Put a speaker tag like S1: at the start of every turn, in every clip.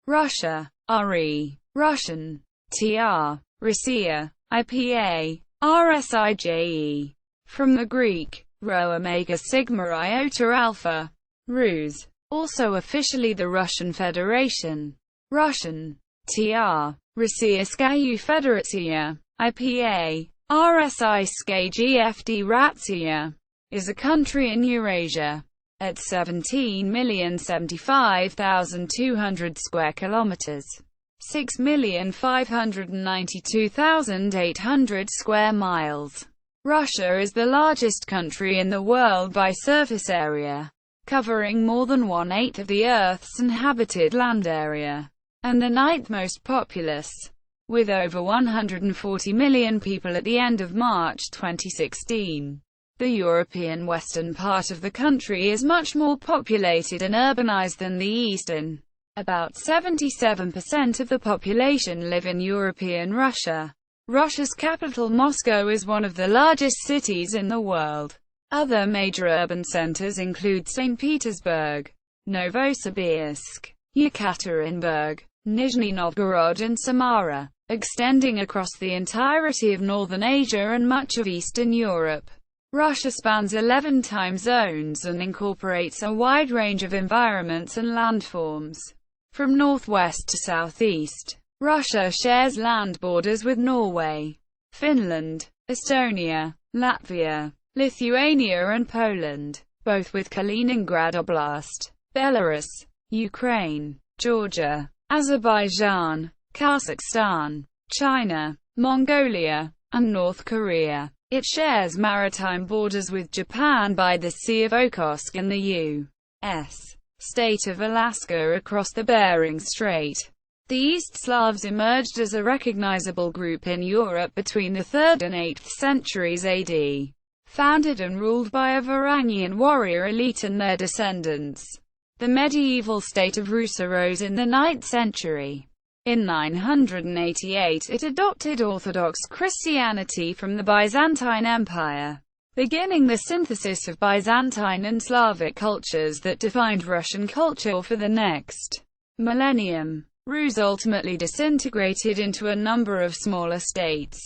S1: Russia, RE, Russian, TR, Rossiya, IPA, rSIJE. From the Greek, rho omega sigma iota alpha, Rus. Also officially the Russian Federation. Russian, TR, Rossiyskaya Federatsiya, IPA, cářského Federatsiya, is a country in Eurasia, at 17,075,200 square kilometers, 6,592,800 square miles. Russia is the largest country in the world by surface area, covering more than 1/8 of the Earth's inhabited land area, and the ninth most populous, with over 140 million people at the end of March 2016. The European western part of the country is much more populated and urbanized than the eastern. About 77% of the population live in European Russia. Russia's capital Moscow is one of the largest cities in the world. Other major urban centers include Saint Petersburg, Novosibirsk, Yekaterinburg, Nizhny Novgorod and Samara, extending across the entirety of northern Asia and much of Eastern Europe. Russia spans 11 time zones and incorporates a wide range of environments and landforms. From northwest to southeast, Russia shares land borders with Norway, Finland, Estonia, Latvia, Lithuania and Poland, both with Kaliningrad Oblast, Belarus, Ukraine, Georgia, Azerbaijan, Kazakhstan, China, Mongolia, and North Korea. It shares maritime borders with Japan by the Sea of Okhotsk and the U.S. state of Alaska across the Bering Strait. The East Slavs emerged as a recognizable group in Europe between the 3rd and 8th centuries AD, founded and ruled by a Varangian warrior elite and their descendants. The medieval state of Rus arose in the 9th century. In 988 it adopted Orthodox Christianity from the Byzantine Empire, beginning the synthesis of Byzantine and Slavic cultures that defined Russian culture for the next millennium. Rus ultimately disintegrated into a number of smaller states.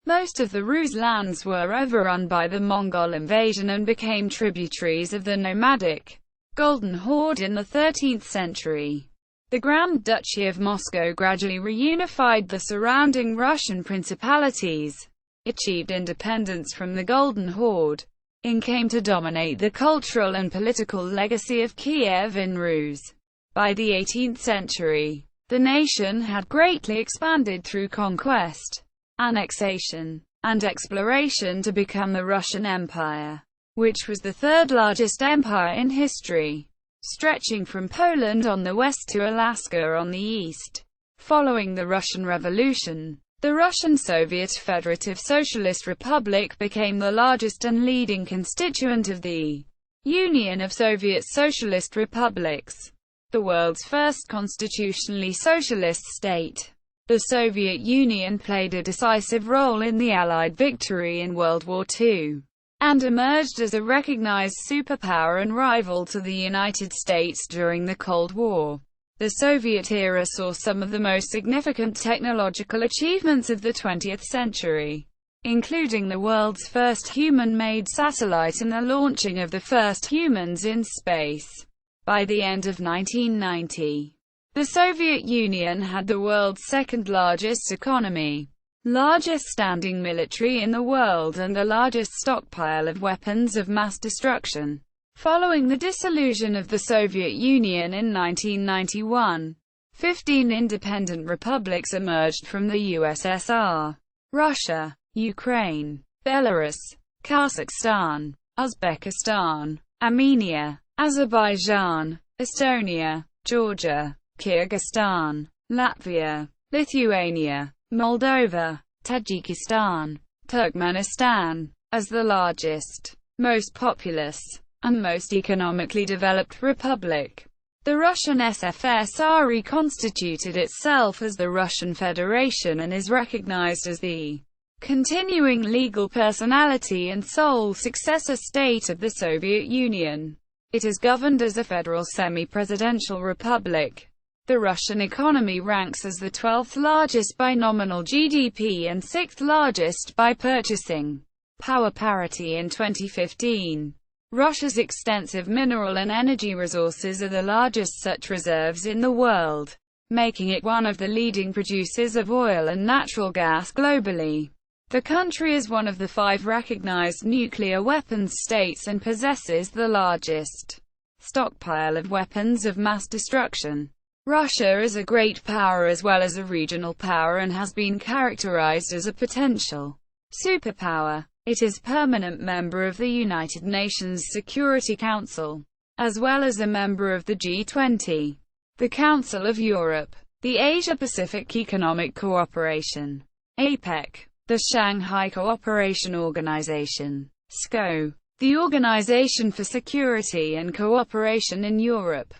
S1: Most of the Rus lands were overrun by the Mongol invasion and became tributaries of the nomadic Golden Horde in the 13th century. The Grand Duchy of Moscow gradually reunified the surrounding Russian principalities, achieved independence from the Golden Horde, and came to dominate the cultural and political legacy of Kiev in Rus. By the 18th century, the nation had greatly expanded through conquest, annexation, and exploration to become the Russian Empire, which was the third largest empire in history, stretching from Poland on the west to Alaska on the east. Following the Russian Revolution, the Russian Soviet Federative Socialist Republic became the largest and leading constituent of the Union of Soviet Socialist Republics, the world's first constitutionally socialist state. The Soviet Union played a decisive role in the Allied victory in World War II, and emerged as a recognized superpower and rival to the United States during the Cold War. The Soviet era saw some of the most significant technological achievements of the 20th century, including the world's first human-made satellite and the launching of the first humans in space. By the end of 1990, the Soviet Union had the world's second-largest economy, largest standing military in the world and the largest stockpile of weapons of mass destruction. Following the dissolution of the Soviet Union in 1991, 15 independent republics emerged from the USSR: Russia, Ukraine, Belarus, Kazakhstan, Uzbekistan, Armenia, Azerbaijan, Estonia, Georgia, Kyrgyzstan, Latvia, Lithuania, Moldova, Tajikistan, Turkmenistan. As the largest, most populous, and most economically developed republic, the Russian SFSR reconstituted itself as the Russian Federation and is recognized as the continuing legal personality and sole successor state of the Soviet Union. It is governed as a federal semi-presidential republic. The Russian economy ranks as the 12th largest by nominal GDP and 6th largest by purchasing power parity in 2015. Russia's extensive mineral and energy resources are the largest such reserves in the world, making it one of the leading producers of oil and natural gas globally. The country is one of the 5 recognized nuclear weapons states and possesses the largest stockpile of weapons of mass destruction. Russia is a great power as well as a regional power and has been characterized as a potential superpower. It is permanent member of the United Nations Security Council, as well as a member of the G20, the Council of Europe, the Asia-Pacific Economic Cooperation, APEC, the Shanghai Cooperation Organization, SCO, the Organization for Security and Cooperation in Europe,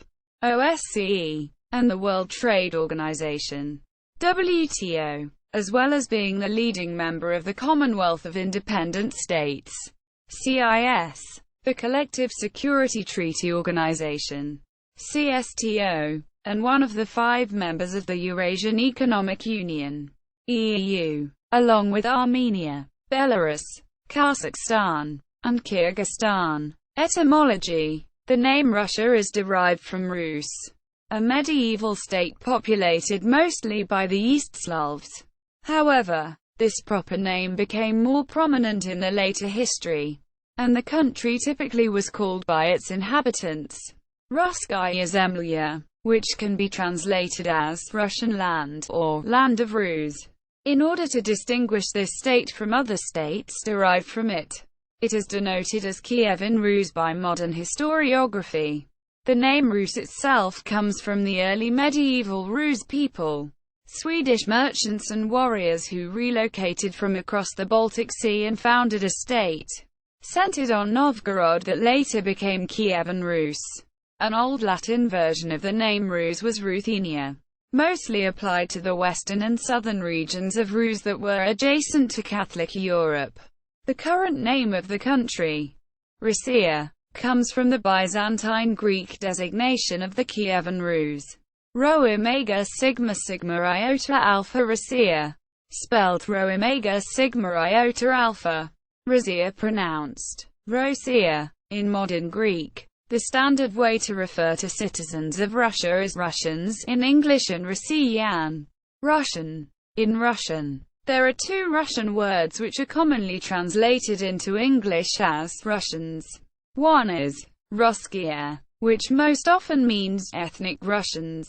S1: OSCE, and the World Trade Organization, WTO, as well as being the leading member of the Commonwealth of Independent States, CIS, the Collective Security Treaty Organization, CSTO, and one of the 5 members of the Eurasian Economic Union, EU, along with Armenia, Belarus, Kazakhstan, and Kyrgyzstan. Etymology: the name Russia is derived from Rus, a medieval state populated mostly by the East Slavs. However, this proper name became more prominent in the later history, and the country typically was called by its inhabitants Rossiyskaya Federatsiya, which can be translated as Russian land or land of Rus. In order to distinguish this state from other states derived from it, it is denoted as Kievan Rus by modern historiography. The name Rus itself comes from the early medieval Rus people, Swedish merchants and warriors who relocated from across the Baltic Sea and founded a state centered on Novgorod that later became Kievan Rus. An Old Latin version of the name Rus was Ruthenia, mostly applied to the western and southern regions of Rus that were adjacent to Catholic Europe. The current name of the country, Rossiya, comes from the Byzantine Greek designation of the Kievan Rus, Rho Omega Sigma Sigma Iota Alpha Rossiya, spelled Rho Omega Sigma Iota Alpha, Rossiya pronounced Rossiya. In modern Greek, the standard way to refer to citizens of Russia is Russians in English and Rossiyyan, Russian. In Russian, there are 2 Russian words which are commonly translated into English as Russians. One is rhodʔsǩija, which most often means ethnic Russians.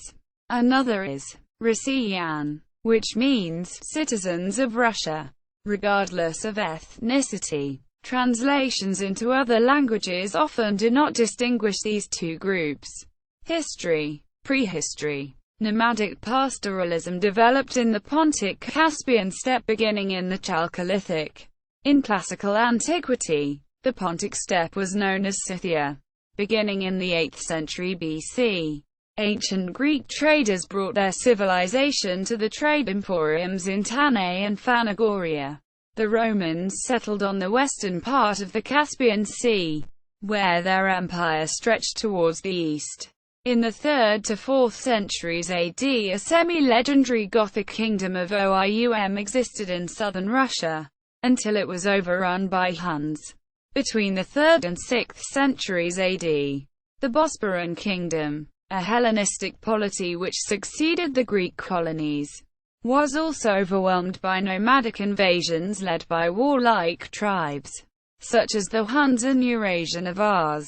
S1: Another is Rossiyyan, which means citizens of Russia, regardless of ethnicity. Translations into other languages often do not distinguish these 2 groups. History. Prehistory. Nomadic pastoralism developed in the Pontic-Caspian steppe beginning in the Chalcolithic. In classical antiquity, the Pontic steppe was known as Scythia, beginning in the 8th century BC. Ancient Greek traders brought their civilization to the trade emporiums in Tanais and Phanagoria. The Romans settled on the western part of the Caspian Sea, where their empire stretched towards the east. In the 3rd to 4th centuries AD, a semi-legendary Gothic kingdom of Oium existed in southern Russia, until it was overrun by Huns. Between the 3rd and 6th centuries AD, the Bosporan Kingdom, a Hellenistic polity which succeeded the Greek colonies, was also overwhelmed by nomadic invasions led by warlike tribes, such as the Huns and Eurasian Avars,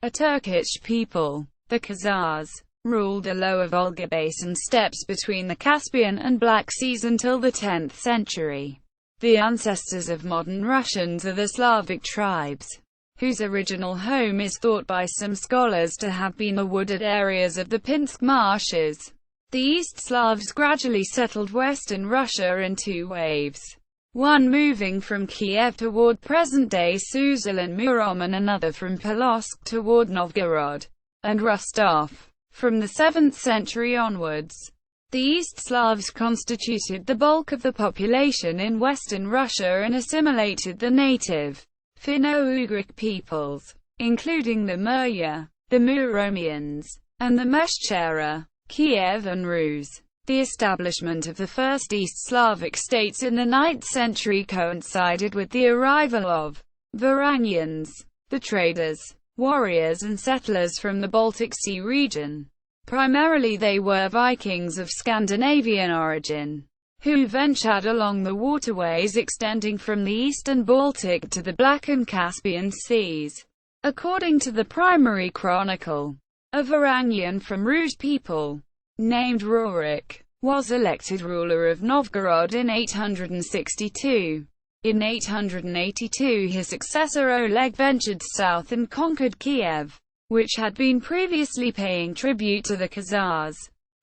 S1: a Turkish people. The Khazars ruled the lower Volga basin steppes between the Caspian and Black Seas until the 10th century. The ancestors of modern Russians are the Slavic tribes, whose original home is thought by some scholars to have been the wooded areas of the Pinsk marshes. The East Slavs gradually settled western Russia in 2 waves, one moving from Kiev toward present-day Suzdal and Murom and another from Polotsk toward Novgorod and Rostov. From the 7th century onwards, the East Slavs constituted the bulk of the population in western Russia and assimilated the native Finno-Ugric peoples, including the Murya, the Muromians, and the Meshchera. Kiev and Rus. The establishment of the first East Slavic states in the 9th century coincided with the arrival of Varangians, the traders, warriors and settlers from the Baltic Sea region. Primarily they were Vikings of Scandinavian origin, who ventured along the waterways extending from the eastern Baltic to the Black and Caspian Seas. According to the primary chronicle, a Varangian from Rus people, named Rorik, was elected ruler of Novgorod in 862. In 882 his successor Oleg ventured south and conquered Kiev, which had been previously paying tribute to the Khazars.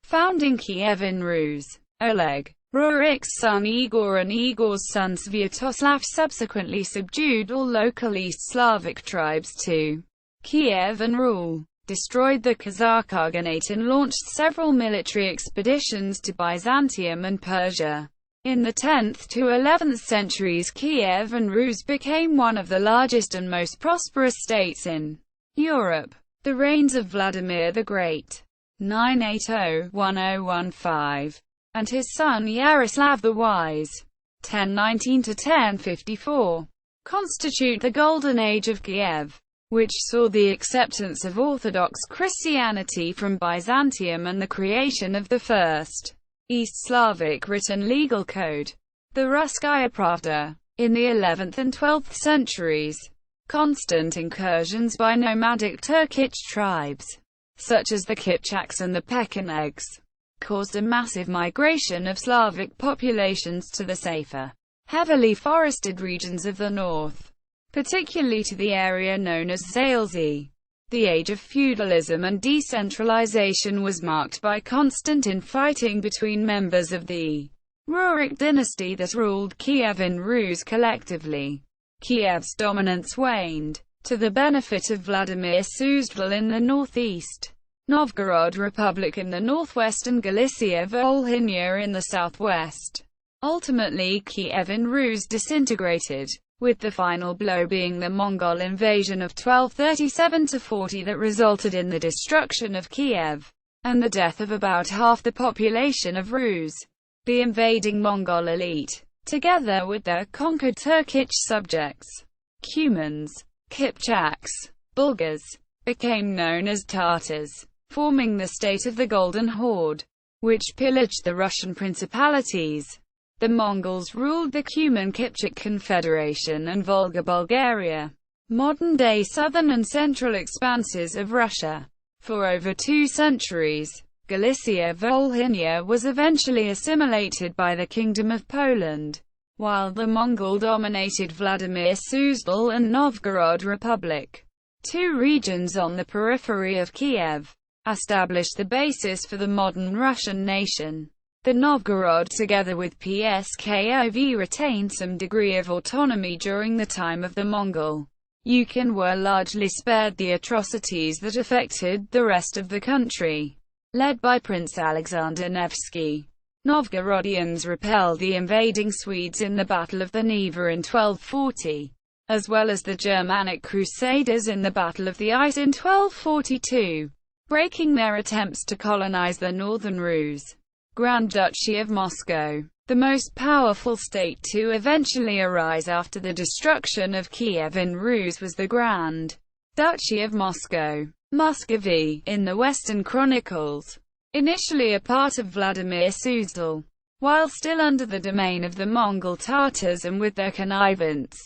S1: Founding Kiev in Rus, Oleg, Rurik's son Igor and Igor's son Svyatoslav subsequently subdued all local East Slavic tribes to Kiev and rule, destroyed the Khazar Khaganate and launched several military expeditions to Byzantium and Persia. In the 10th to 11th centuries Kiev and Rus became one of the largest and most prosperous states in Europe. The reigns of Vladimir the Great, 980–1015, and his son Yaroslav the Wise, 1019–1054, constitute the Golden Age of Kiev, which saw the acceptance of Orthodox Christianity from Byzantium and the creation of the first East Slavic written legal code, the ṟrʌʃskaya Pravda. In the 11th and 12th centuries, constant incursions by nomadic Turkic tribes, such as the Kipchaks and the Pechenegs, caused a massive migration of Slavic populations to the safer, heavily forested regions of the north, particularly to the area known as Zaolzie. The age of feudalism and decentralization was marked by constant infighting between members of the Rurik dynasty that ruled Kiev and Rus collectively. Kiev's dominance waned, to the benefit of Vladimir Suzdal in the northeast, Novgorod Republic in the northwest and Galicia-Volhynia in the southwest. Ultimately Kiev and Rus disintegrated, with the final blow being the Mongol invasion of 1237–40 that resulted in the destruction of Kiev, and the death of about half the population of Rus. The invading Mongol elite, together with their conquered Turkic subjects, Cumans, Kipchaks, Bulgars, became known as Tatars, forming the state of the Golden Horde, which pillaged the Russian principalities. The Mongols ruled the Cuman Kipchak Confederation and Volga Bulgaria, modern-day southern and central expanses of Russia. For over 2 centuries, Galicia-Volhynia was eventually assimilated by the Kingdom of Poland, while the Mongol-dominated Vladimir Suzdal and Novgorod Republic, 2 regions on the periphery of Kiev, established the basis for the modern Russian nation. The Novgorod together with Pskov retained some degree of autonomy during the time of the Mongol Yukon were largely spared the atrocities that affected the rest of the country. Led by Prince Alexander Nevsky, Novgorodians repelled the invading Swedes in the Battle of the Neva in 1240, as well as the Germanic Crusaders in the Battle of the Ice in 1242, breaking their attempts to colonize the northern Rus. Grand Duchy of Moscow, the most powerful state to eventually arise after the destruction of Kiev and Rus, was the Grand Duchy of Moscow, Muscovy, in the Western Chronicles. Initially a part of Vladimir Suzdal, while still under the domain of the Mongol Tatars and with their connivance,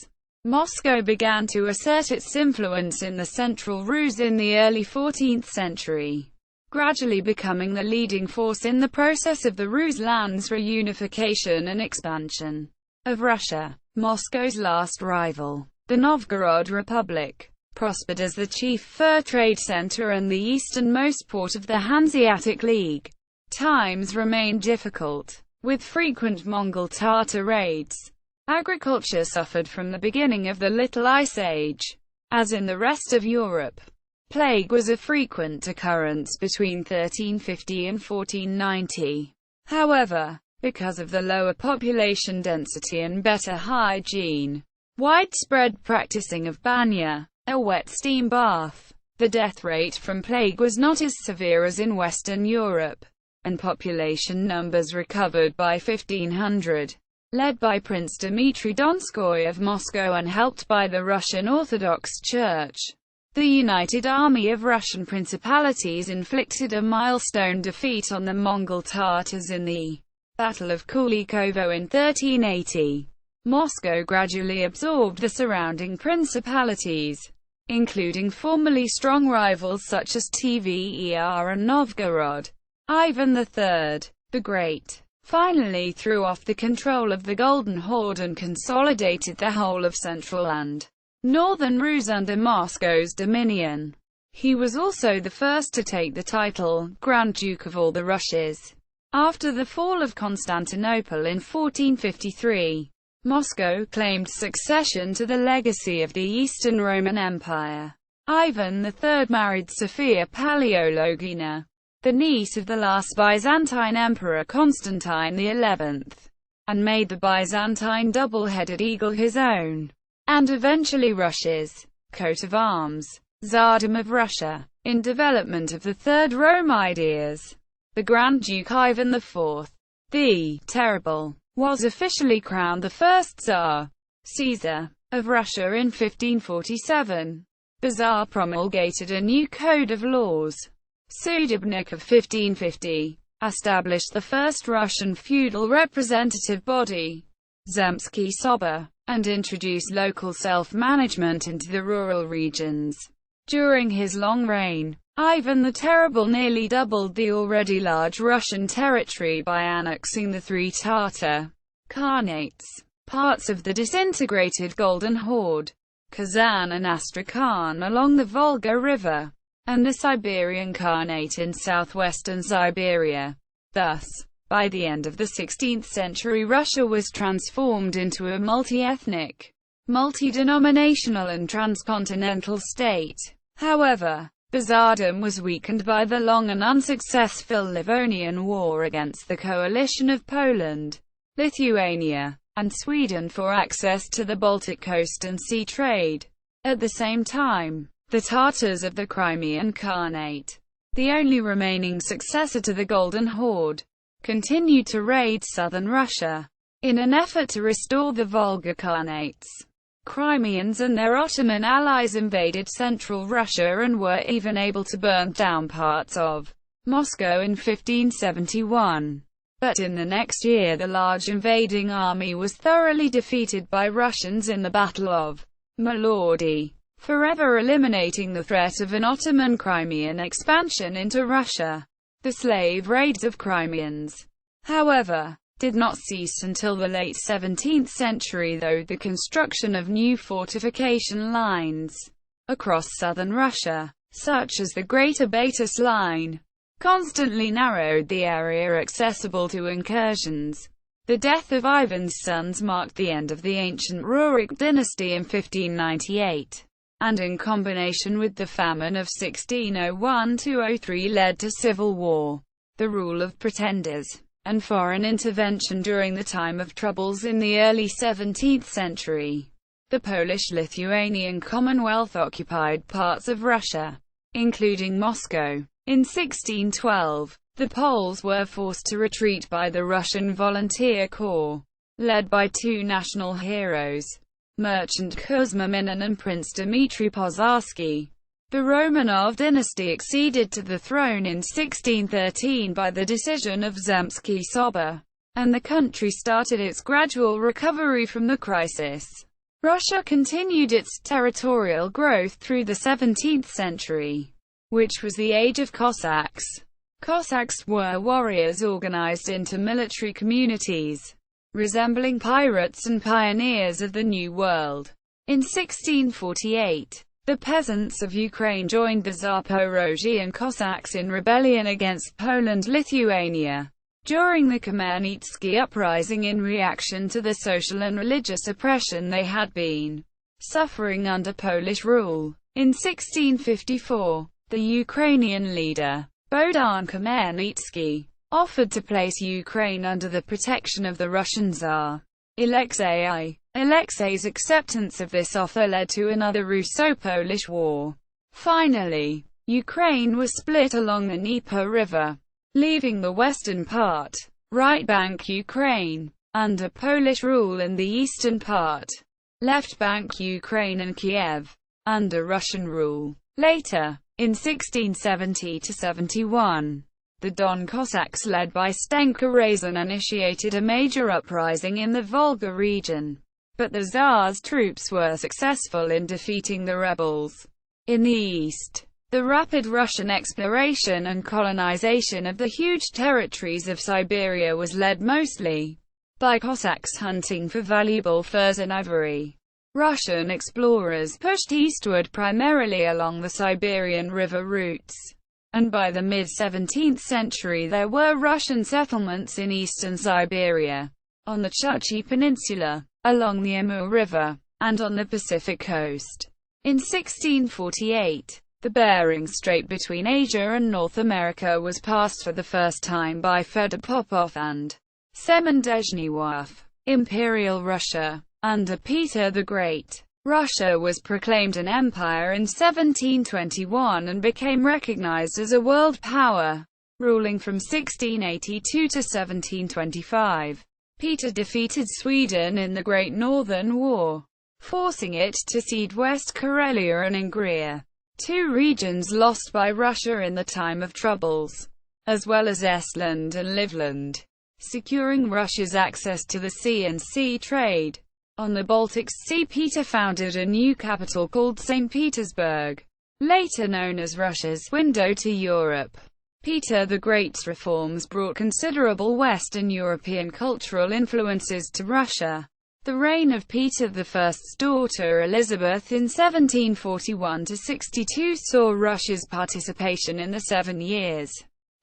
S1: Moscow began to assert its influence in the central Rus in the early 14th century, gradually becoming the leading force in the process of the Rus lands reunification and expansion of Russia. Moscow's last rival, the Novgorod Republic, prospered as the chief fur trade center and the easternmost port of the Hanseatic League. Times remained difficult, with frequent Mongol Tatar raids. Agriculture suffered from the beginning of the Little Ice Age. As in the rest of Europe, plague was a frequent occurrence between 1350 and 1490. However, because of the lower population density and better hygiene, widespread practicing of banya, a wet steam bath, The death rate from plague was not as severe as in Western Europe, and population numbers recovered by 1500. Led by Prince Dmitry Donskoy of Moscow and helped by the Russian Orthodox Church, the United Army of Russian Principalities inflicted a milestone defeat on the Mongol Tatars in the Battle of Kulikovo in 1380. Moscow gradually absorbed the surrounding principalities, including formerly strong rivals such as Tver and Novgorod. Ivan III, the Great, finally threw off the control of the Golden Horde and consolidated the whole of Central and Northern Rus under Moscow's dominion. He was also the first to take the title, Grand Duke of all the Russias. After the fall of Constantinople in 1453, Moscow claimed succession to the legacy of the Eastern Roman Empire. Ivan III married Sophia Paleologina, the niece of the last Byzantine Emperor Constantine XI, and made the Byzantine double-headed eagle his own, and eventually Russia's, coat of arms, Tsardom of Russia. In development of the Third Rome ideas, the Grand Duke Ivan IV, the Terrible, was officially crowned the first Tsar, Caesar, of Russia in 1547. The Tsar promulgated a new code of laws, Sudebnik of 1550, established the first Russian feudal representative body, Zemsky Soba, and introduced local self-management into the rural regions. During his long reign, Ivan the Terrible nearly doubled the already large Russian territory by annexing the three Tatar Khanates, parts of the disintegrated Golden Horde, Kazan and Astrakhan along the Volga River, and the Siberian Khanate in southwestern Siberia. Thus, by the end of the 16th century, Russia was transformed into a multi-ethnic, multi-denominational and transcontinental state. However, the Tsardom was weakened by the long and unsuccessful Livonian War against the coalition of Poland, Lithuania, and Sweden for access to the Baltic coast and sea trade. At the same time, the Tatars of the Crimean Khanate, the only remaining successor to the Golden Horde, continued to raid southern Russia. In an effort to restore the Volga Khanates, Crimeans and their Ottoman allies invaded central Russia and were even able to burn down parts of Moscow in 1571. But in the next year the large invading army was thoroughly defeated by Russians in the Battle of Milordy, forever eliminating the threat of an Ottoman Crimean expansion into Russia. The slave raids of Crimeans, however, did not cease until the late 17th century, though the construction of new fortification lines across southern Russia, such as the Greater Batus Line, constantly narrowed the area accessible to incursions. The death of Ivan's sons marked the end of the ancient Rurik dynasty in 1598. And in combination with the famine of 1601–03 led to civil war, the rule of pretenders, and foreign intervention during the time of troubles in the early 17th century. The Polish-Lithuanian Commonwealth occupied parts of Russia, including Moscow. In 1612, the Poles were forced to retreat by the Russian Volunteer Corps, led by two national heroes, Merchant Kuzma Minin and Prince Dmitry Pozharsky. The Romanov dynasty acceded to the throne in 1613 by the decision of Zemsky Soba, and the country started its gradual recovery from the crisis. Russia continued its territorial growth through the 17th century, which was the age of Cossacks. Cossacks were warriors organized into military communities, resembling pirates and pioneers of the New World. In 1648, the peasants of Ukraine joined the Zaporozhian Cossacks in rebellion against Poland-Lithuania during the Khmelnytsky uprising in reaction to the social and religious oppression they had been suffering under Polish rule. In 1654, the Ukrainian leader, Bogdan Khmelnytsky, offered to place Ukraine under the protection of the Russian Tsar, Alexei. Alexei's acceptance of this offer led to another Russo-Polish war, Finally, Ukraine was split along the Dnieper River, leaving the western part, right bank Ukraine, under Polish rule, and the eastern part, left bank Ukraine and Kiev, under Russian rule. Later, in 1670–71, the Don Cossacks led by Stenka Razin initiated a major uprising in the Volga region, but the Tsar's troops were successful in defeating the rebels. In the east, the rapid Russian exploration and colonization of the huge territories of Siberia was led mostly by Cossacks hunting for valuable furs and ivory. Russian explorers pushed eastward primarily along the Siberian river routes, and by the mid-17th century there were Russian settlements in eastern Siberia, on the Chukchi Peninsula, along the Amur River, and on the Pacific coast. In 1648, the Bering Strait between Asia and North America was passed for the first time by Fedor Popov and Semyon Dezhnev. Imperial Russia. Under Peter the Great, Russia was proclaimed an empire in 1721 and became recognized as a world power, ruling from 1682 to 1725. Peter defeated Sweden in the Great Northern War, forcing it to cede West Karelia and Ingria, two regions lost by Russia in the time of troubles, as well as Estland and Livland, securing Russia's access to the sea and sea trade. On the Baltic Sea, Peter founded a new capital called Saint Petersburg, later known as Russia's window to Europe. Peter the Great's reforms brought considerable Western European cultural influences to Russia. The reign of Peter I's daughter Elizabeth in 1741–62 saw Russia's participation in the Seven Years'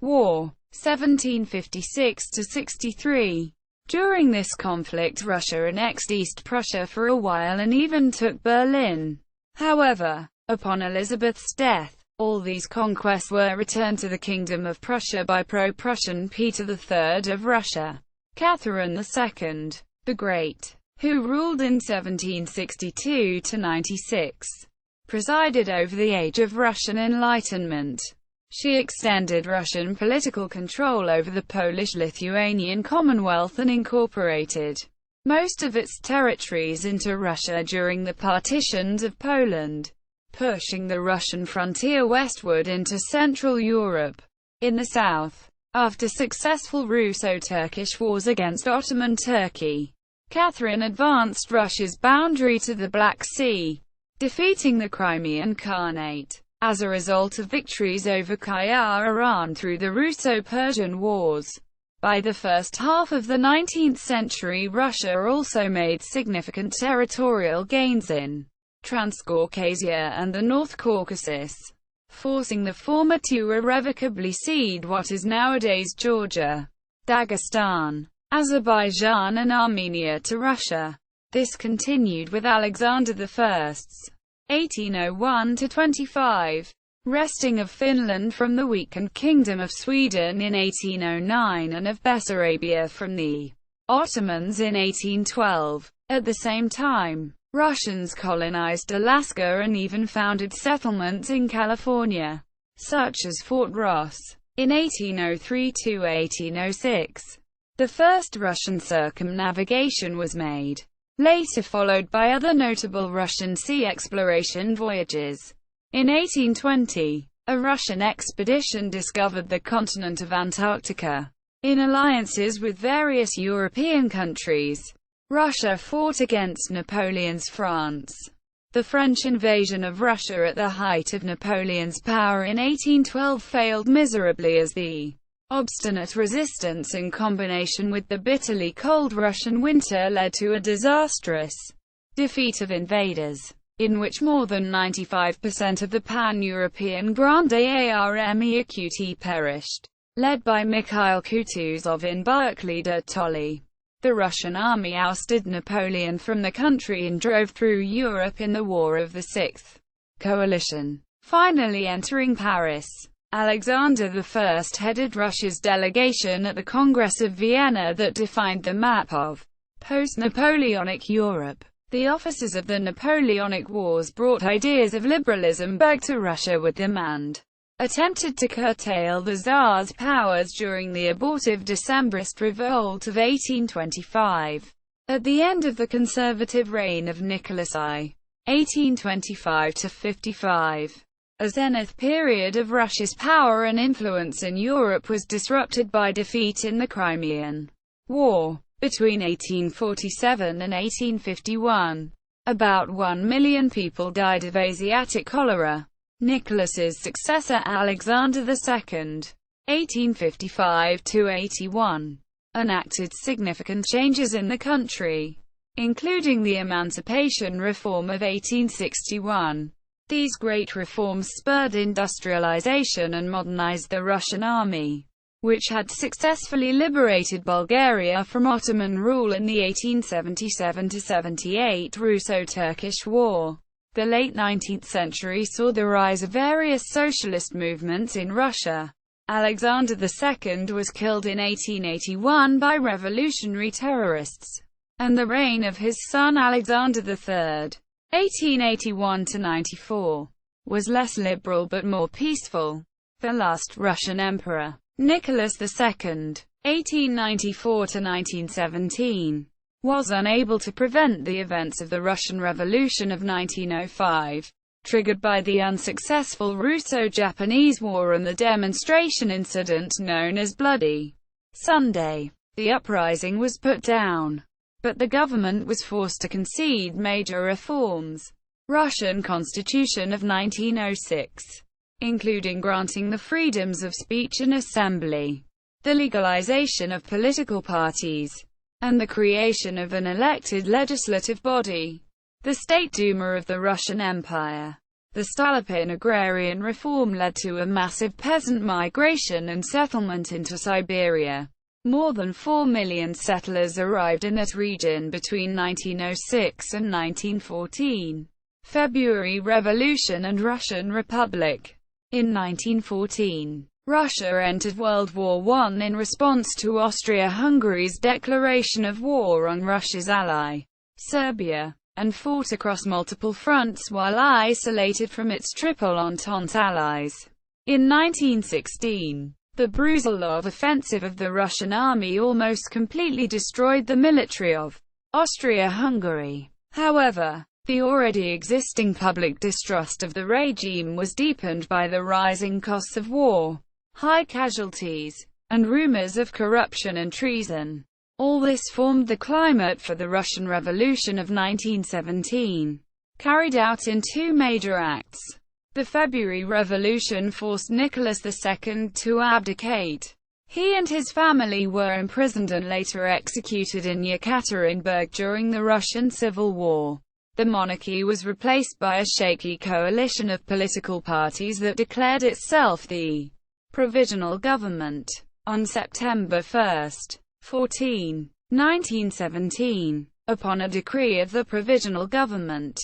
S1: War, 1756–63. During this conflict, Russia annexed East Prussia for a while and even took Berlin. However, upon Elizabeth's death, all these conquests were returned to the Kingdom of Prussia by pro-Prussian Peter III of Russia. Catherine II, the Great, who ruled in 1762–96, presided over the age of Russian Enlightenment. She extended Russian political control over the Polish-Lithuanian Commonwealth and incorporated most of its territories into Russia during the partitions of Poland, pushing the Russian frontier westward into Central Europe. In the south, after successful Russo-Turkish wars against Ottoman Turkey, Catherine advanced Russia's boundary to the Black Sea, defeating the Crimean Khanate. As a result of victories over Kayar Iran through the Russo-Persian Wars, by the first half of the 19th century, Russia also made significant territorial gains in Transcaucasia and the North Caucasus, forcing the former to irrevocably cede what is nowadays Georgia, Dagestan, Azerbaijan and Armenia to Russia. This continued with Alexander I's 1801–25, wresting of Finland from the weakened Kingdom of Sweden in 1809 and of Bessarabia from the Ottomans in 1812. At the same time, Russians colonized Alaska and even founded settlements in California, such as Fort Ross, in 1803–1806. The first Russian circumnavigation was made, later followed by other notable Russian sea exploration voyages. In 1820, a Russian expedition discovered the continent of Antarctica. In alliances with various European countries, Russia fought against Napoleon's France. The French invasion of Russia at the height of Napoleon's power in 1812 failed miserably, as the obstinate resistance in combination with the bitterly cold Russian winter led to a disastrous defeat of invaders, in which more than 95% of the pan-European Grande Armée Écoutée perished. Led by Mikhail Kutuzov in Barclay de Tolly, the Russian army ousted Napoleon from the country and drove through Europe in the War of the Sixth Coalition. Finally entering Paris, Alexander I headed Russia's delegation at the Congress of Vienna that defined the map of post-Napoleonic Europe. The officers of the Napoleonic Wars brought ideas of liberalism back to Russia with demand, attempted to curtail the Tsar's powers during the abortive Decembrist revolt of 1825. At the end of the conservative reign of Nicholas I, 1825–55, a zenith period of Russia's power and influence in Europe was disrupted by defeat in the Crimean War. Between 1847 and 1851, about 1 million people died of Asiatic cholera. Nicholas's successor Alexander II, 1855–81, enacted significant changes in the country, including the Emancipation Reform of 1861. These great reforms spurred industrialization and modernized the Russian army, which had successfully liberated Bulgaria from Ottoman rule in the 1877–78 Russo-Turkish War. The late 19th century saw the rise of various socialist movements in Russia. Alexander II was killed in 1881 by revolutionary terrorists, and the reign of his son Alexander III, 1881–94, was less liberal but more peaceful. The last Russian emperor, Nicholas II, 1894–1917, was unable to prevent the events of the Russian Revolution of 1905, triggered by the unsuccessful Russo-Japanese War and the demonstration incident known as Bloody Sunday. The uprising was put down, but the government was forced to concede major reforms. Russian Constitution of 1906, including granting the freedoms of speech and assembly, the legalization of political parties, and the creation of an elected legislative body, the State Duma of the Russian Empire. The Stalopin agrarian reform led to a massive peasant migration and settlement into Siberia. More than 4 million settlers arrived in that region between 1906 and 1914. February Revolution and Russian Republic. In 1914, Russia entered World War I in response to Austria-Hungary's declaration of war on Russia's ally, Serbia, and fought across multiple fronts while isolated from its Triple Entente allies. In 1916, the Brusilov offensive of the Russian army almost completely destroyed the military of Austria-Hungary. However, the already existing public distrust of the regime was deepened by the rising costs of war, high casualties, and rumors of corruption and treason. All this formed the climate for the Russian Revolution of 1917, carried out in two major acts. The February Revolution forced Nicholas II to abdicate. He and his family were imprisoned and later executed in Yekaterinburg during the Russian Civil War. The monarchy was replaced by a shaky coalition of political parties that declared itself the Provisional Government. On September 1, 1917, upon a decree of the Provisional Government,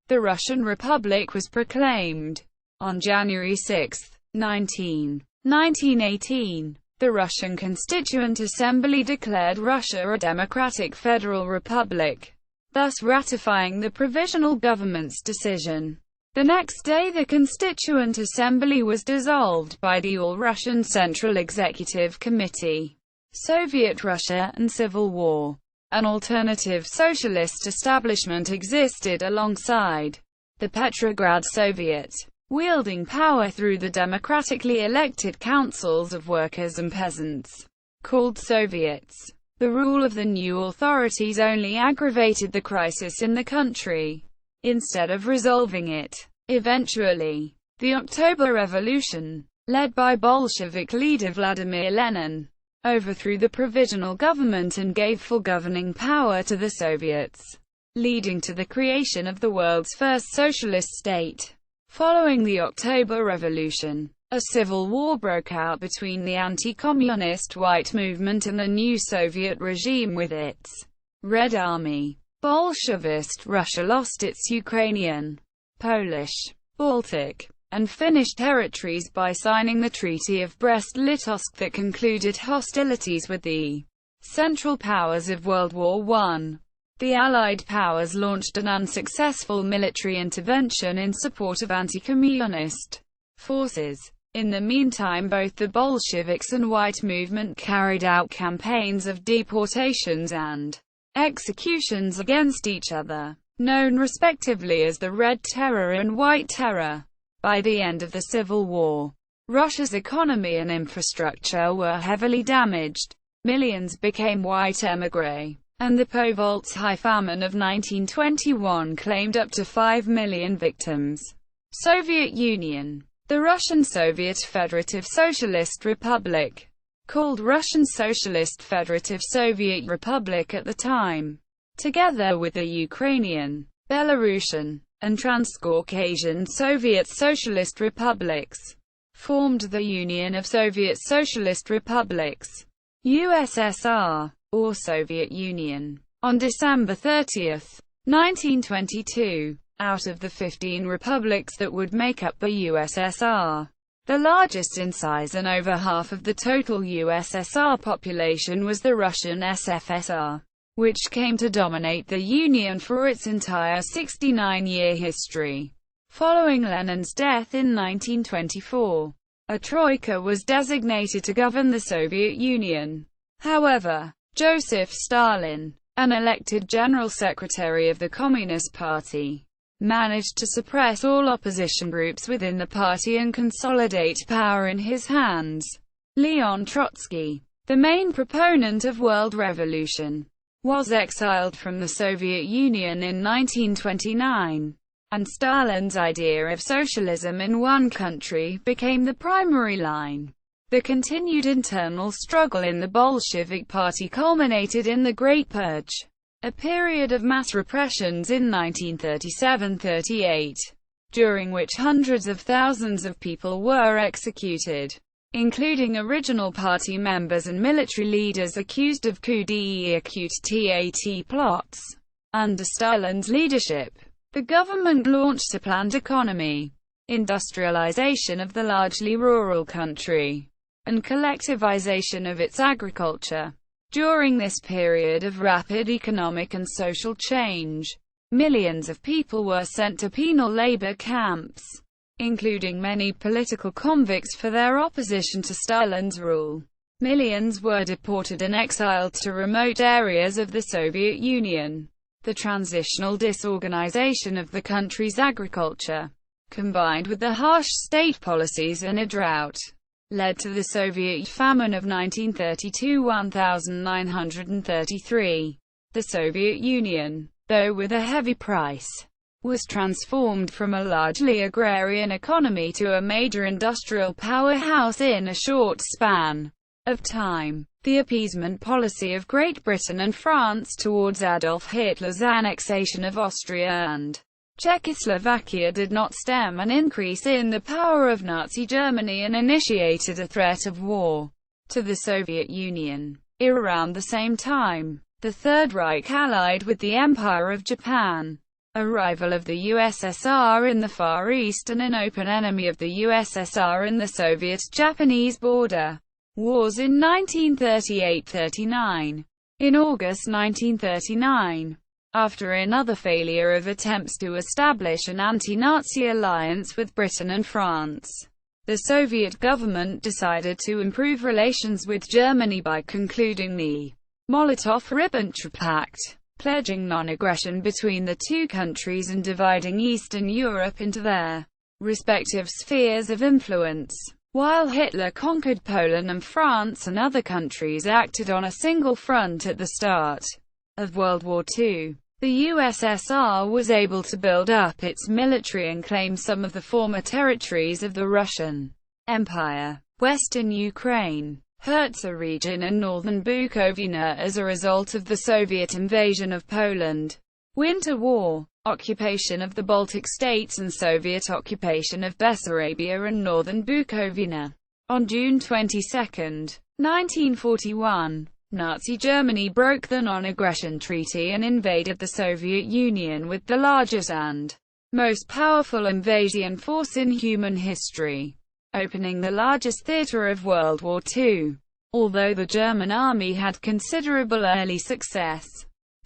S1: the Russian Republic was proclaimed. On January 6, 1918, the Russian Constituent Assembly declared Russia a democratic federal republic, thus ratifying the Provisional Government's decision. The next day the Constituent Assembly was dissolved by the All-Russian Central Executive Committee. Soviet Russia and Civil War. An alternative socialist establishment existed alongside the Petrograd Soviet, wielding power through the democratically elected councils of workers and peasants, called Soviets. The rule of the new authorities only aggravated the crisis in the country, instead of resolving it. Eventually, the October Revolution, led by Bolshevik leader Vladimir Lenin, overthrew the provisional government and gave full governing power to the Soviets, leading to the creation of the world's first socialist state. Following the October Revolution, a civil war broke out between the anti-communist white movement and the new Soviet regime with its Red Army. Bolshevist Russia lost its Ukrainian, Polish, Baltic, and Finnish territories by signing the Treaty of Brest-Litovsk that concluded hostilities with the Central Powers of World War I. the Allied powers launched an unsuccessful military intervention in support of anti-communist forces. In the meantime, both the Bolsheviks and White Movement carried out campaigns of deportations and executions against each other, known respectively as the Red Terror and White Terror. By the end of the Civil War, Russia's economy and infrastructure were heavily damaged. Millions became white émigrés, and the Povoltsi famine of 1921 claimed up to 5 million victims. Soviet Union. The Russian Soviet Federative Socialist Republic, called Russian Socialist Federative Soviet Republic at the time, together with the Ukrainian, Belarusian, and Transcaucasian Soviet Socialist Republics, formed the Union of Soviet Socialist Republics, USSR, or Soviet Union, on December 30, 1922. Out of the 15 republics that would make up the USSR, the largest in size and over half of the total USSR population was the Russian SFSR, which came to dominate the Union for its entire 69-year history. Following Lenin's death in 1924, a troika was designated to govern the Soviet Union. However, Joseph Stalin, an elected General Secretary of the Communist Party, managed to suppress all opposition groups within the party and consolidate power in his hands. Leon Trotsky, the main proponent of world revolution, was exiled from the Soviet Union in 1929, and Stalin's idea of socialism in one country became the primary line. The continued internal struggle in the Bolshevik Party culminated in the Great Purge, a period of mass repressions in 1937–38, during which hundreds of thousands of people were executed, including original party members and military leaders accused of coup d'état plots. Under Stalin's leadership, the government launched a planned economy, industrialization of the largely rural country, and collectivization of its agriculture. During this period of rapid economic and social change, millions of people were sent to penal labor camps, including many political convicts for their opposition to Stalin's rule. Millions were deported and exiled to remote areas of the Soviet Union. The transitional disorganization of the country's agriculture, combined with the harsh state policies and a drought, led to the Soviet famine of 1932–1933. The Soviet Union, though with a heavy price, was transformed from a largely agrarian economy to a major industrial powerhouse in a short span of time. The appeasement policy of Great Britain and France towards Adolf Hitler's annexation of Austria and Czechoslovakia did not stem an increase in the power of Nazi Germany and initiated a threat of war to the Soviet Union. Around the same time, the Third Reich allied with the Empire of Japan, a rival of the USSR in the Far East and an open enemy of the USSR in the Soviet-Japanese border wars in 1938–39. In August 1939, after another failure of attempts to establish an anti-Nazi alliance with Britain and France, the Soviet government decided to improve relations with Germany by concluding the Molotov–Ribbentrop Pact, pledging non-aggression between the two countries and dividing Eastern Europe into their respective spheres of influence. While Hitler conquered Poland and France and other countries acted on a single front at the start of World War II, the USSR was able to build up its military and claim some of the former territories of the Russian Empire, Western Ukraine, rHôtsə region and northern Bukovina as a result of the Soviet invasion of Poland, Winter War, occupation of the Baltic states and Soviet occupation of Bessarabia and northern Bukovina. On June 22, 1941, Nazi Germany broke the non-aggression treaty and invaded the Soviet Union with the largest and most powerful invasion force in human history, opening the largest theater of World War II. Although the German army had considerable early success,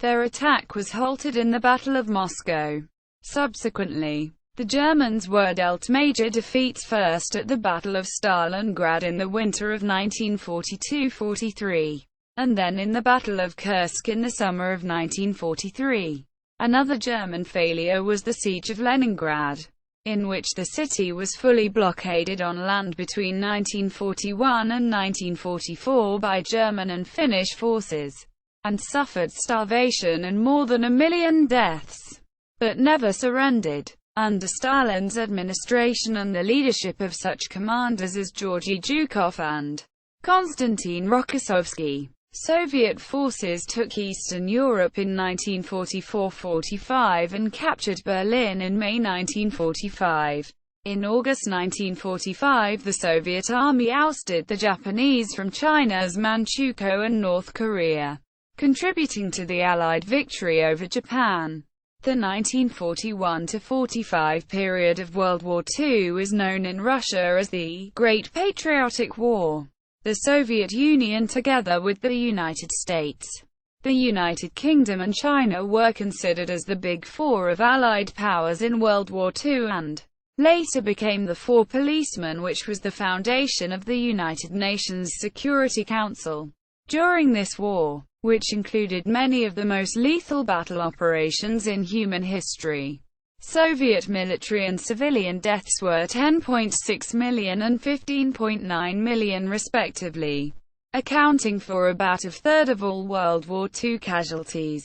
S1: Their attack was halted in the Battle of Moscow. Subsequently, the Germans were dealt major defeats, first at the Battle of Stalingrad in the winter of 1942–43, and then in the Battle of Kursk in the summer of 1943. Another German failure was the Siege of Leningrad, in which the city was fully blockaded on land between 1941 and 1944 by German and Finnish forces, and suffered starvation and more than 1 million deaths, but never surrendered. Under Stalin's administration and the leadership of such commanders as Georgy Zhukov and Konstantin Rokossovsky, Soviet forces took Eastern Europe in 1944–45 and captured Berlin in May 1945. In August 1945, the Soviet army ousted the Japanese from China's Manchukuo and North Korea, contributing to the Allied victory over Japan. The 1941–45 period of World War II is known in Russia as the Great Patriotic War. The Soviet Union, together with the United States, the United Kingdom and China, were considered as the Big Four of Allied powers in World War II and later became the Four Policemen, which was the foundation of the United Nations Security Council. During this war, which included many of the most lethal battle operations in human history, Soviet military and civilian deaths were 10.6 million and 15.9 million respectively, accounting for about a third of all World War II casualties.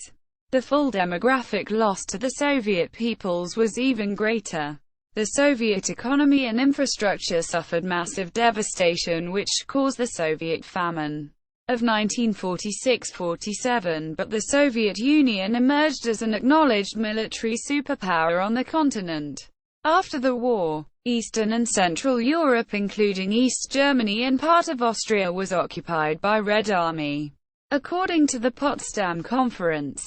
S1: The full demographic loss to the Soviet peoples was even greater. The Soviet economy and infrastructure suffered massive devastation, which caused the Soviet famine of 1946–47, but the Soviet Union emerged as an acknowledged military superpower on the continent. After the war, Eastern and Central Europe, including East Germany and part of Austria, was occupied by Red Army. According to the Potsdam Conference,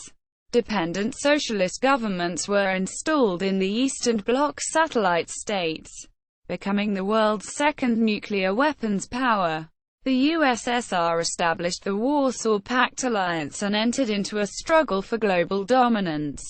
S1: dependent socialist governments were installed in the Eastern Bloc satellite states, becoming the world's second nuclear weapons power. The USSR established the Warsaw Pact alliance and entered into a struggle for global dominance,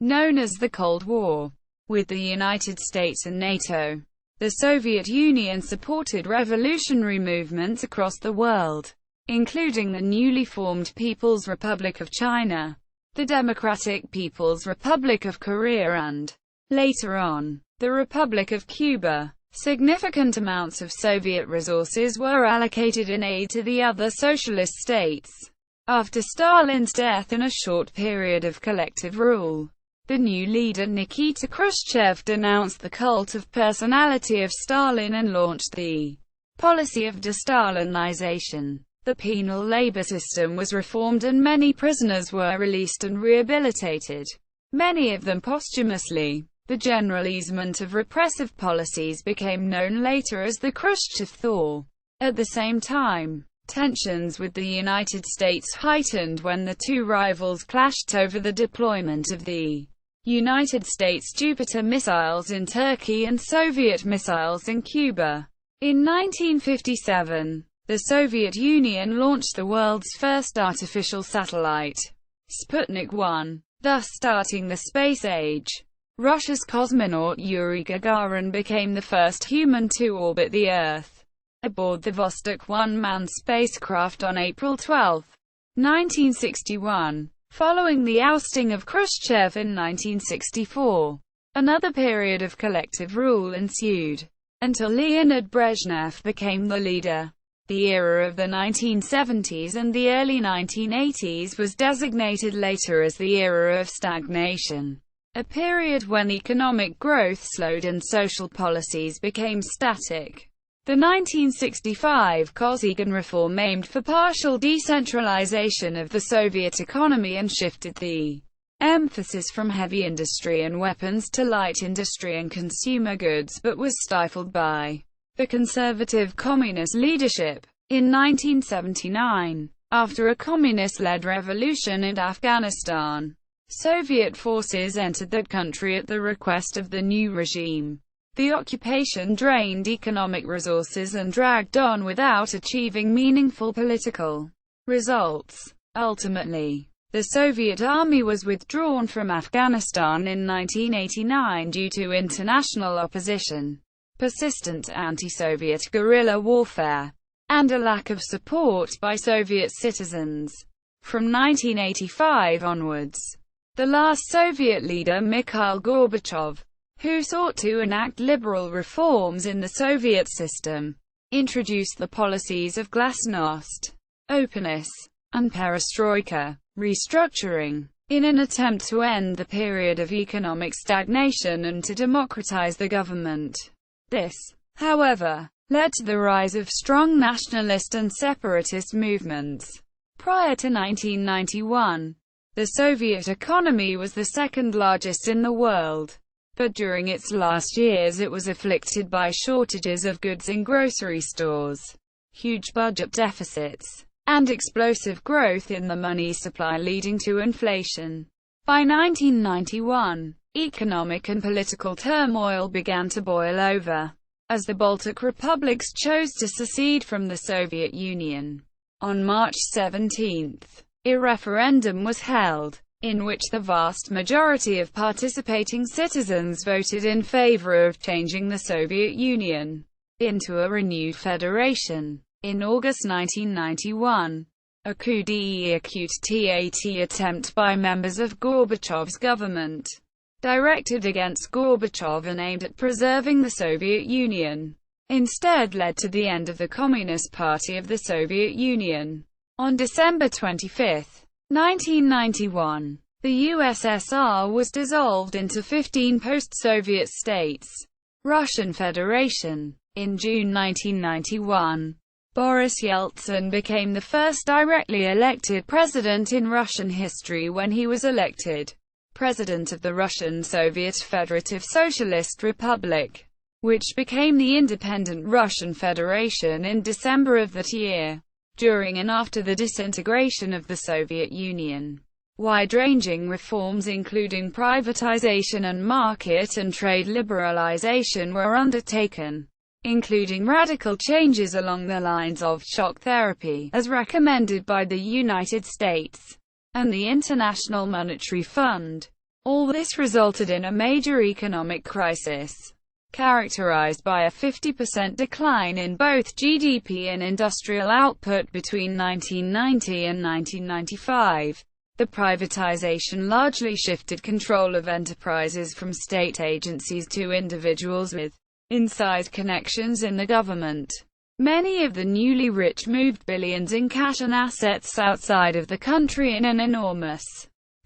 S1: known as the Cold War, with the United States and NATO. The Soviet Union supported revolutionary movements across the world, including the newly formed People's Republic of China, the Democratic People's Republic of Korea and, later on, the Republic of Cuba. Significant amounts of Soviet resources were allocated in aid to the other socialist states. After Stalin's death and a short period of collective rule, the new leader Nikita Khrushchev denounced the cult of personality of Stalin and launched the policy of de-Stalinization. The penal labor system was reformed and many prisoners were released and rehabilitated, many of them posthumously. The general easement of repressive policies became known later as the Khrushchev Thaw. At the same time, tensions with the United States heightened when the two rivals clashed over the deployment of the United States Jupiter missiles in Turkey and Soviet missiles in Cuba. In 1957, the Soviet Union launched the world's first artificial satellite, Sputnik 1, thus starting the space age. Russia's cosmonaut Yuri Gagarin became the first human to orbit the Earth, aboard the Vostok 1 manned spacecraft on April 12, 1961. Following the ousting of Khrushchev in 1964, another period of collective rule ensued, until Leonid Brezhnev became the leader. The era of the 1970s and the early 1980s was designated later as the era of stagnation. A period when economic growth slowed and social policies became static. The 1965 Kosygin reform aimed for partial decentralization of the Soviet economy and shifted the emphasis from heavy industry and weapons to light industry and consumer goods, but was stifled by the conservative communist leadership. In 1979, after a communist-led revolution in Afghanistan, Soviet forces entered that country at the request of the new regime. The occupation drained economic resources and dragged on without achieving meaningful political results. Ultimately, The Soviet army was withdrawn from Afghanistan in 1989 due to international opposition, persistent anti-Soviet guerrilla warfare, and a lack of support by Soviet citizens. From 1985 onwards, the last Soviet leader, Mikhail Gorbachev, who sought to enact liberal reforms in the Soviet system, introduced the policies of glasnost, openness, and perestroika, restructuring, in an attempt to end the period of economic stagnation and to democratize the government. This, however, led to the rise of strong nationalist and separatist movements. Prior to 1991, the Soviet economy was the second largest in the world, but during its last years it was afflicted by shortages of goods in grocery stores, huge budget deficits, and explosive growth in the money supply leading to inflation. By 1991, economic and political turmoil began to boil over, as the Baltic republics chose to secede from the Soviet Union. On March 17, a referendum was held, in which the vast majority of participating citizens voted in favor of changing the Soviet Union into a renewed federation. In August 1991, a coup d'état attempt by members of Gorbachev's government, directed against Gorbachev and aimed at preserving the Soviet Union, instead led to the end of the Communist Party of the Soviet Union. On December 25, 1991, the USSR was dissolved into 15 post-Soviet states. Russian Federation. In June 1991, Boris Yeltsin became the first directly elected president in Russian history when he was elected president of the Russian Soviet Federative Socialist Republic, which became the independent Russian Federation in December of that year. During and after the disintegration of the Soviet Union, wide-ranging reforms including privatization and market and trade liberalization were undertaken, including radical changes along the lines of shock therapy, as recommended by the United States and the International Monetary Fund. All this resulted in a major economic crisis, characterized by a 50% decline in both GDP and industrial output between 1990 and 1995. The privatization largely shifted control of enterprises from state agencies to individuals with inside connections in the government. Many of the newly rich moved billions in cash and assets outside of the country in an enormous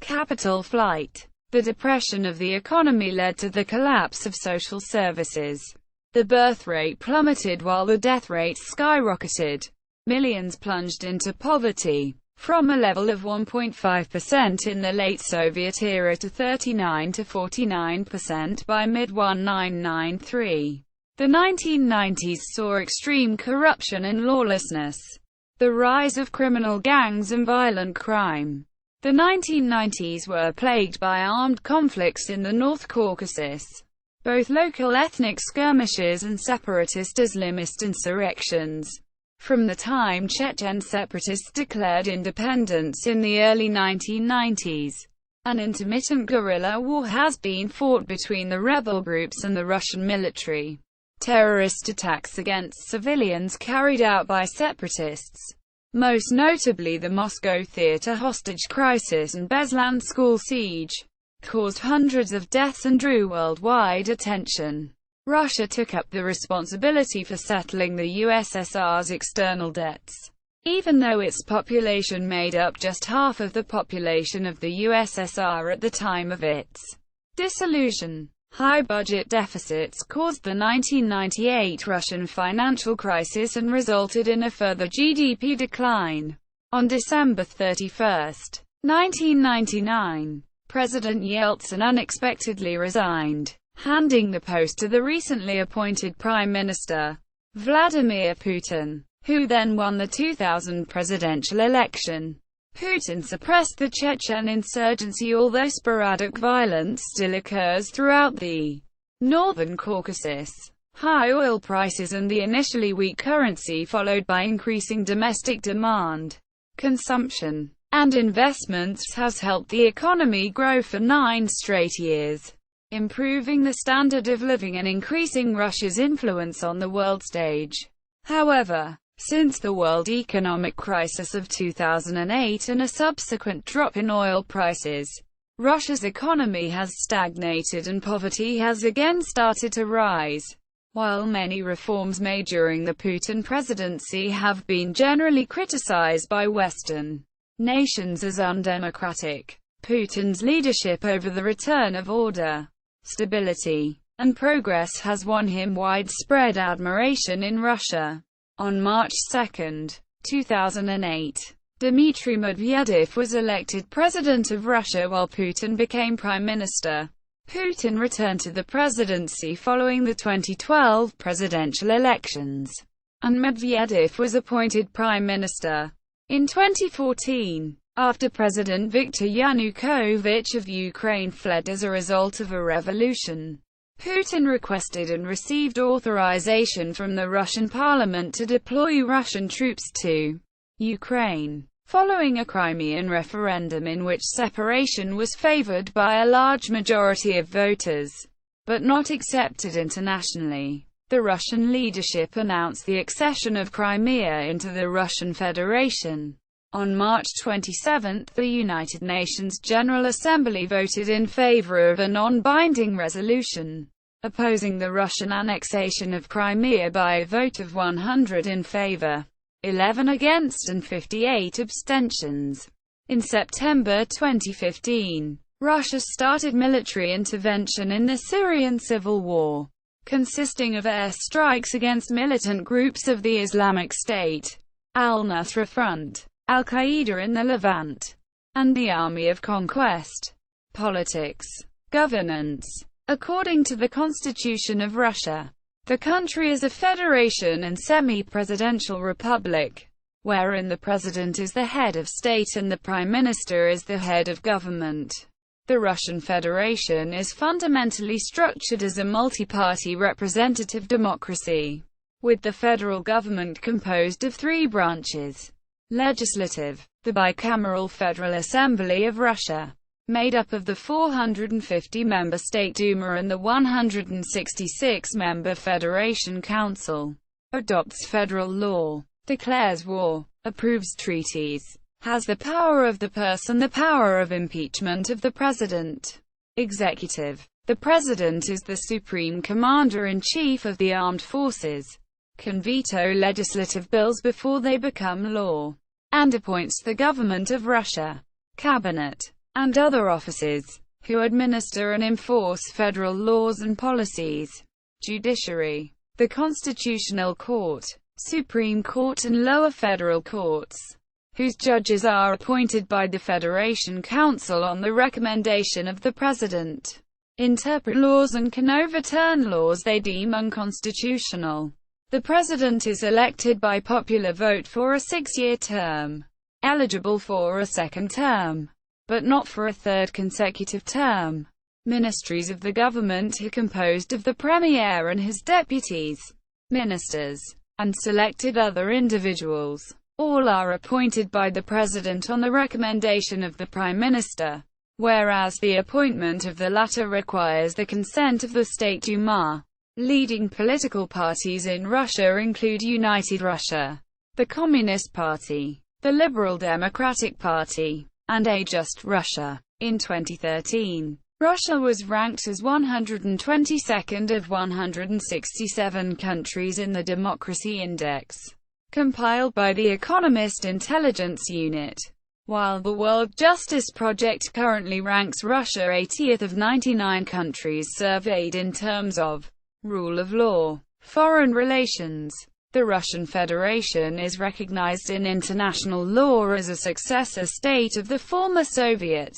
S1: capital flight. The depression of the economy led to the collapse of social services. The birth rate plummeted while the death rate skyrocketed. Millions plunged into poverty, from a level of 1.5% in the late Soviet era to 39 to 49% by mid-1993. The 1990s saw extreme corruption and lawlessness, the rise of criminal gangs and violent crime. The 1990s were plagued by armed conflicts in the North Caucasus, both local ethnic skirmishes and separatist Islamist insurrections. From the time Chechen separatists declared independence in the early 1990s, an intermittent guerrilla war has been fought between the rebel groups and the Russian military. Terrorist attacks against civilians carried out by separatists, most notably the Moscow theater hostage crisis and Beslan school siege, caused hundreds of deaths and drew worldwide attention. Russia took up the responsibility for settling the USSR's external debts, even though its population made up just half of the population of the USSR at the time of its dissolution. High budget deficits caused the 1998 Russian financial crisis and resulted in a further GDP decline. On December 31, 1999, President Yeltsin unexpectedly resigned, handing the post to the recently appointed Prime Minister, Vladimir Putin, who then won the 2000 presidential election. Putin suppressed the Chechen insurgency, although sporadic violence still occurs throughout the Northern Caucasus. High oil prices and the initially weak currency followed by increasing domestic demand, consumption, and investments has helped the economy grow for 9 straight years, improving the standard of living and increasing Russia's influence on the world stage. However, since the world economic crisis of 2008 and a subsequent drop in oil prices, Russia's economy has stagnated and poverty has again started to rise. While many reforms made during the Putin presidency have been generally criticized by Western nations as undemocratic, Putin's leadership over the return of order, stability, and progress has won him widespread admiration in Russia. On March 2, 2008, Dmitry Medvedev was elected president of Russia while Putin became prime minister. Putin returned to the presidency following the 2012 presidential elections, and Medvedev was appointed prime minister. In 2014, after President Viktor Yanukovych of Ukraine fled as a result of a revolution, Putin requested and received authorization from the Russian parliament to deploy Russian troops to Ukraine, following a Crimean referendum in which separation was favored by a large majority of voters, but not accepted internationally. The Russian leadership announced the accession of Crimea into the Russian Federation. On March 27, the United Nations General Assembly voted in favor of a non-binding resolution, opposing the Russian annexation of Crimea by a vote of 100 in favor, 11 against and 58 abstentions. In September 2015, Russia started military intervention in the Syrian civil war, consisting of air strikes against militant groups of the Islamic State, Al-Nusra Front, Al-Qaeda in the Levant, and the Army of Conquest. Politics. Governance. According to the Constitution of Russia, the country is a federation and semi-presidential republic, wherein the president is the head of state and the prime minister is the head of government. The Russian Federation is fundamentally structured as a multi-party representative democracy, with the federal government composed of 3 branches. Legislative, the bicameral Federal Assembly of Russia, made up of the 450-member State Duma and the 166-member Federation Council, adopts federal law, declares war, approves treaties, has the power of the purse and the power of impeachment of the president. Executive, the president is the supreme commander-in-chief of the armed forces, can veto legislative bills before they become law, and appoints the government of Russia, cabinet, and other offices, who administer and enforce federal laws and policies. Judiciary, the Constitutional Court, Supreme Court and lower federal courts, whose judges are appointed by the Federation Council on the recommendation of the President, interpret laws and can overturn laws they deem unconstitutional. The President is elected by popular vote for a 6-year term, eligible for a second term, but not for a third consecutive term. Ministries of the government are composed of the Premier and his deputies, ministers, and selected other individuals. All are appointed by the President on the recommendation of the Prime Minister, whereas the appointment of the latter requires the consent of the State Duma. Leading political parties in Russia include United Russia, the Communist Party, the Liberal Democratic Party, and A Just Russia. In 2013, Russia was ranked as 122nd of 167 countries in the Democracy Index, compiled by the Economist Intelligence Unit, while the World Justice Project currently ranks Russia 80th of 99 countries surveyed in terms of rule of law, foreign relations. The Russian Federation is recognized in international law as a successor state of the former Soviet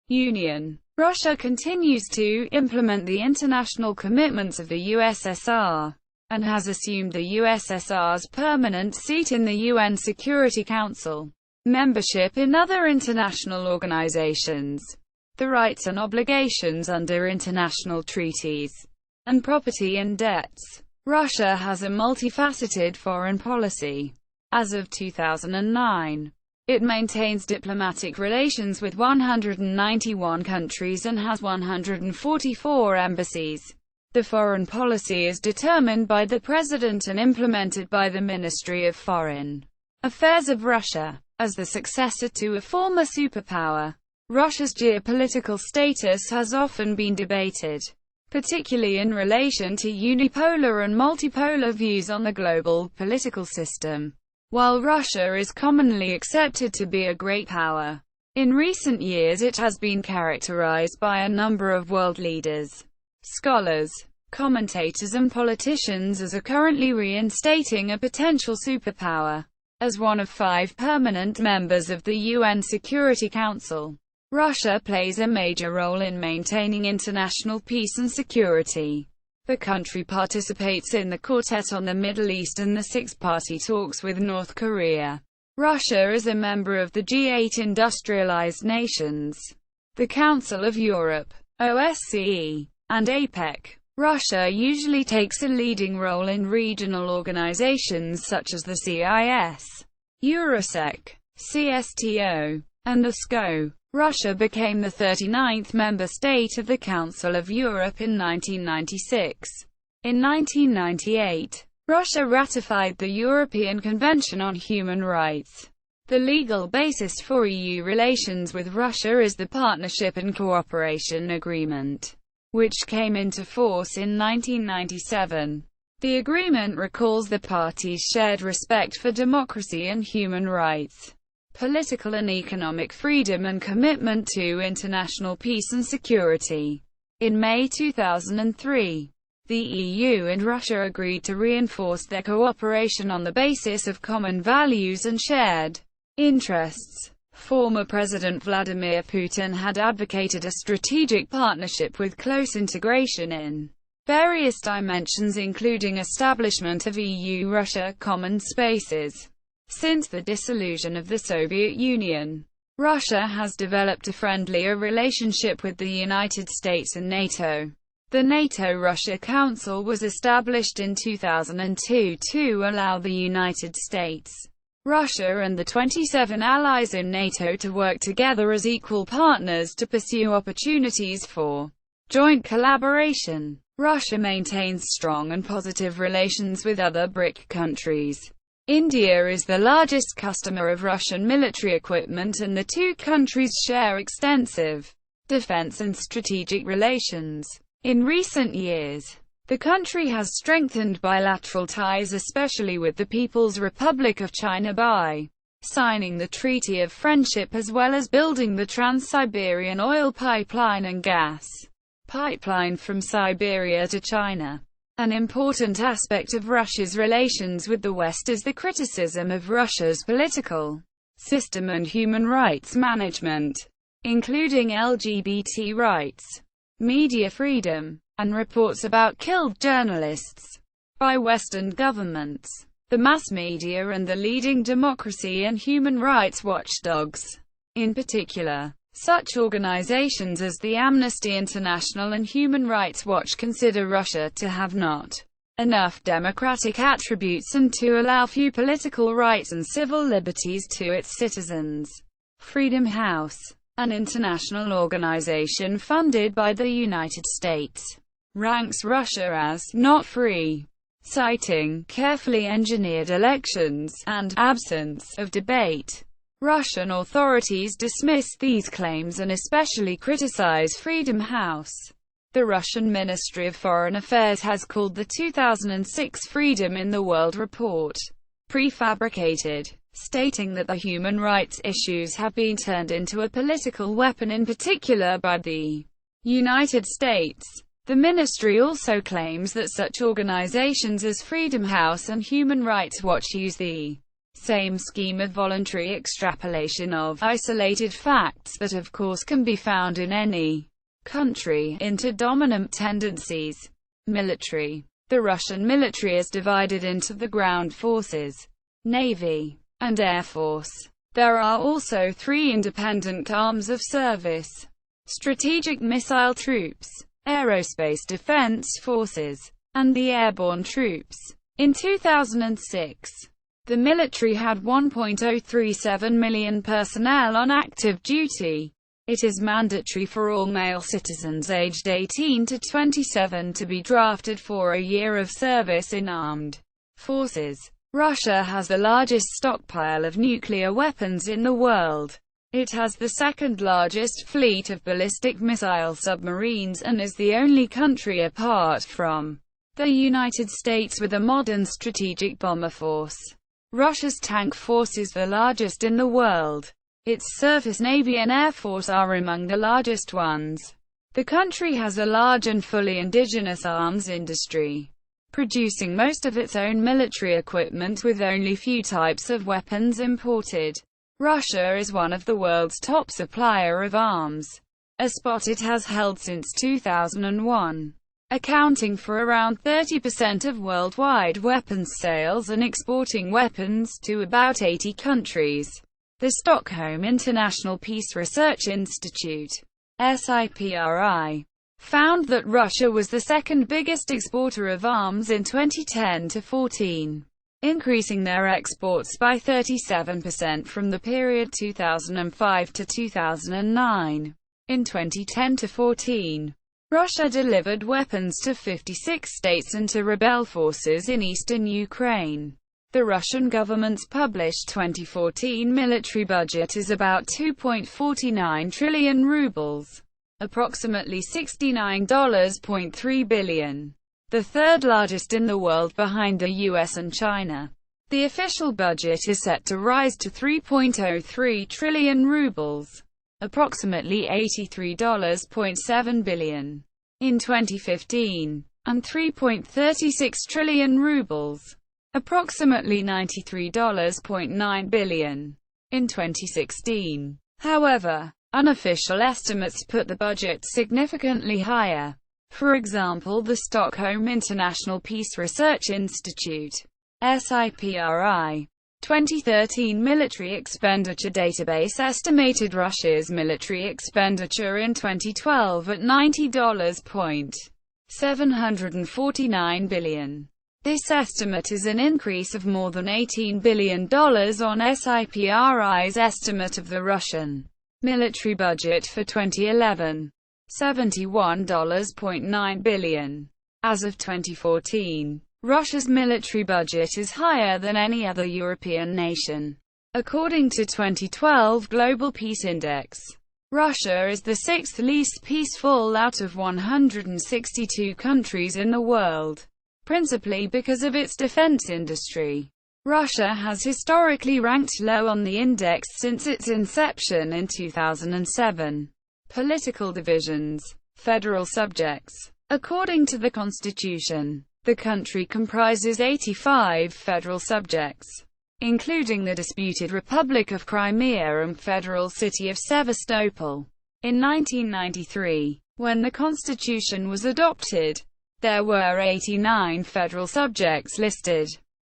S1: Union. Russia continues to implement the international commitments of the USSR, and has assumed the USSR's permanent seat in the UN Security Council, membership in other international organizations, the rights and obligations under international treaties, and property and debts. Russia has a multifaceted foreign policy. As of 2009, It maintains diplomatic relations with 191 countries and has 144 embassies. The foreign policy is determined by the President and implemented by the Ministry of Foreign Affairs of Russia. As the successor to a former superpower, Russia's geopolitical status has often been debated, particularly in relation to unipolar and multipolar views on the global political system. While Russia is commonly accepted to be a great power, in recent years it has been characterized by a number of world leaders, scholars, commentators and politicians as currently reinstating a potential superpower. As one of 5 permanent members of the UN Security Council, Russia plays a major role in maintaining international peace and security. The country participates in the Quartet on the Middle East and the Six-Party Talks with North Korea. Russia is a member of the G8 industrialized nations, the Council of Europe, OSCE, and APEC. Russia usually takes a leading role in regional organizations such as the CIS, Eurasec, CSTO, and the SCO. Russia became the 39th member state of the Council of Europe in 1996. In 1998, Russia ratified the European Convention on Human Rights. The legal basis for EU relations with Russia is the Partnership and Cooperation Agreement, which came into force in 1997. The agreement recalls the parties' shared respect for democracy and human rights, political and economic freedom and commitment to international peace and security. In May 2003, the EU and Russia agreed to reinforce their cooperation on the basis of common values and shared interests. Former President Vladimir Putin had advocated a strategic partnership with close integration in various dimensions including establishment of EU-Russia common spaces. Since the dissolution of the Soviet Union, Russia has developed a friendlier relationship with the United States and NATO. The NATO-Russia Council was established in 2002 to allow the United States, Russia and the 27 allies in NATO to work together as equal partners to pursue opportunities for joint collaboration. Russia maintains strong and positive relations with other BRIC countries. India is the largest customer of Russian military equipment and the two countries share extensive defense and strategic relations. In recent years, the country has strengthened bilateral ties especially with the People's Republic of China by signing the Treaty of Friendship as well as building the Trans-Siberian oil pipeline and gas pipeline from Siberia to China. An important aspect of Russia's relations with the West is the criticism of Russia's political system and human rights management, including LGBT rights, media freedom, and reports about killed journalists by Western governments, the mass media and the leading democracy and human rights watchdogs. In particular, such organizations as the Amnesty International and Human Rights Watch consider Russia to have not enough democratic attributes and to allow few political rights and civil liberties to its citizens. Freedom House, an international organization funded by the United States, ranks Russia as not free, citing carefully engineered elections and absence of debate. Russian authorities dismiss these claims and especially criticize Freedom House. The Russian Ministry of Foreign Affairs has called the 2006 Freedom in the World report prefabricated, stating that the human rights issues have been turned into a political weapon in particular by the United States. The ministry also claims that such organizations as Freedom House and Human Rights Watch use the same scheme of voluntary extrapolation of isolated facts that of course can be found in any country into dominant tendencies. Military. The Russian military is divided into the ground forces, navy, and air force. There are also 3 independent arms of service: strategic missile troops, aerospace defense forces, and the airborne troops. In 2006, The military had 1.037 million personnel on active duty. It is mandatory for all male citizens aged 18 to 27 to be drafted for a year of service in armed forces. Russia has the largest stockpile of nuclear weapons in the world. It has the second largest fleet of ballistic missile submarines and is the only country apart from the United States with a modern strategic bomber force. Russia's tank force is the largest in the world. Its surface navy and air force are among the largest ones. The country has a large and fully indigenous arms industry, producing most of its own military equipment with only few types of weapons imported. Russia is one of the world's top supplier of arms, a spot it has held since 2001. Accounting for around 30% of worldwide weapons sales and exporting weapons to about 80 countries. The Stockholm International Peace Research Institute, SIPRI, found that Russia was the second biggest exporter of arms in 2010-14, increasing their exports by 37% from the period 2005 to 2009. In 2010-14, Russia delivered weapons to 56 states and to rebel forces in eastern Ukraine. The Russian government's published 2014 military budget is about 2.49 trillion rubles, approximately $69.3 billion, the third largest in the world behind the US and China. The official budget is set to rise to 3.03 trillion rubles, approximately $83.7 billion, in 2015, and 3.36 trillion rubles, approximately $93.9 billion, in 2016. However, unofficial estimates put the budget significantly higher. For example, the Stockholm International Peace Research Institute, SIPRI, 2013 military expenditure database estimated Russia's military expenditure in 2012 at $90.749 billion. This estimate is an increase of more than $18 billion on SIPRI's estimate of the Russian military budget for 2011, $71.9 billion. As of 2014, Russia's military budget is higher than any other European nation. According to 2012 Global Peace Index, Russia is the sixth least peaceful out of 162 countries in the world, principally because of its defense industry. Russia has historically ranked low on the index since its inception in 2007. Political divisions. Federal subjects. According to the Constitution, the country comprises 85 federal subjects, including the disputed Republic of Crimea and federal city of Sevastopol. In 1993, when the Constitution was adopted, there were 89 federal subjects listed,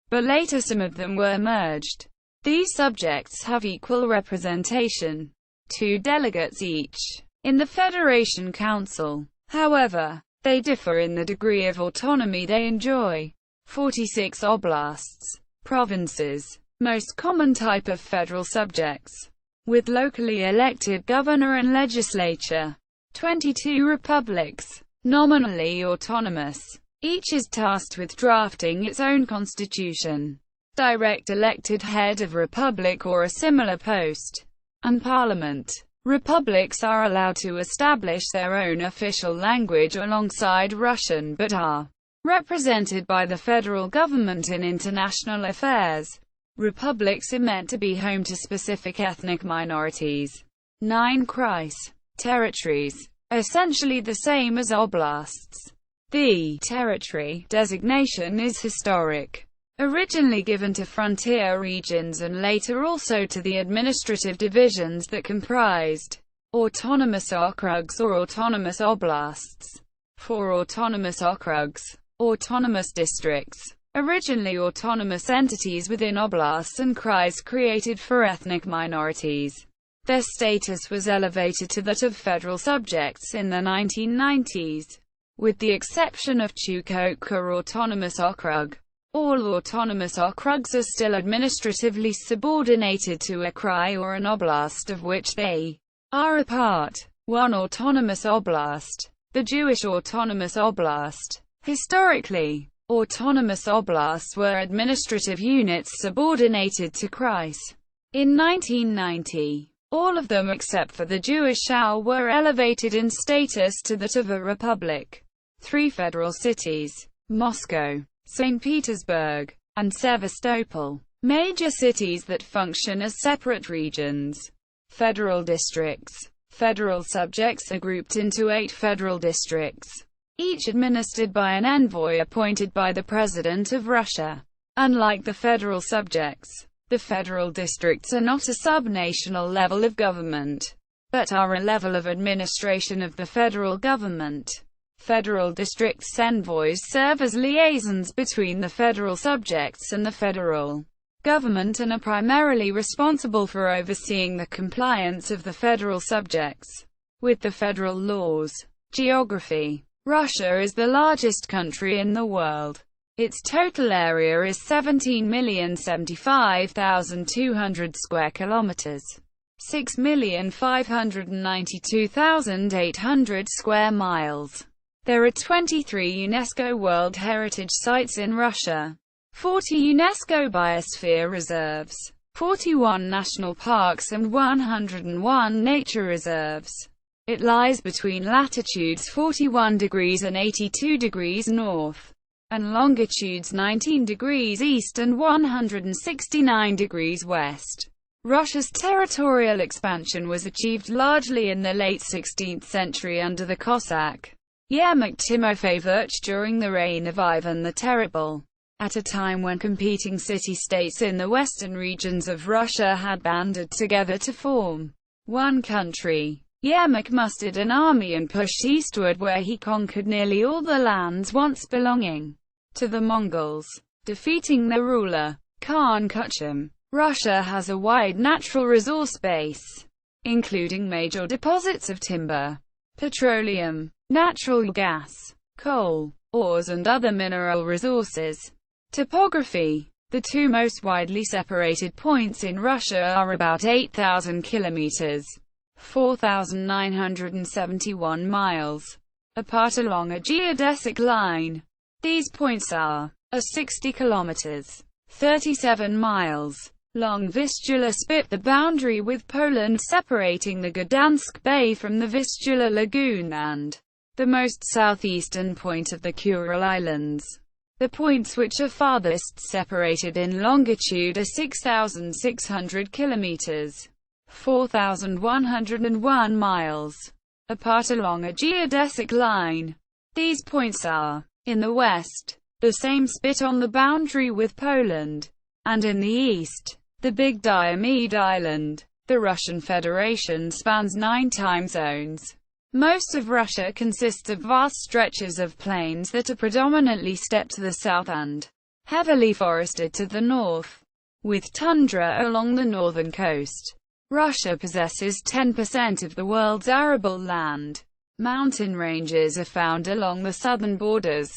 S1: but later some of them were merged. These subjects have equal representation, 2 delegates each, in the Federation Council. However, they differ in the degree of autonomy they enjoy. 46 oblasts, provinces, most common type of federal subjects, with locally elected governor and legislature. 22 republics, nominally autonomous. Each is tasked with drafting its own constitution. Direct elected head of republic or a similar post. And parliament. Republics are allowed to establish their own official language alongside Russian but are represented by the federal government in international affairs. Republics are meant to be home to specific ethnic minorities. 9 Kreis, territories, essentially the same as oblasts. The territory designation is historic, originally given to frontier regions and later also to the administrative divisions that comprised autonomous okrugs or autonomous oblasts. 4 autonomous okrugs, autonomous districts, originally autonomous entities within oblasts and krais created for ethnic minorities. Their status was elevated to that of federal subjects in the 1990s, with the exception of Chukotka Autonomous Okrug. All autonomous okrugs are still administratively subordinated to a krai or an oblast of which they are a part. One autonomous oblast. The Jewish Autonomous Oblast. Historically, autonomous oblasts were administrative units subordinated to krais. In 1990, all of them except for the Jewish Shul were elevated in status to that of a republic. 3 federal cities, Moscow, Saint Petersburg, and Sevastopol, major cities that function as separate regions. Federal districts. Federal subjects are grouped into 8 federal districts, each administered by an envoy appointed by the President of Russia. Unlike the federal subjects, the federal districts are not a subnational level of government, but are a level of administration of the federal government. Federal districts' envoys serve as liaisons between the federal subjects and the federal government and are primarily responsible for overseeing the compliance of the federal subjects with the federal laws. Geography. Russia is the largest country in the world. Its total area is 17,075,200 square kilometers, 6,592,800 square miles. There are 23 UNESCO World Heritage Sites in Russia, 40 UNESCO Biosphere Reserves, 41 national parks and 101 nature reserves. It lies between latitudes 41 degrees and 82 degrees north, and longitudes 19 degrees east and 169 degrees west. Russia's territorial expansion was achieved largely in the late 16th century under the Cossack Yermak Timofeyevich during the reign of Ivan the Terrible. At a time when competing city-states in the western regions of Russia had banded together to form one country, Yermak mustered an army and pushed eastward, where he conquered nearly all the lands once belonging to the Mongols, defeating their ruler, Khan Kuchum. Russia has a wide natural resource base, including major deposits of timber, petroleum, natural gas, coal, ores and other mineral resources. Topography. The 2 most widely separated points in Russia are about 8,000 kilometers, 4,971 miles, apart along a geodesic line. These points are a 60 kilometers, 37 miles, long Vistula Spit, the boundary with Poland separating the Gdansk Bay from the Vistula Lagoon, and the most southeastern point of the Kuril Islands. The points which are farthest separated in longitude are 6,600 kilometers, 4,101 miles, apart along a geodesic line. These points are, in the west, the same spit on the boundary with Poland, and in the east, the Big Diomede Island. The Russian Federation spans 9 time zones. Most of Russia consists of vast stretches of plains that are predominantly steppe to the south and heavily forested to the north, with tundra along the northern coast. Russia possesses 10% of the world's arable land. Mountain ranges are found along the southern borders,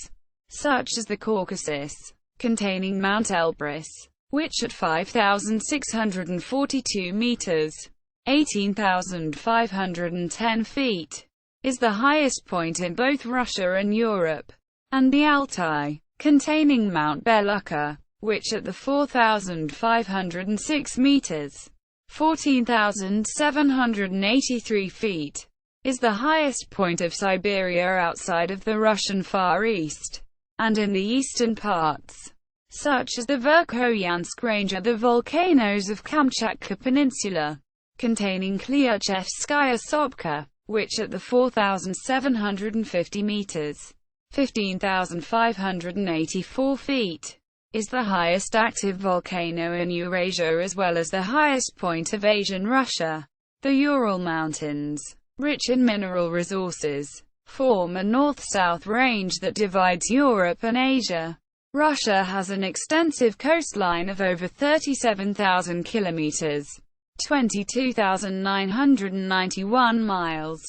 S1: such as the Caucasus, containing Mount Elbrus, which at 5,642 meters, 18,510 feet, is the highest point in both Russia and Europe, and the Altai, containing Mount Belukha, which at the 4,506 meters, 14,783 feet, is the highest point of Siberia outside of the Russian Far East, and in the eastern parts, such as the Verkhoyansk Range, are the volcanoes of Kamchatka Peninsula, containing ˈrʌʃskaya Sopka, which at the 4,750 meters, 15,584 feet, is the highest active volcano in Eurasia as well as the highest point of Asian Russia. The Ural Mountains, rich in mineral resources, form a north-south range that divides Europe and Asia. Russia has an extensive coastline of over 37,000 kilometers, 22,991 miles,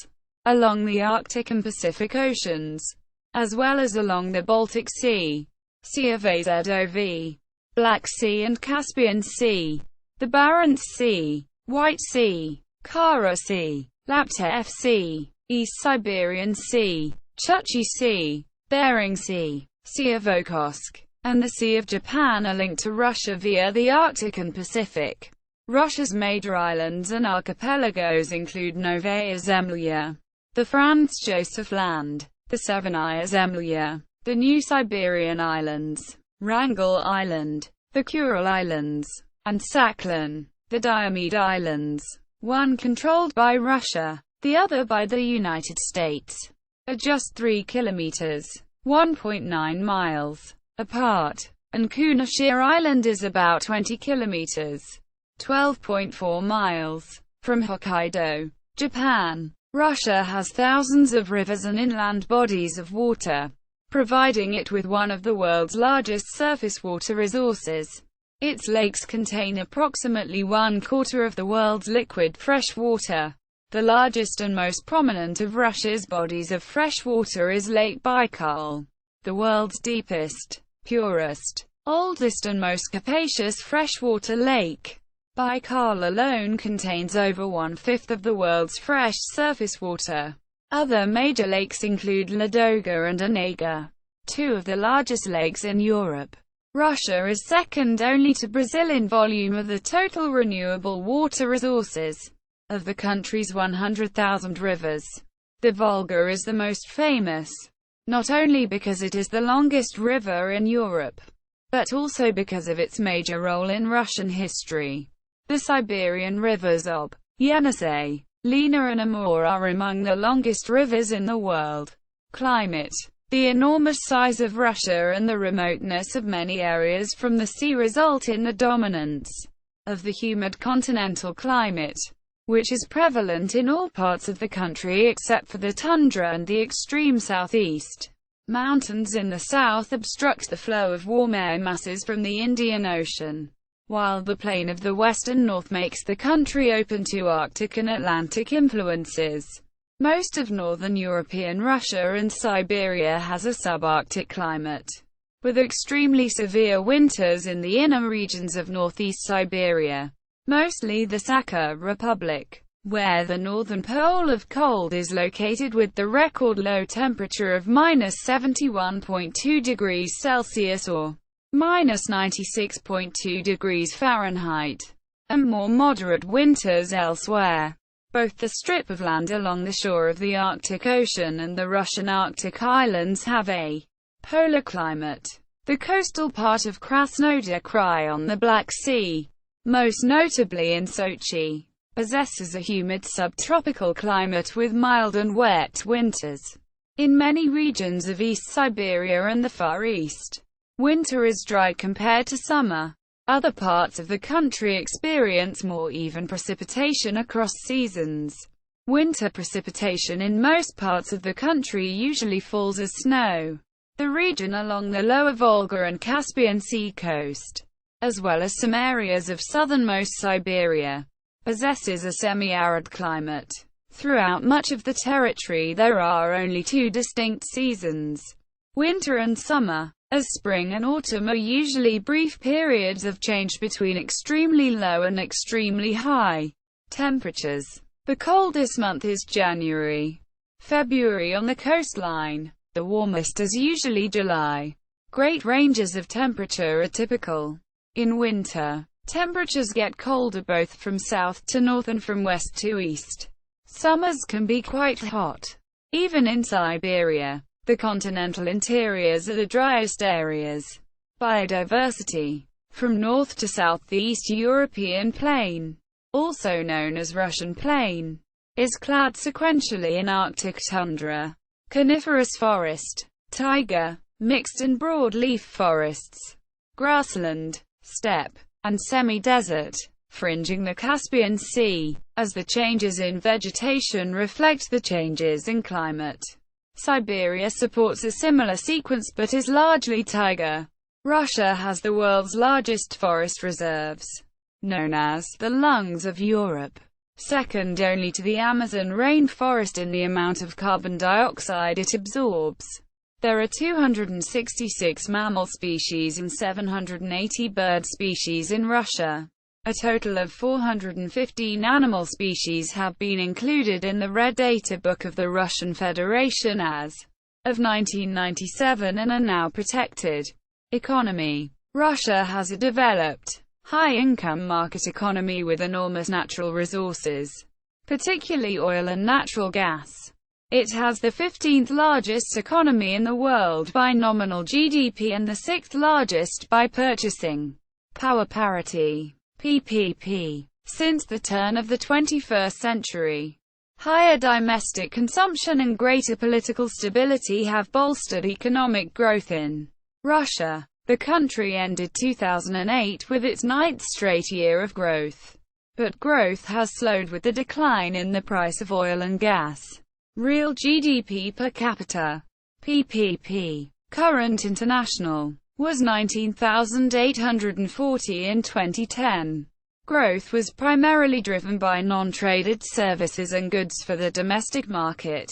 S1: along the Arctic and Pacific Oceans, as well as along the Baltic Sea. Sea of Azov, Black Sea and Caspian Sea, the Barents Sea, White Sea, Kara Sea, Laptev Sea, East Siberian Sea, Chukchi Sea, Bering Sea, Sea of Okhotsk, and the Sea of Japan are linked to Russia via the Arctic and Pacific. Russia's major islands and archipelagos include Novaya Zemlya, the Franz Joseph Land, the Severnaya Zemlya, the New Siberian Islands, Wrangel Island, the Kuril Islands, and Sakhalin, the Diomede Islands, one controlled by Russia, the other by the United States, are just 3 kilometers, 1.9 miles, apart, and Kunashir Island is about 20 kilometers, 12.4 miles, from Hokkaido, Japan. Russia has thousands of rivers and inland bodies of water, providing it with one of the world's largest surface water resources. Its lakes contain approximately 1/4 of the world's liquid fresh water. The largest and most prominent of Russia's bodies of fresh water is Lake Baikal, the world's deepest, purest, oldest and most capacious freshwater lake. Baikal alone contains over 1/5 of the world's fresh surface water. Other major lakes include Ladoga and Onega, two of the largest lakes in Europe. Russia is second only to Brazil in volume of the total renewable water resources of the country's 100,000 rivers. The Volga is the most famous, not only because it is the longest river in Europe, but also because of its major role in Russian history. The Siberian rivers Ob, Yenisei, Lena and Amur are among the longest rivers in the world. Climate. The enormous size of Russia and the remoteness of many areas from the sea result in the dominance of the humid continental climate, which is prevalent in all parts of the country except for the tundra and the extreme southeast. Mountains in the south obstruct the flow of warm air masses from the Indian Ocean, while the plain of the west and north makes the country open to Arctic and Atlantic influences. Most of northern European Russia and Siberia has a subarctic climate, with extremely severe winters in the inner regions of northeast Siberia, mostly the Sakha Republic, where the northern pole of cold is located with the record low temperature of -71.2 degrees Celsius or -96.2 degrees Fahrenheit, and more moderate winters elsewhere. Both the strip of land along the shore of the Arctic Ocean and the Russian Arctic islands have a polar climate. The coastal part of Krasnodar Krai on the Black Sea, most notably in Sochi, possesses a humid subtropical climate with mild and wet winters. In many regions of East Siberia and the Far East, winter is dry compared to summer. Other parts of the country experience more even precipitation across seasons. Winter precipitation in most parts of the country usually falls as snow. The region along the lower Volga and Caspian Sea coast, as well as some areas of southernmost Siberia, possesses a semi-arid climate. Throughout much of the territory there are only two distinct seasons, winter and summer, as spring and autumn are usually brief periods of change between extremely low and extremely high temperatures. The coldest month is January. February on the coastline. The warmest is usually July. Great ranges of temperature are typical. In winter, temperatures get colder both from south to north and from west to east. Summers can be quite hot, even in Siberia. The continental interiors are the driest areas. Biodiversity. From north to south, the East European Plain, also known as Russian Plain, is clad sequentially in Arctic tundra, coniferous forest, taiga, mixed and broadleaf forests, grassland, steppe, and semi-desert, fringing the Caspian Sea, as the changes in vegetation reflect the changes in climate. Siberia supports a similar sequence but is largely taiga. Russia has the world's largest forest reserves, known as the lungs of Europe, second only to the Amazon rainforest in the amount of carbon dioxide it absorbs. There are 266 mammal species and 780 bird species in Russia. A total of 415 animal species have been included in the Red Data Book of the Russian Federation as of 1997 and are now protected. Economy. Russia has a developed, high-income market economy with enormous natural resources, particularly oil and natural gas. It has the 15th largest economy in the world by nominal GDP and the 6th largest by purchasing power parity (PPP). Since the turn of the 21st century, higher domestic consumption and greater political stability have bolstered economic growth in Russia. The country ended 2008 with its 9th straight year of growth. But growth has slowed with the decline in the price of oil and gas. Real GDP per capita (PPP), current international, was 19,840 in 2010. Growth was primarily driven by non-traded services and goods for the domestic market,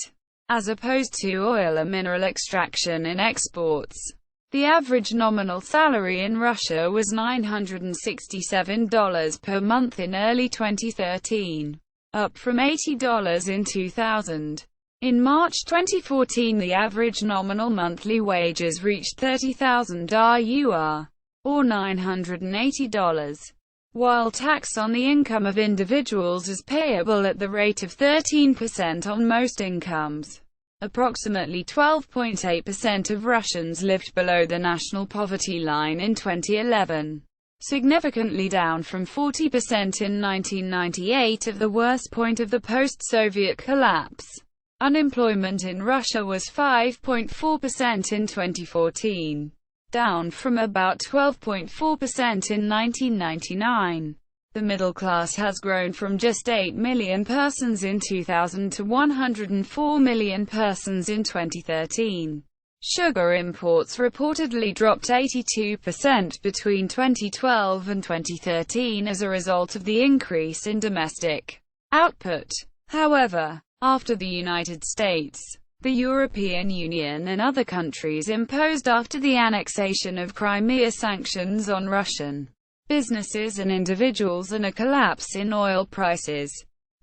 S1: as opposed to oil and mineral extraction and exports. The average nominal salary in Russia was $967 per month in early 2013, up from $80 in 2000. In March 2014, the average nominal monthly wages reached $30,000 or $980, while tax on the income of individuals is payable at the rate of 13% on most incomes. Approximately 12.8% of Russians lived below the national poverty line in 2011, significantly down from 40% in 1998 at the worst point of the post-Soviet collapse. Unemployment in Russia was 5.4% in 2014, down from about 12.4% in 1999. The middle class has grown from just 8 million persons in 2000 to 104 million persons in 2013. Sugar imports reportedly dropped 82% between 2012 and 2013 as a result of the increase in domestic output. However, after the United States, the European Union and other countries imposed after the annexation of Crimea sanctions on Russian businesses and individuals and a collapse in oil prices,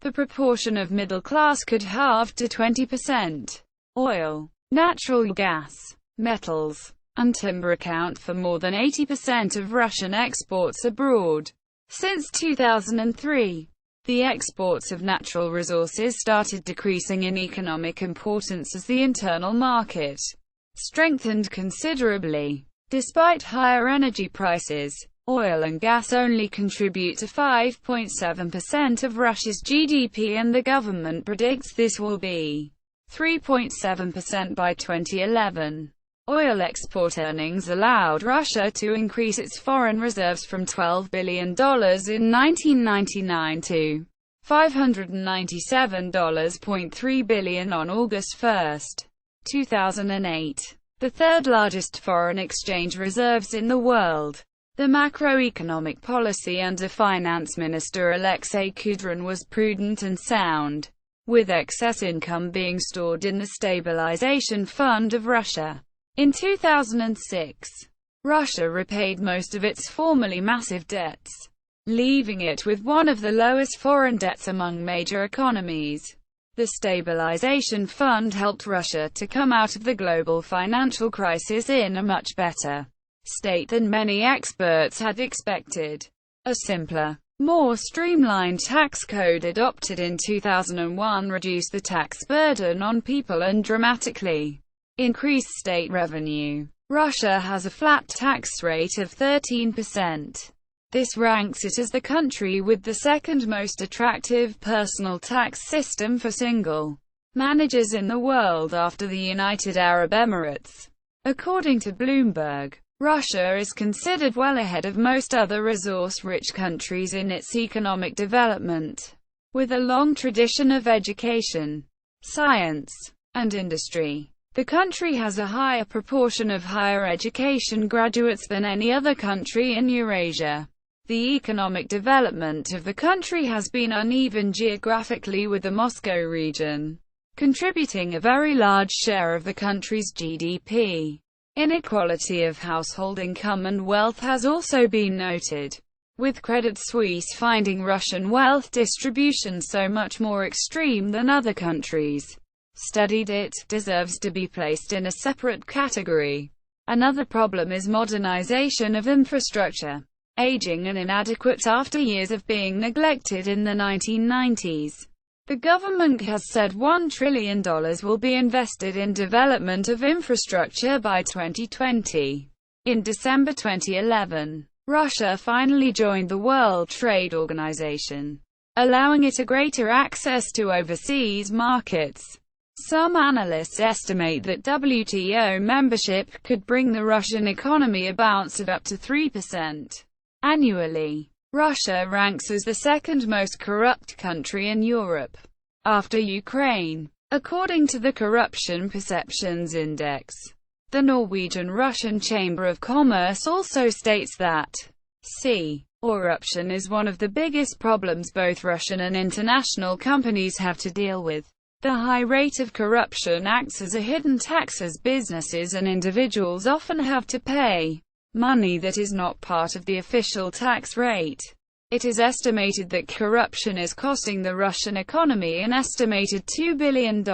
S1: the proportion of middle class could halve to 20%. Oil, natural gas, metals, and timber account for more than 80% of Russian exports abroad. Since 2003, the exports of natural resources started decreasing in economic importance as the internal market strengthened considerably. Despite higher energy prices, oil and gas only contribute to 5.7% of Russia's GDP, and the government predicts this will be 3.7% by 2011. Oil export earnings allowed Russia to increase its foreign reserves from $12 billion in 1999 to $597.3 billion on August 1, 2008, the third largest foreign exchange reserves in the world. The macroeconomic policy under Finance Minister Alexei Kudrin was prudent and sound, with excess income being stored in the Stabilization Fund of Russia. In 2006, Russia repaid most of its formerly massive debts, leaving it with one of the lowest foreign debts among major economies. The Stabilization Fund helped Russia to come out of the global financial crisis in a much better state than many experts had expected. A simpler, more streamlined tax code adopted in 2001 reduced the tax burden on people and dramatically increased state revenue. Russia has a flat tax rate of 13%. This ranks it as the country with the second most attractive personal tax system for single managers in the world after the United Arab Emirates. According to Bloomberg, Russia is considered well ahead of most other resource-rich countries in its economic development. With a long tradition of education, science, and industry, the country has a higher proportion of higher education graduates than any other country in Eurasia. The economic development of the country has been uneven geographically, with the Moscow region contributing a very large share of the country's GDP. Inequality of household income and wealth has also been noted, with Credit Suisse finding Russian wealth distribution so much more extreme than other countries studied. It deserves to be placed in a separate category. Another problem is modernization of infrastructure, aging and inadequate after years of being neglected in the 1990s. The government has said $1 trillion will be invested in development of infrastructure by 2020. In December 2011, Russia finally joined the World Trade Organization, allowing it a greater access to overseas markets. Some analysts estimate that WTO membership could bring the Russian economy a bounce of up to 3% annually. Russia ranks as the second most corrupt country in Europe, after Ukraine, according to the Corruption Perceptions Index. The Norwegian-Russian Chamber of Commerce also states that corruption is one of the biggest problems both Russian and international companies have to deal with. The high rate of corruption acts as a hidden tax, as businesses and individuals often have to pay money that is not part of the official tax rate. It is estimated that corruption is costing the Russian economy an estimated $2 billion,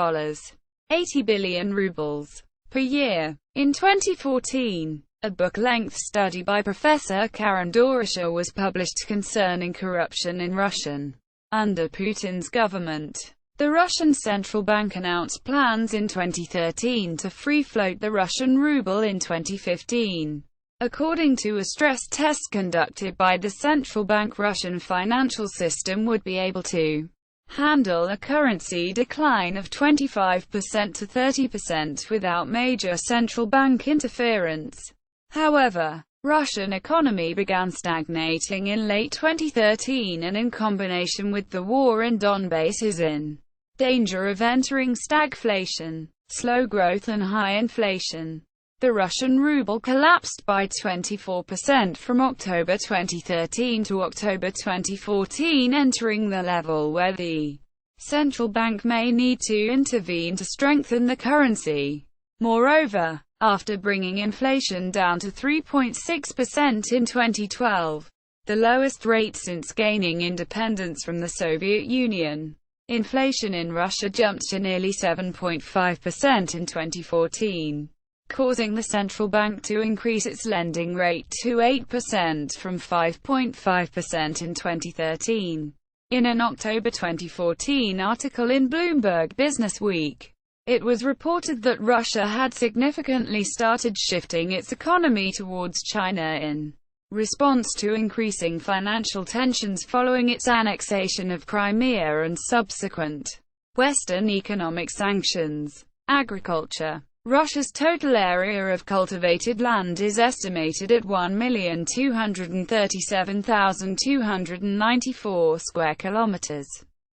S1: 80 billion rubles, per year. In 2014, a book-length study by Professor Karen ṟrʌʃə was published concerning corruption in Russian under Putin's government. The Russian Central Bank announced plans in 2013 to free-float the Russian ruble in 2015. According to a stress test conducted by the central bank, Russian financial system would be able to handle a currency decline of 25% to 30% without major central bank interference. However, Russian economy began stagnating in late 2013, and in combination with the war in Donbass is in danger of entering stagflation, slow growth and high inflation. The Russian ruble collapsed by 24% from October 2013 to October 2014, entering the level where the central bank may need to intervene to strengthen the currency. Moreover, after bringing inflation down to 3.6% in 2012, the lowest rate since gaining independence from the Soviet Union, inflation in Russia jumped to nearly 7.5% in 2014, causing the central bank to increase its lending rate to 8% from 5.5% in 2013. In an October 2014 article in Bloomberg Businessweek, it was reported that Russia had significantly started shifting its economy towards China in response to increasing financial tensions following its annexation of Crimea and subsequent Western economic sanctions. Agriculture. Russia's total area of cultivated land is estimated at 1,237,294 square kilometers,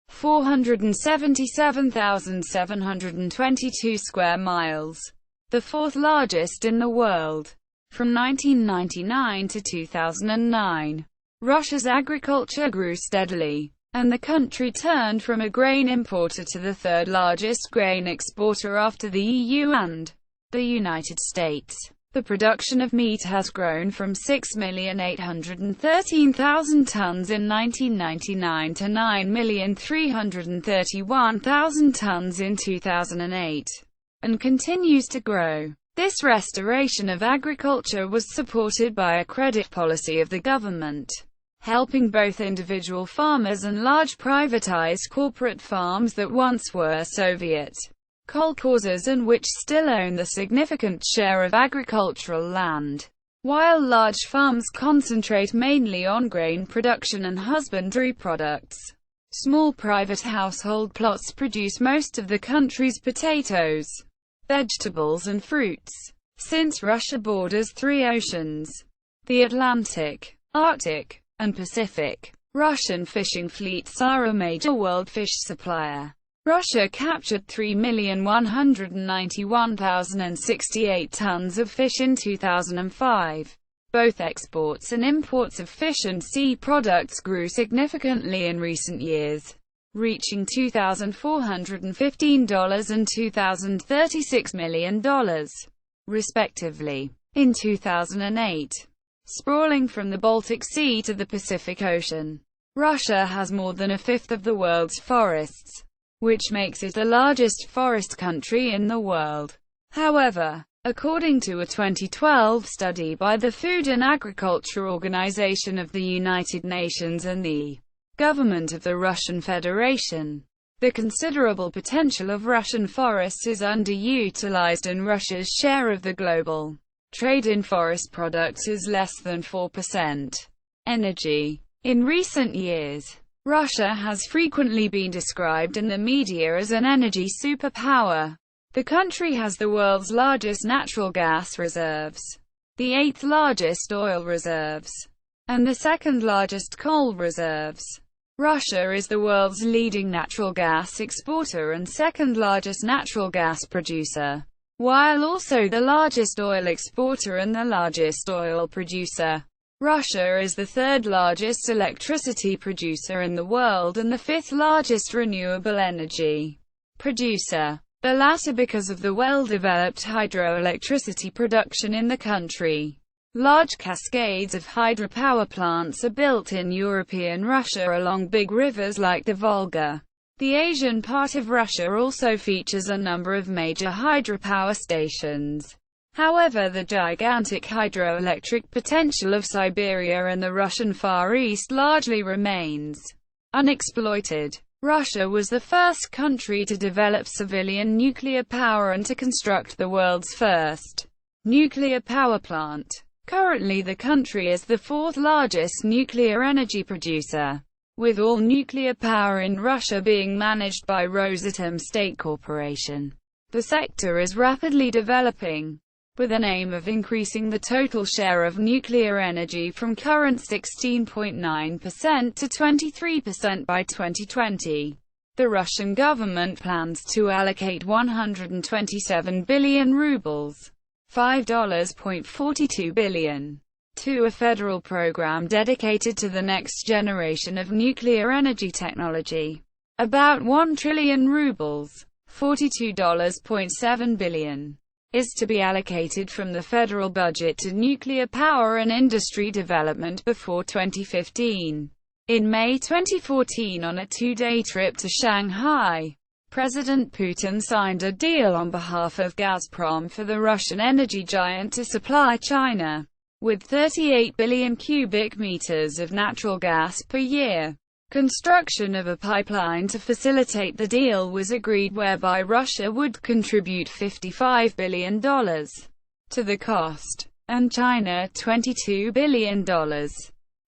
S1: 477,722 square miles, the fourth largest in the world. From 1999 to 2009, Russia's agriculture grew steadily, and the country turned from a grain importer to the third largest grain exporter after the EU and the United States. The production of meat has grown from 6,813,000 tons in 1999 to 9,331,000 tons in 2008, and continues to grow. This restoration of agriculture was supported by a credit policy of the government, helping both individual farmers and large privatized corporate farms that once were Soviet kolkhozes and which still own the significant share of agricultural land. While large farms concentrate mainly on grain production and husbandry products, small private household plots produce most of the country's potatoes, vegetables and fruits. Since Russia borders three oceans, the Atlantic, Arctic, and Pacific, Russian fishing fleets are a major world fish supplier. Russia captured 3,191,068 tons of fish in 2005. Both exports and imports of fish and sea products grew significantly in recent years. reaching $2,415 and $2,036 million, respectively. In 2008, sprawling from the Baltic Sea to the Pacific Ocean, Russia has more than a fifth of the world's forests, which makes it the largest forest country in the world. However, according to a 2012 study by the Food and Agriculture Organization of the United Nations and the government of the Russian Federation, the considerable potential of Russian forests is underutilized, and Russia's share of the global trade in forest products is less than 4%. Energy. In recent years, Russia has frequently been described in the media as an energy superpower. The country has the world's largest natural gas reserves, the 8th largest oil reserves, and the 2nd largest coal reserves. Russia is the world's leading natural gas exporter and 2nd largest natural gas producer, while also the largest oil exporter and the largest oil producer. Russia is the 3rd largest electricity producer in the world and the 5th largest renewable energy producer, the latter because of the well-developed hydroelectricity production in the country. Large cascades of hydropower plants are built in European Russia along big rivers like the Volga. The Asian part of Russia also features a number of major hydropower stations. However, the gigantic hydroelectric potential of Siberia and the Russian Far East largely remains unexploited. Russia was the first country to develop civilian nuclear power and to construct the world's first nuclear power plant. Currently, the country is the 4th largest nuclear energy producer, with all nuclear power in Russia being managed by Rosatom State Corporation. The sector is rapidly developing, with an aim of increasing the total share of nuclear energy from current 16.9% to 23% by 2020. The Russian government plans to allocate 127 billion rubles, $5.42 billion, to a federal program dedicated to the next generation of nuclear energy technology. About 1 trillion rubles, $42.7 billion, is to be allocated from the federal budget to nuclear power and industry development before 2015. In May 2014, on a two-day trip to Shanghai, President Putin signed a deal on behalf of Gazprom for the Russian energy giant to supply China with 38 billion cubic meters of natural gas per year. Construction of a pipeline to facilitate the deal was agreed, whereby Russia would contribute $55 billion to the cost, and China $22 billion,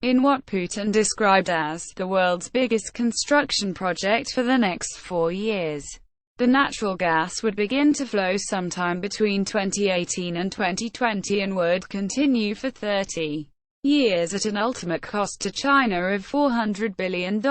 S1: in what Putin described as the world's biggest construction project for the next 4 years. The natural gas would begin to flow sometime between 2018 and 2020 and would continue for 30 years at an ultimate cost to China of $400 billion.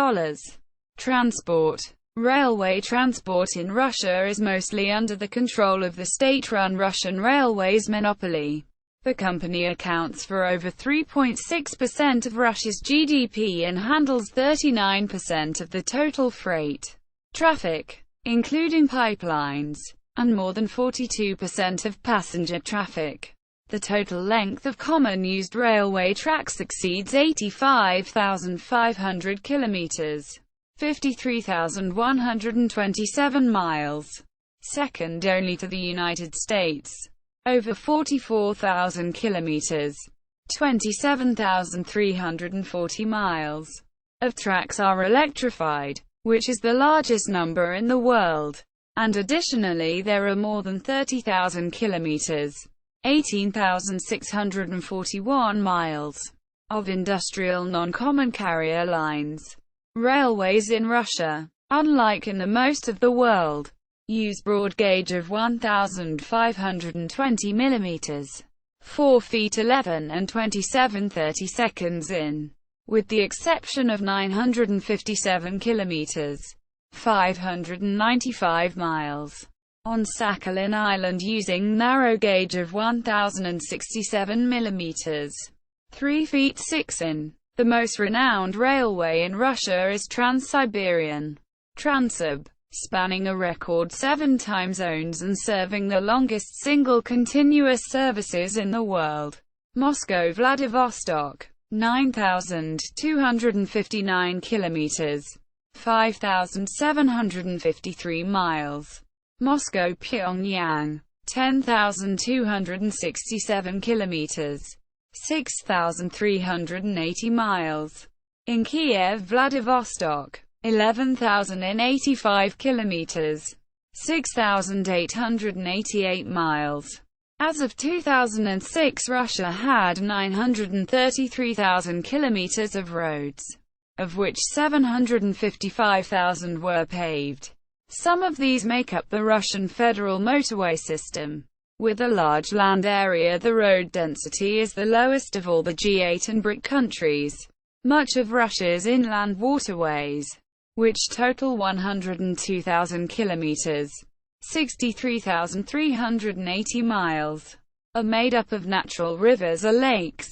S1: Transport. Railway transport in Russia is mostly under the control of the state-run Russian Railways monopoly. The company accounts for over 3.6% of Russia's GDP and handles 39% of the total freight traffic, including pipelines, and more than 42% of passenger traffic. The total length of common used railway tracks exceeds 85,500 kilometers, 53,127 miles, second only to the United States. Over 44,000 kilometers, 27,340 miles, of tracks are electrified, which is the largest number in the world. And additionally, there are more than 30,000 kilometers, 18,641 miles, of industrial non-common carrier lines. Railways in Russia, unlike in the most of the world, use broad gauge of 1,520 mm, 4 feet 11 and 27/32 in, with the exception of 957 kilometers, 595 miles, on Sakhalin Island using narrow gauge of 1,067 mm, 3 feet 6 in. The most renowned railway in Russia is Trans-Siberian, Transib, spanning a record 7 time zones and serving the longest single continuous services in the world. Moscow-Vladivostok, 9,259 kilometers, 5,753 miles. Moscow-Pyongyang, 10,267 kilometers, 6,380 miles. In Kiev-Vladivostok, 11,085 kilometers, 6,888 miles. As of 2006, Russia had 933,000 kilometers of roads, of which 755,000 were paved. Some of these make up the Russian federal motorway system. With a large land area, the road density is the lowest of all the G8 and BRIC countries. Much of Russia's inland waterways, which total 102,000 kilometers, 63,380 miles, are made up of natural rivers or lakes.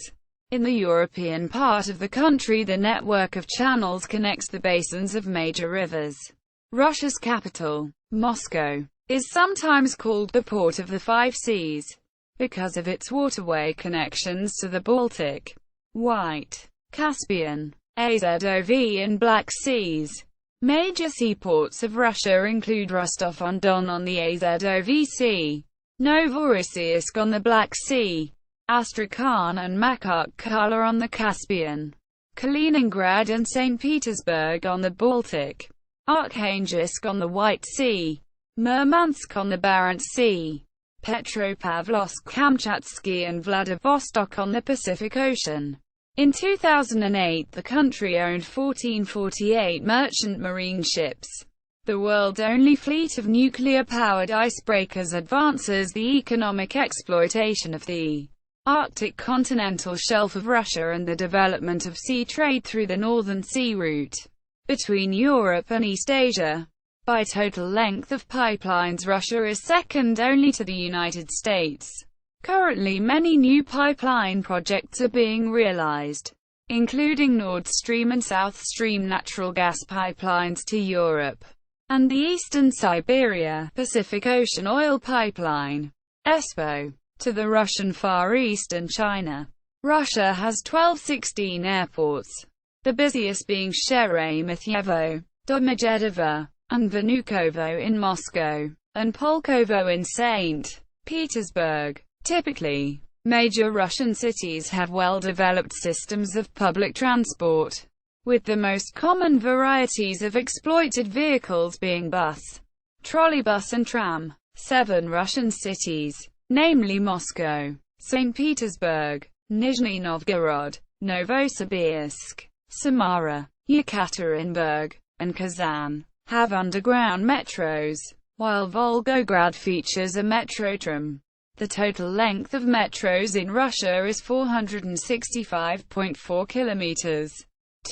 S1: In the European part of the country, the network of channels connects the basins of major rivers. Russia's capital, Moscow, is sometimes called the Port of the Five Seas, because of its waterway connections to the Baltic, White, Caspian, Azov and Black Seas. Major seaports of Russia include Rostov-on-Don on the Azov Sea, Novosibirsk on the Black Sea, Astrakhan and Makhachkala on the Caspian, Kaliningrad and Saint Petersburg on the Baltic, Arkhangelsk on the White Sea, Murmansk on the Barents Sea, Petropavlovsk-Kamchatsky and Vladivostok on the Pacific Ocean. In 2008, the country owned 1448 merchant marine ships. The world's only fleet of nuclear-powered icebreakers advances the economic exploitation of the Arctic continental shelf of Russia and the development of sea trade through the Northern Sea route between Europe and East Asia. By total length of pipelines, Russia is second only to the United States. Currently, many new pipeline projects are being realized, including Nord Stream and South Stream natural gas pipelines to Europe, and the Eastern Siberia Pacific Ocean oil pipeline, ESPO, to the Russian Far East and China. Russia has 16 airports, the busiest being Sheremetyevo, Domodedovo, and Vnukovo in Moscow, and Pulkovo in St. Petersburg. Typically, major Russian cities have well-developed systems of public transport, with the most common varieties of exploited vehicles being bus, trolleybus and tram. 7 Russian cities, namely Moscow, St. Petersburg, Nizhny Novgorod, Novosibirsk, Samara, Yekaterinburg, and Kazan, have underground metros, while Volgograd features a metro tram. The total length of metros in Russia is 465.4 kilometers,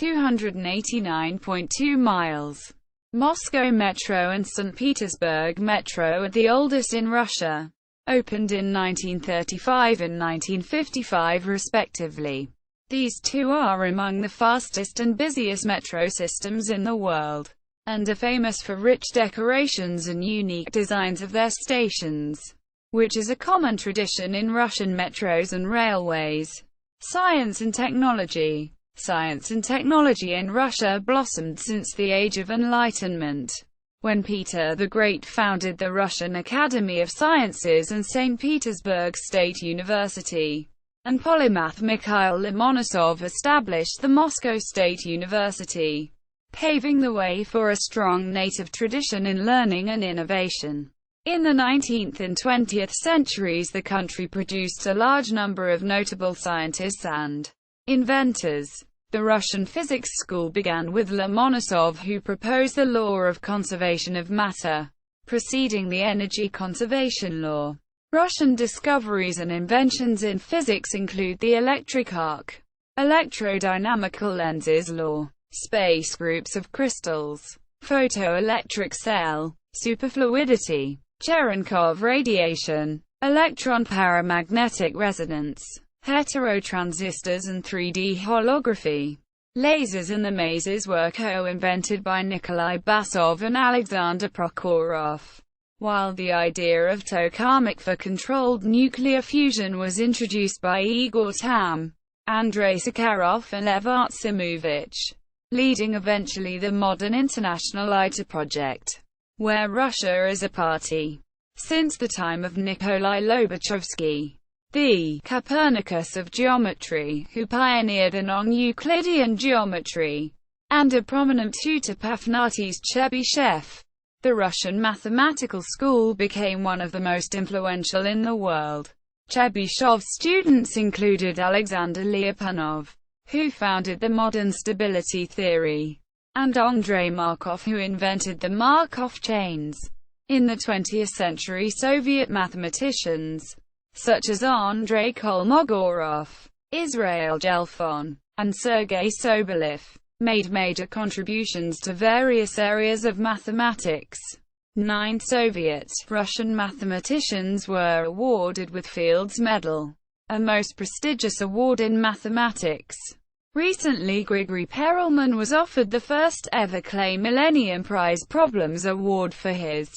S1: 289.2 miles. Moscow Metro and St. Petersburg Metro are the oldest in Russia, opened in 1935 and 1955 respectively. These two are among the fastest and busiest metro systems in the world, and are famous for rich decorations and unique designs of their stations, which is a common tradition in Russian metros and railways. Science and technology. Science and technology in Russia blossomed since the Age of Enlightenment, when Peter the Great founded the Russian Academy of Sciences and St. Petersburg State University, and polymath Mikhail Lomonosov established the Moscow State University, paving the way for a strong native tradition in learning and innovation. In the 19th and 20th centuries, the country produced a large number of notable scientists and inventors. The Russian physics school began with Lomonosov, who proposed the law of conservation of matter, preceding the energy conservation law. Russian discoveries and inventions in physics include the electric arc, electrodynamical lenses law, space groups of crystals, photoelectric cell, superfluidity, Cherenkov radiation, electron paramagnetic resonance, heterotransistors and 3D holography. Lasers and the mazes were co-invented by Nikolai Basov and Alexander Prokhorov, while the idea of tokamak for controlled nuclear fusion was introduced by Igor Tamm, Andrei Sakharov and Lev Artsimovich, leading eventually the modern International ITER project, where Russia is a party. Since the time of Nikolai Lobachevsky, the Copernicus of geometry, who pioneered the non-Euclidean geometry, and a prominent tutor Pafnaty's Chebyshev, the Russian mathematical school became one of the most influential in the world. Chebyshev's students included Alexander Lyapunov, who founded the modern stability theory, and Andrei Markov, who invented the Markov chains. In the 20th century, Soviet mathematicians, such as Andrei Kolmogorov, Israel Gelfon, and Sergei Sobolev, made major contributions to various areas of mathematics. 9 Soviet-Russian mathematicians were awarded with Fields Medal, a most prestigious award in mathematics. Recently, Grigory Perelman was offered the first-ever Clay Millennium Prize Problems Award for his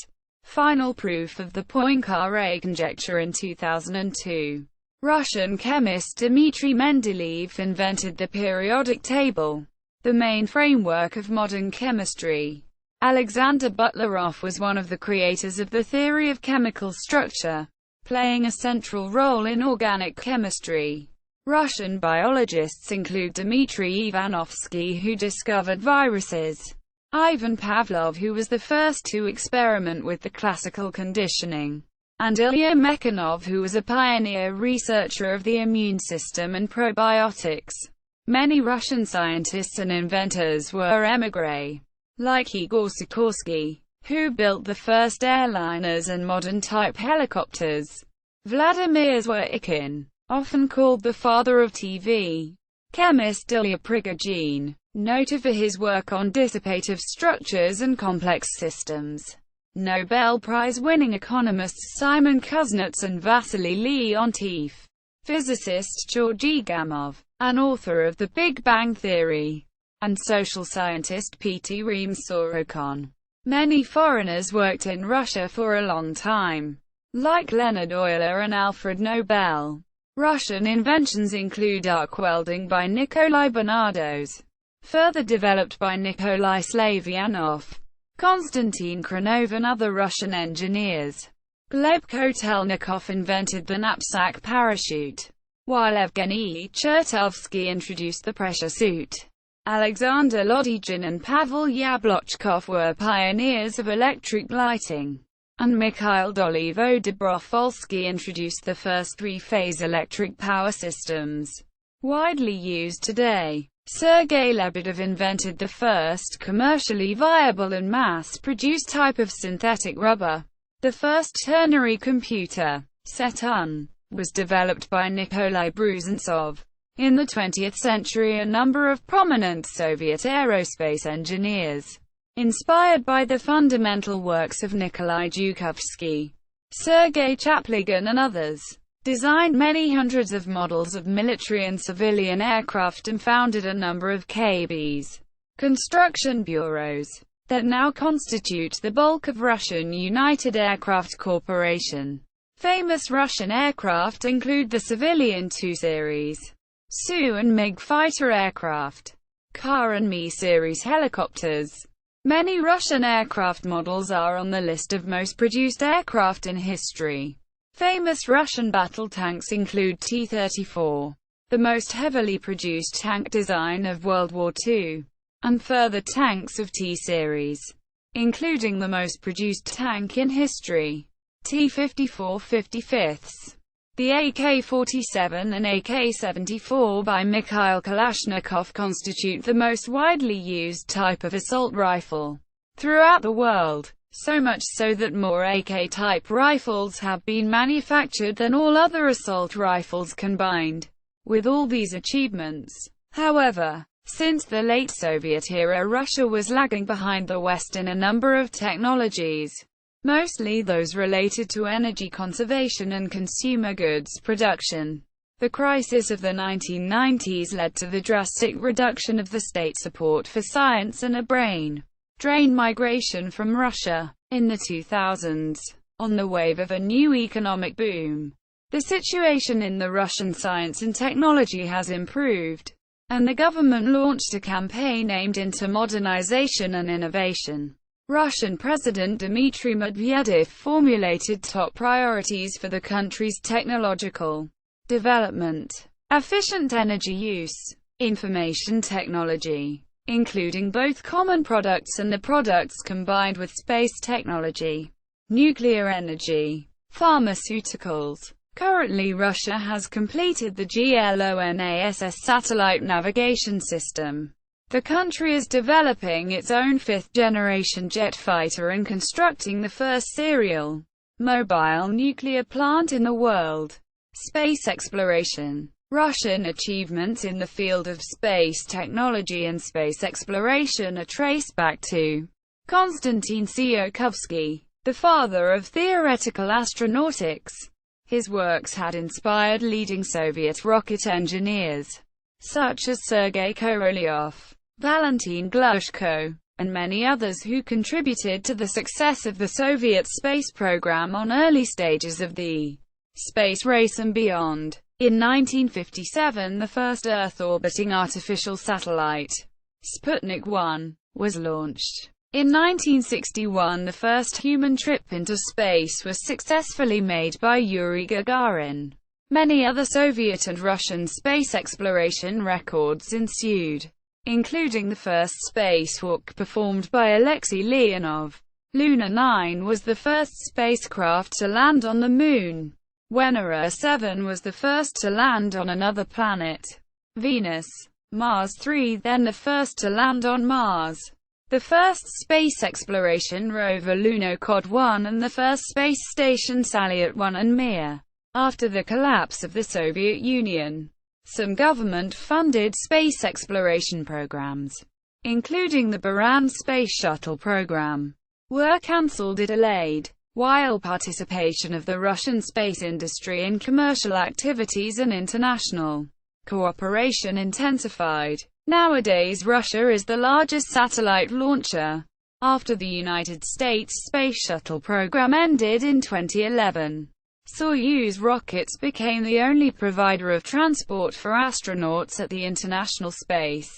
S1: final proof of the Poincare conjecture in 2002. Russian chemist Dmitry Mendeleev invented the periodic table, the main framework of modern chemistry. Alexander Butlerov was one of the creators of the theory of chemical structure, playing a central role in organic chemistry. Russian biologists include Dmitry Ivanovsky, who discovered viruses, Ivan Pavlov, who was the first to experiment with the classical conditioning, and Ilya Mekhanov, who was a pioneer researcher of the immune system and probiotics. Many Russian scientists and inventors were émigrés, like Igor Sikorsky, who built the first airliners and modern-type helicopters. Vladimir Zworykin, often called the father of TV. Chemist Ilya Prigogine, noted for his work on dissipative structures and complex systems. Nobel Prize-winning economists Simon Kuznets and Vasily Leontief. Physicist Georgy Gamov, an author of The Big Bang Theory, and social scientist P.T. Rimsky-Sorokin. Many foreigners worked in Russia for a long time, like Leonard Euler and Alfred Nobel. Russian inventions include arc welding by Nikolai Bernados, further developed by Nikolai Slavyanov, Konstantin Krenov and other Russian engineers. Gleb Kotelnikov invented the knapsack parachute, while Evgeny Chertovsky introduced the pressure suit. Alexander Lodygin and Pavel Yablochkov were pioneers of electric lighting, and Mikhail Dolivo-Dobrovolsky introduced the first three-phase electric power systems, widely used today. Sergei Lebedev invented the first commercially viable and mass-produced type of synthetic rubber. The first ternary computer, Saturn, was developed by Nikolai Brusensov. In the 20th century, a number of prominent Soviet aerospace engineers, inspired by the fundamental works of Nikolai Zhukovsky, Sergei Chaplygin and others, designed many hundreds of models of military and civilian aircraft and founded a number of KBs, construction bureaus, that now constitute the bulk of Russian United Aircraft Corporation. Famous Russian aircraft include the civilian Tu series, Su and MiG fighter aircraft, Ka and Mi series helicopters. Many Russian aircraft models are on the list of most produced aircraft in history. Famous Russian battle tanks include T-34, the most heavily produced tank design of World War II, and further tanks of T-series, including the most produced tank in history, T-54 55ths. The AK-47 and AK-74 by Mikhail Kalashnikov constitute the most widely used type of assault rifle throughout the world, so much so that more AK-type rifles have been manufactured than all other assault rifles combined. With all these achievements, however, since the late Soviet era, Russia was lagging behind the West in a number of technologies, mostly those related to energy conservation and consumer goods production. The crisis of the 1990s led to the drastic reduction of the state support for science and a brain drain migration from Russia. In the 2000s, on the wave of a new economic boom, the situation in the Russian science and technology has improved, and the government launched a campaign aimed into modernization and innovation. Russian President Dmitry Medvedev formulated top priorities for the country's technological development: efficient energy use, information technology, including both common products and the products combined with space technology, nuclear energy, pharmaceuticals. Currently, Russia has completed the GLONASS satellite navigation system. The country is developing its own fifth-generation jet fighter and constructing the first serial mobile nuclear plant in the world. Space exploration. Russian achievements in the field of space technology and space exploration are traced back to Konstantin Tsiolkovsky, the father of theoretical astronautics. His works had inspired leading Soviet rocket engineers, such as Sergei Korolev, Valentin Glushko, and many others who contributed to the success of the Soviet space program on early stages of the space race and beyond. In 1957, the first Earth-orbiting artificial satellite, Sputnik 1, was launched. In 1961, the first human trip into space was successfully made by Yuri Gagarin. Many other Soviet and Russian space exploration records ensued, including the first spacewalk performed by Alexei Leonov. Luna 9 was the first spacecraft to land on the Moon. Venera 7 was the first to land on another planet, Venus. Mars 3, then the first to land on Mars. The first space exploration rover Lunokhod 1 and the first space station Salyut 1 and Mir. After the collapse of the Soviet Union, some government-funded space exploration programs, including the Buran Space Shuttle program, were cancelled or delayed, while participation of the Russian space industry in commercial activities and international cooperation intensified. Nowadays, Russia is the largest satellite launcher. After the United States Space Shuttle program ended in 2011, Soyuz rockets became the only provider of transport for astronauts at the International Space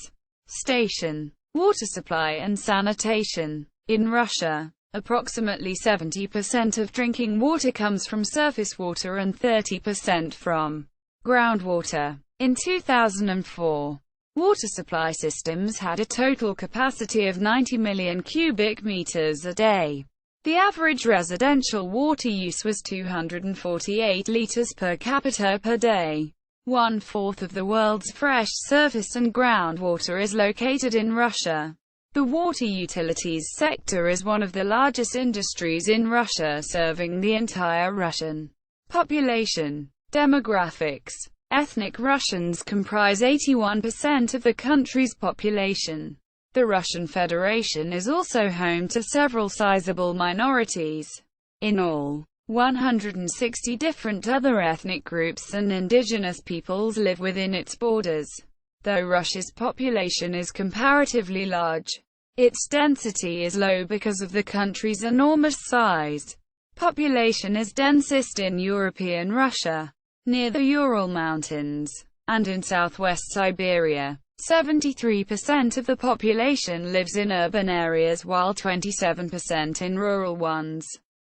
S1: Station. Water supply and sanitation. In Russia, approximately 70% of drinking water comes from surface water and 30% from groundwater. In 2004, water supply systems had a total capacity of 90 million cubic meters a day. The average residential water use was 248 liters per capita per day. 1/4 of the world's fresh surface and groundwater is located in Russia. The water utilities sector is one of the largest industries in Russia, serving the entire Russian population. Demographics. Ethnic Russians comprise 81% of the country's population. The Russian Federation is also home to several sizable minorities. In all, 160 different other ethnic groups and indigenous peoples live within its borders. Though Russia's population is comparatively large, its density is low because of the country's enormous size. Population is densest in European Russia, near the Ural Mountains, and in southwest Siberia. 73% of the population lives in urban areas while 27% in rural ones.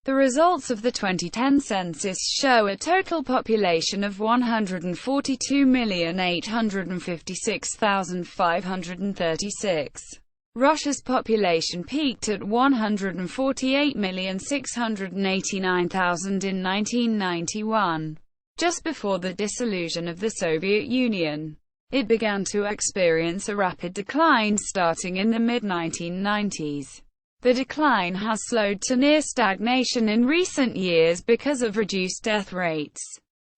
S1: The results of the 2010 census show a total population of 142,856,536. Russia's population peaked at 148,689,000 in 1991. Just before the dissolution of the Soviet Union, it began to experience a rapid decline starting in the mid-1990s. The decline has slowed to near stagnation in recent years because of reduced death rates,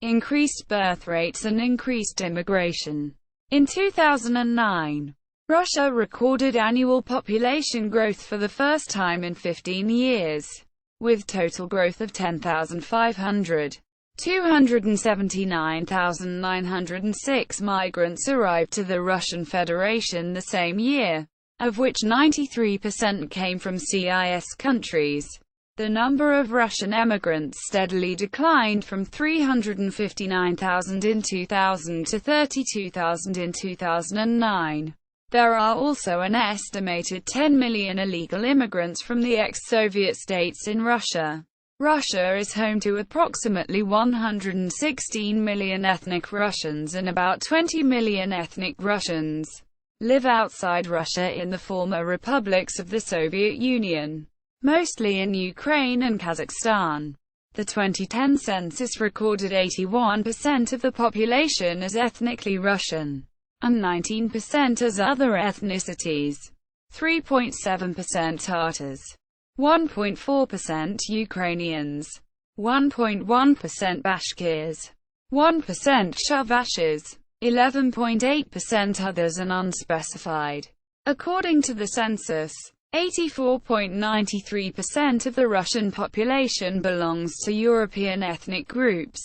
S1: increased birth rates and increased immigration. In 2009, Russia recorded annual population growth for the first time in 15 years, with total growth of 10,500. 279,906 migrants arrived to the Russian Federation the same year, of which 93% came from CIS countries. The number of Russian emigrants steadily declined from 359,000 in 2000 to 32,000 in 2009. There are also an estimated 10 million illegal immigrants from the ex-Soviet states in Russia. Russia is home to approximately 116 million ethnic Russians, and about 20 million ethnic Russians live outside Russia in the former republics of the Soviet Union, mostly in Ukraine and Kazakhstan. The 2010 census recorded 81% of the population as ethnically Russian, and 19% as other ethnicities, 3.7% Tatars, 1.4% Ukrainians, 1.1% Bashkirs, 1% Chuvashis, 11.8% others and unspecified. According to the census, 84.93% of the Russian population belongs to European ethnic groups: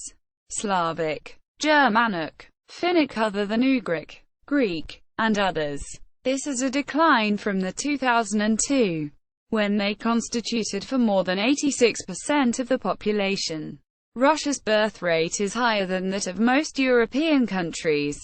S1: Slavic, Germanic, Finnic other than Ugric, Greek, and others. This is a decline from the 2002, when they constituted for more than 86% of the population. Russia's birth rate is higher than that of most European countries,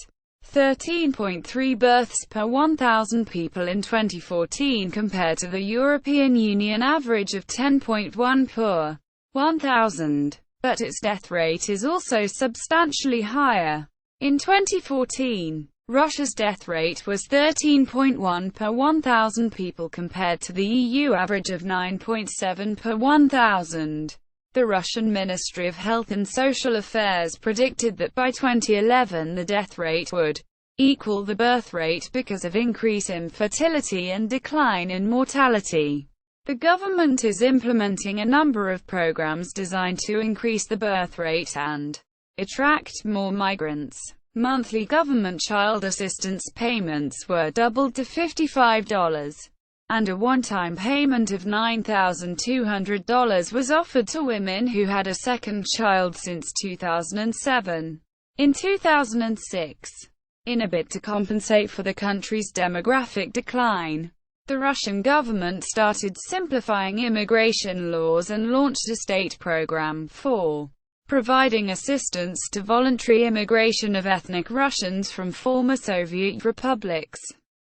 S1: 13.3 births per 1,000 people in 2014 compared to the European Union average of 10.1 per 1,000. But its death rate is also substantially higher. In 2014, Russia's death rate was 13.1 per 1,000 people compared to the EU average of 9.7 per 1,000. The Russian Ministry of Health and Social Affairs predicted that by 2011 the death rate would equal the birth rate because of increase in fertility and decline in mortality. The government is implementing a number of programs designed to increase the birth rate and attract more migrants. Monthly government child assistance payments were doubled to $55. And a one-time payment of $9,200 was offered to women who had a second child since 2007. In 2006, in a bid to compensate for the country's demographic decline, the Russian government started simplifying immigration laws and launched a state program for providing assistance to voluntary immigration of ethnic Russians from former Soviet republics.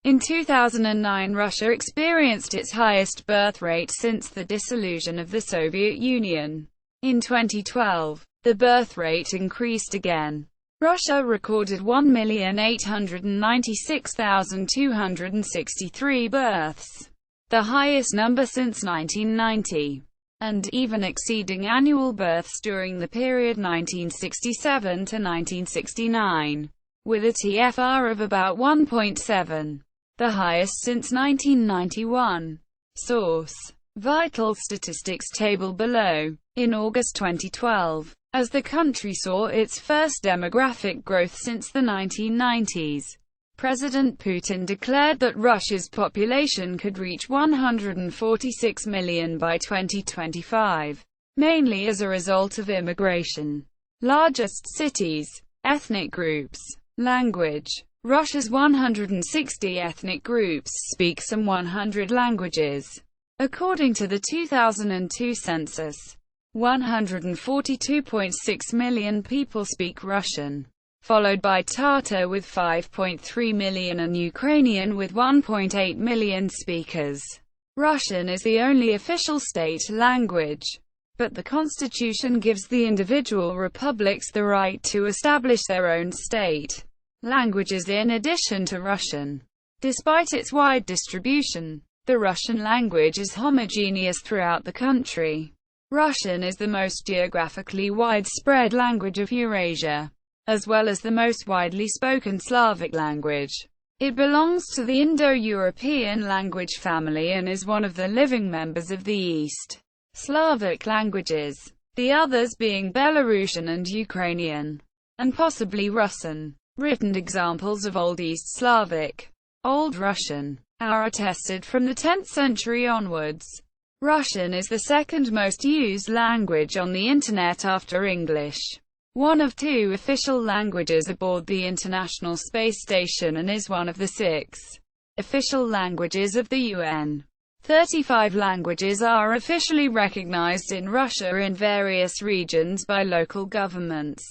S1: In 2009, Russia experienced its highest birth rate since the dissolution of the Soviet Union. In 2012, the birth rate increased again. Russia recorded 1,896,263 births, the highest number since 1990, and even exceeding annual births during the period 1967 to 1969, with a TFR of about 1.7. The highest since 1991. Source: Vital Statistics table below. In August 2012, as the country saw its first demographic growth since the 1990s, President Putin declared that Russia's population could reach 146 million by 2025, mainly as a result of immigration. Largest cities, ethnic groups, language. Russia's 160 ethnic groups speak some 100 languages. According to the 2002 census, 142.6 million people speak Russian, followed by Tatar with 5.3 million and Ukrainian with 1.8 million speakers. Russian is the only official state language, but the constitution gives the individual republics the right to establish their own state languages in addition to Russian. Despite its wide distribution, the Russian language is homogeneous throughout the country. Russian is the most geographically widespread language of Eurasia, as well as the most widely spoken Slavic language. It belongs to the Indo-European language family and is one of the living members of the East Slavic languages, the others being Belarusian and Ukrainian, and possibly Russian. Written examples of Old East Slavic, Old Russian, are attested from the 10th century onwards. Russian is the second most used language on the Internet after English. one of 2 official languages aboard the International Space Station, and is one of the 6 official languages of the UN. 35 languages are officially recognized in Russia in various regions by local governments.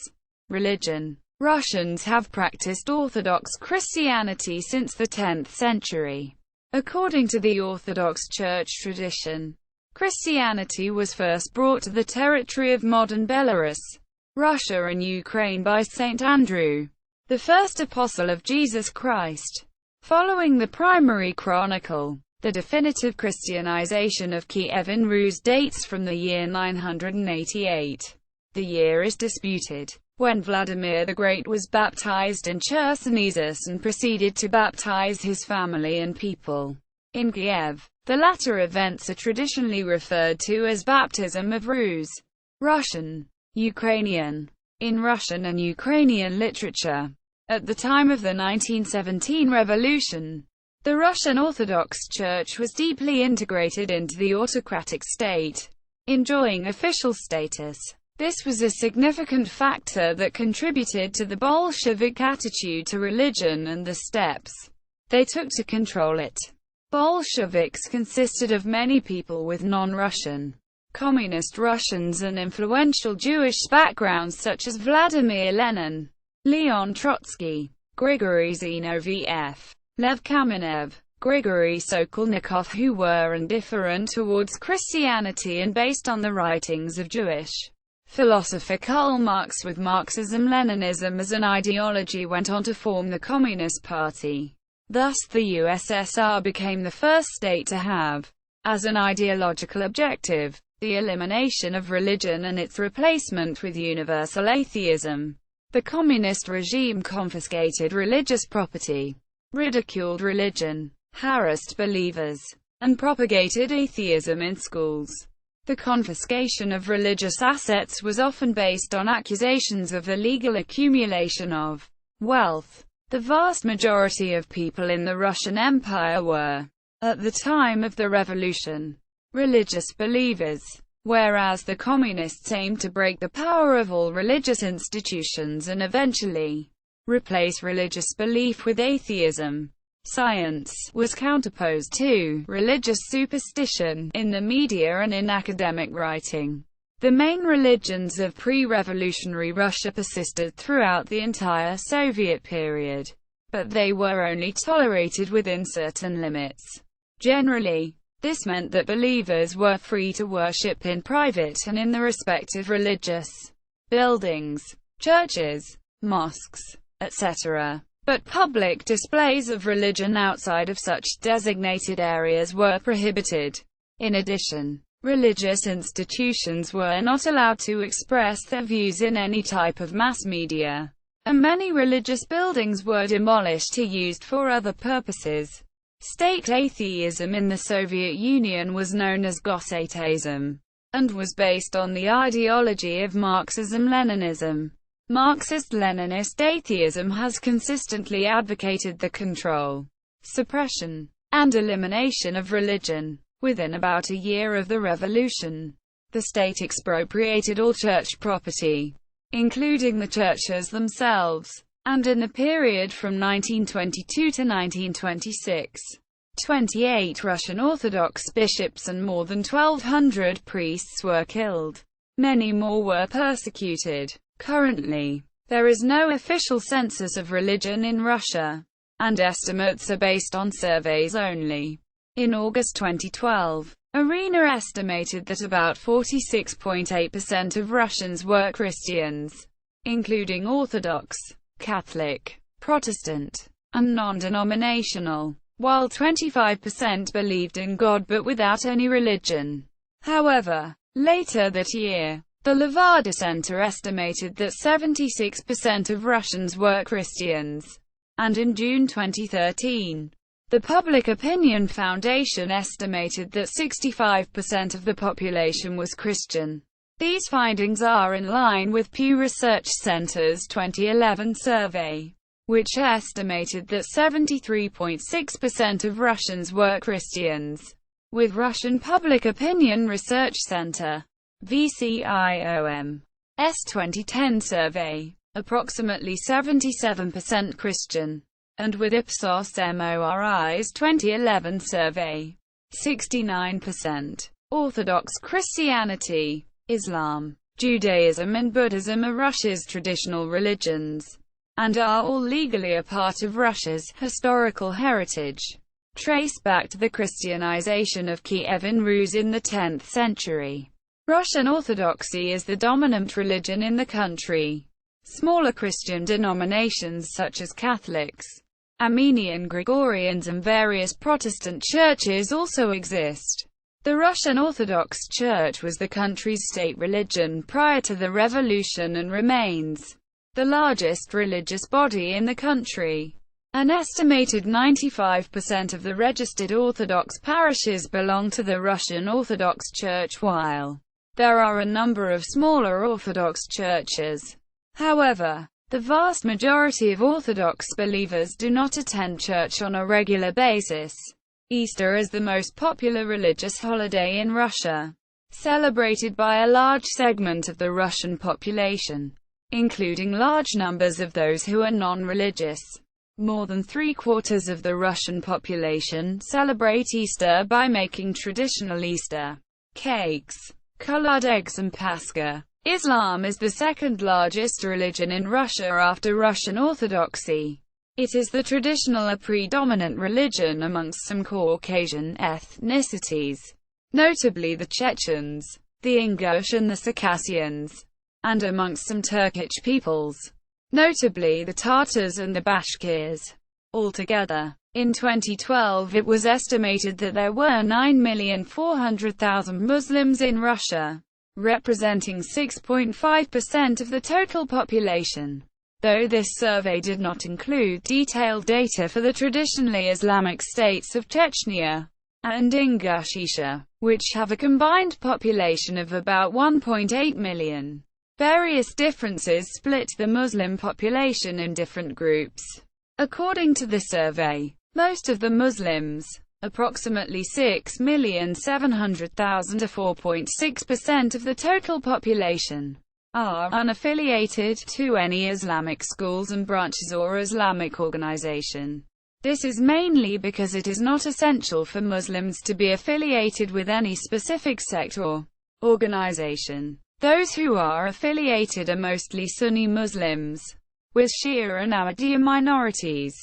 S1: Religion. Russians have practiced Orthodox Christianity since the 10th century. According to the Orthodox Church tradition, Christianity was first brought to the territory of modern Belarus, Russia and Ukraine by Saint Andrew, the first apostle of Jesus Christ. Following the primary chronicle, the definitive Christianization of Kiev in Rus dates from the year 988. The year is disputed. When Vladimir the Great was baptized in Chersonesus and proceeded to baptize his family and people in Kiev, the latter events are traditionally referred to as baptism of Rus. Russian. Ukrainian. In Russian and Ukrainian literature, at the time of the 1917 revolution, the Russian Orthodox Church was deeply integrated into the autocratic state, enjoying official status. This was a significant factor that contributed to the Bolshevik attitude to religion and the steps they took to control it. Bolsheviks consisted of many people with non-Russian, communist Russians and influential Jewish backgrounds such as Vladimir Lenin, Leon Trotsky, Grigory Zinoviev, Lev Kamenev, Grigory Sokolnikov, who were indifferent towards Christianity and based on the writings of Jewish philosopher Karl Marx. With Marxism-Leninism as an ideology, went on to form the Communist Party. Thus the USSR became the first state to have, as an ideological objective, the elimination of religion and its replacement with universal atheism. The communist regime confiscated religious property, ridiculed religion, harassed believers, and propagated atheism in schools. The confiscation of religious assets was often based on accusations of illegal accumulation of wealth. The vast majority of people in the Russian Empire were, at the time of the revolution, religious believers, whereas the communists aimed to break the power of all religious institutions and eventually replace religious belief with atheism. Science was counterposed to religious superstition in the media and in academic writing. The main religions of pre-revolutionary Russia persisted throughout the entire Soviet period, but they were only tolerated within certain limits. Generally, this meant that believers were free to worship in private and in the respective religious buildings, churches, mosques, etc. But public displays of religion outside of such designated areas were prohibited. In addition, religious institutions were not allowed to express their views in any type of mass media, and many religious buildings were demolished or used for other purposes. State atheism in the Soviet Union was known as Gosateism, and was based on the ideology of Marxism-Leninism. Marxist-Leninist atheism has consistently advocated the control, suppression, and elimination of religion. Within about a year of the revolution, the state expropriated all church property, including the churches themselves, and in the period from 1922 to 1926, 28 Russian Orthodox bishops and more than 1,200 priests were killed. Many more were persecuted. Currently, there is no official census of religion in Russia, and estimates are based on surveys only. In August 2012, IRINA estimated that about 46.8% of Russians were Christians, including Orthodox, Catholic, Protestant, and non-denominational, while 25% believed in God but without any religion. However, later that year, the Levada Center estimated that 76% of Russians were Christians, and in June 2013, the Public Opinion Foundation estimated that 65% of the population was Christian. These findings are in line with Pew Research Center's 2011 survey, which estimated that 73.6% of Russians were Christians, with Russian Public Opinion Research Center, VCIOM, 2010 survey, approximately 77% Christian, and with Ipsos Mori's 2011 survey, 69%. Orthodox Christianity, Islam, Judaism and Buddhism are Russia's traditional religions, and are all legally a part of Russia's historical heritage, traced back to the Christianization of Kiev and Rus in the 10th century. Russian Orthodoxy is the dominant religion in the country. Smaller Christian denominations such as Catholics, Armenian Gregorians and various Protestant churches also exist. The Russian Orthodox Church was the country's state religion prior to the revolution and remains the largest religious body in the country. An estimated 95% of the registered Orthodox parishes belong to the Russian Orthodox Church, while there are a number of smaller Orthodox churches. However, the vast majority of Orthodox believers do not attend church on a regular basis. Easter is the most popular religious holiday in Russia, celebrated by a large segment of the Russian population, including large numbers of those who are non-religious. More than three-quarters of the Russian population celebrate Easter by making traditional Easter cakes, colored eggs and Pascha. Islam is the second largest religion in Russia after Russian Orthodoxy. It is the traditional predominant religion amongst some Caucasian ethnicities, notably the Chechens, the Ingush and the Circassians, and amongst some Turkic peoples, notably the Tatars and the Bashkirs. Altogether, in 2012 it was estimated that there were 9,400,000 Muslims in Russia, representing 6.5% of the total population. Though this survey did not include detailed data for the traditionally Islamic states of Chechnya and Ingushetia, which have a combined population of about 1.8 million. Various differences split the Muslim population in different groups. According to the survey, most of the Muslims, approximately 6,700,000 or 4.6% of the total population, are unaffiliated to any Islamic schools and branches or Islamic organization. This is mainly because it is not essential for Muslims to be affiliated with any specific sect or organization. Those who are affiliated are mostly Sunni Muslims, with Shia and Ahmadiyya minorities.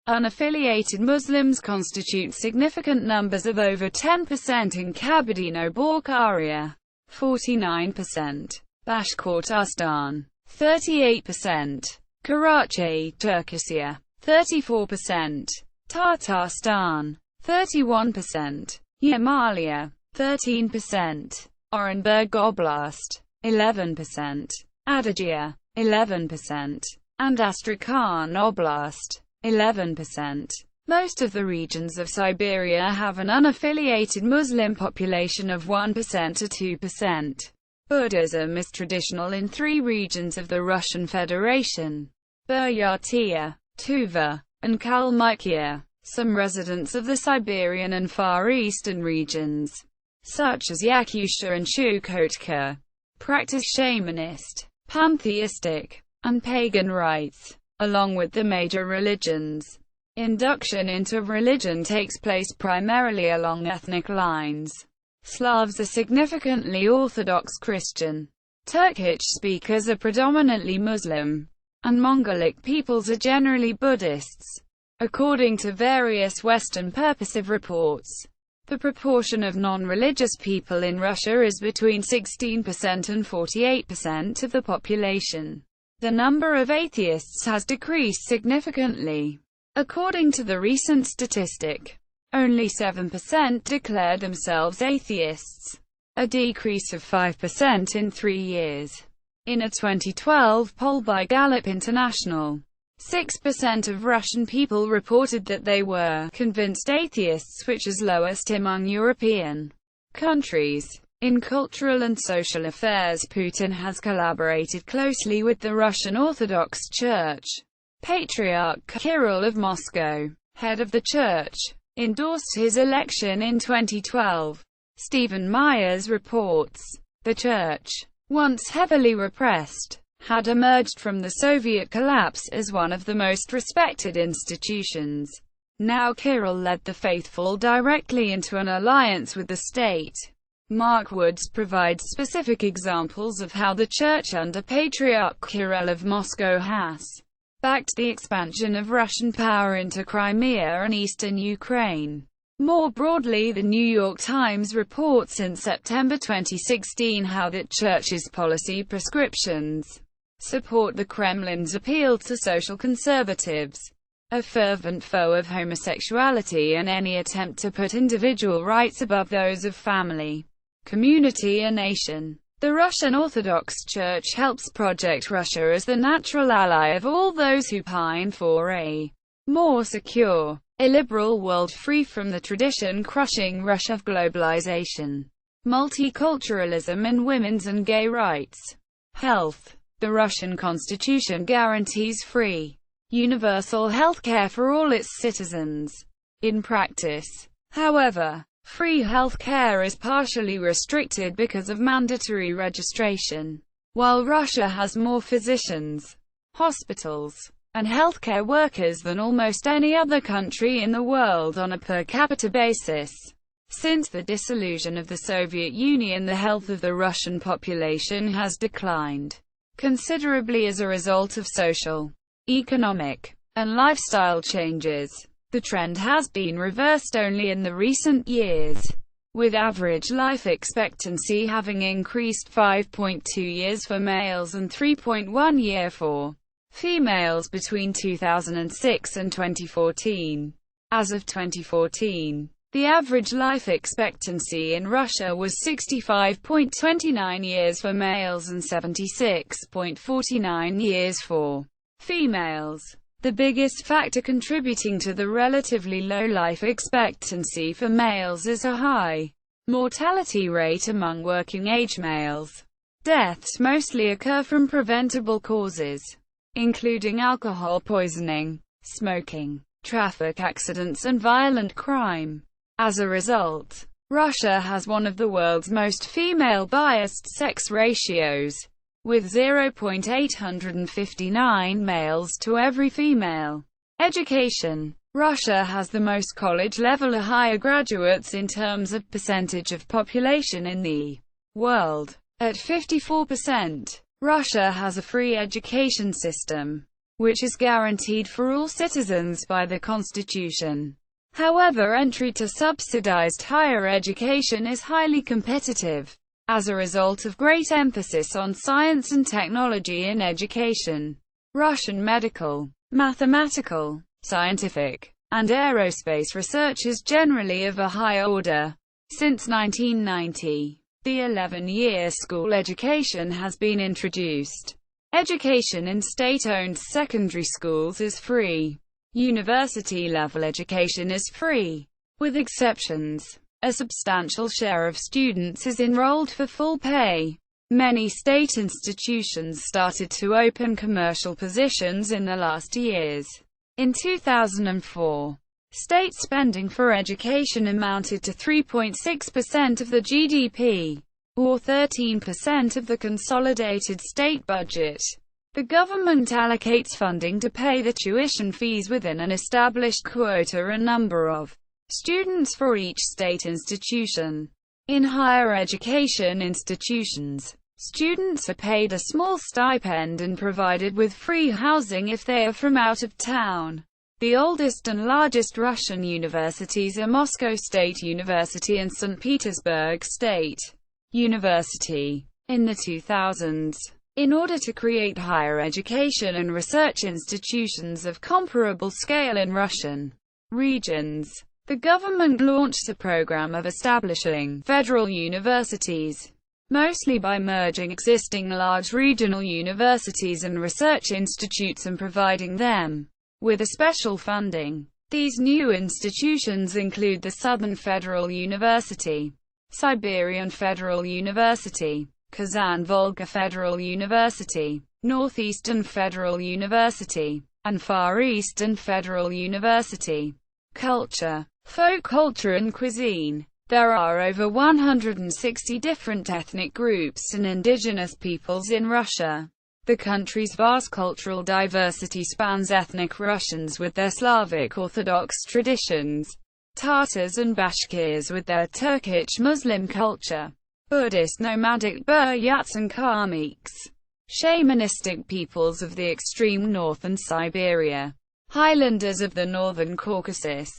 S1: Unaffiliated Muslims constitute significant numbers of over 10% in Kabardino-Balkaria, 49%. Bashkortostan, 38%, Karachay, Turkessia, 34%, Tatarstan, 31%, Yamalya, 13%, Orenburg Oblast, 11%, Adygea, 11%, and Astrakhan Oblast, 11%. Most of the regions of Siberia have an unaffiliated Muslim population of 1% to 2%. Buddhism is traditional in three regions of the Russian Federation: Buryatia, Tuva, and Kalmykia. Some residents of the Siberian and Far Eastern regions, such as Yakutia and Chukotka, practice shamanist, pantheistic, and pagan rites, along with the major religions. Induction into religion takes place primarily along ethnic lines. Slavs are significantly Orthodox Christian. Turkic speakers are predominantly Muslim, and Mongolic peoples are generally Buddhists. According to various Western purposive reports, the proportion of non-religious people in Russia is between 16% and 48% of the population. The number of atheists has decreased significantly. According to the recent statistic, only 7% declare themselves atheists, a decrease of 5% in 3 years. In a 2012 poll by Gallup International, 6% of Russian people reported that they were convinced atheists, which is lowest among European countries. In cultural and social affairs, Putin has collaborated closely with the Russian Orthodox Church. Patriarch Kirill of Moscow, head of the church, endorsed his election in 2012. Stephen Myers reports, the church once heavily repressed, had emerged from the Soviet collapse as one of the most respected institutions. Now Kirill led the faithful directly into an alliance with the state. Mark Woods provides specific examples of how the Church under Patriarch Kirill of Moscow has backed the expansion of Russian power into Crimea and eastern Ukraine. More broadly, the New York Times reports in September 2016 how that Church's policy prescriptions support the Kremlin's appeal to social conservatives, a fervent foe of homosexuality and any attempt to put individual rights above those of family, community and nation. The Russian Orthodox Church helps project Russia as the natural ally of all those who pine for a more secure, illiberal world free from the tradition-crushing rush of globalization, multiculturalism and women's and gay rights. Health. The Russian constitution guarantees free, universal health care for all its citizens. In practice, however, free health care is partially restricted because of mandatory registration. While Russia has more physicians, hospitals, and healthcare workers than almost any other country in the world on a per capita basis. Since the dissolution of the Soviet Union, the health of the Russian population has declined considerably as a result of social, economic, and lifestyle changes. The trend has been reversed only in the recent years, with average life expectancy having increased 5.2 years for males and 3.1 year for females between 2006 and 2014. As of 2014, the average life expectancy in Russia was 65.29 years for males and 76.49 years for females. The biggest factor contributing to the relatively low life expectancy for males is a high mortality rate among working-age males. Deaths mostly occur from preventable causes, including alcohol poisoning, smoking, traffic accidents and violent crime. As a result, Russia has one of the world's most female-biased sex ratios, with 0.859 males to every female. Education. Russia has the most college-level or higher graduates in terms of percentage of population in the world, at 54%. Russia has a free education system, which is guaranteed for all citizens by the constitution. However, entry to subsidized higher education is highly competitive, as a result of great emphasis on science and technology in education. Russian medical, mathematical, scientific, and aerospace research is generally of a high order. Since 1990, the 11-year school education has been introduced. Education in state-owned secondary schools is free. University-level education is free, with exceptions. A substantial share of students is enrolled for full pay. Many state institutions started to open commercial positions in the last years. In 2004, state spending for education amounted to 3.6% of the GDP, or 13% of the consolidated state budget. The government allocates funding to pay the tuition fees within an established quota and number of students for each state institution. In higher education institutions, students are paid a small stipend and provided with free housing if they are from out of town. The oldest and largest Russian universities are Moscow State University and Saint Petersburg State University. In the 2000s, in order to create higher education and research institutions of comparable scale in Russian regions, the government launched a program of establishing federal universities, mostly by merging existing large regional universities and research institutes and providing them with a special funding. These new institutions include the Southern Federal University, Siberian Federal University, Kazan-Volga Federal University, Northeastern Federal University, and Far Eastern Federal University. Culture, folk culture and cuisine. There are over 160 different ethnic groups and indigenous peoples in Russia. The country's vast cultural diversity spans ethnic Russians with their Slavic Orthodox traditions, Tatars and Bashkirs with their Turkic Muslim culture, Buddhist nomadic Buryats and Kalmyks, shamanistic peoples of the extreme north and Siberia, Highlanders of the northern Caucasus,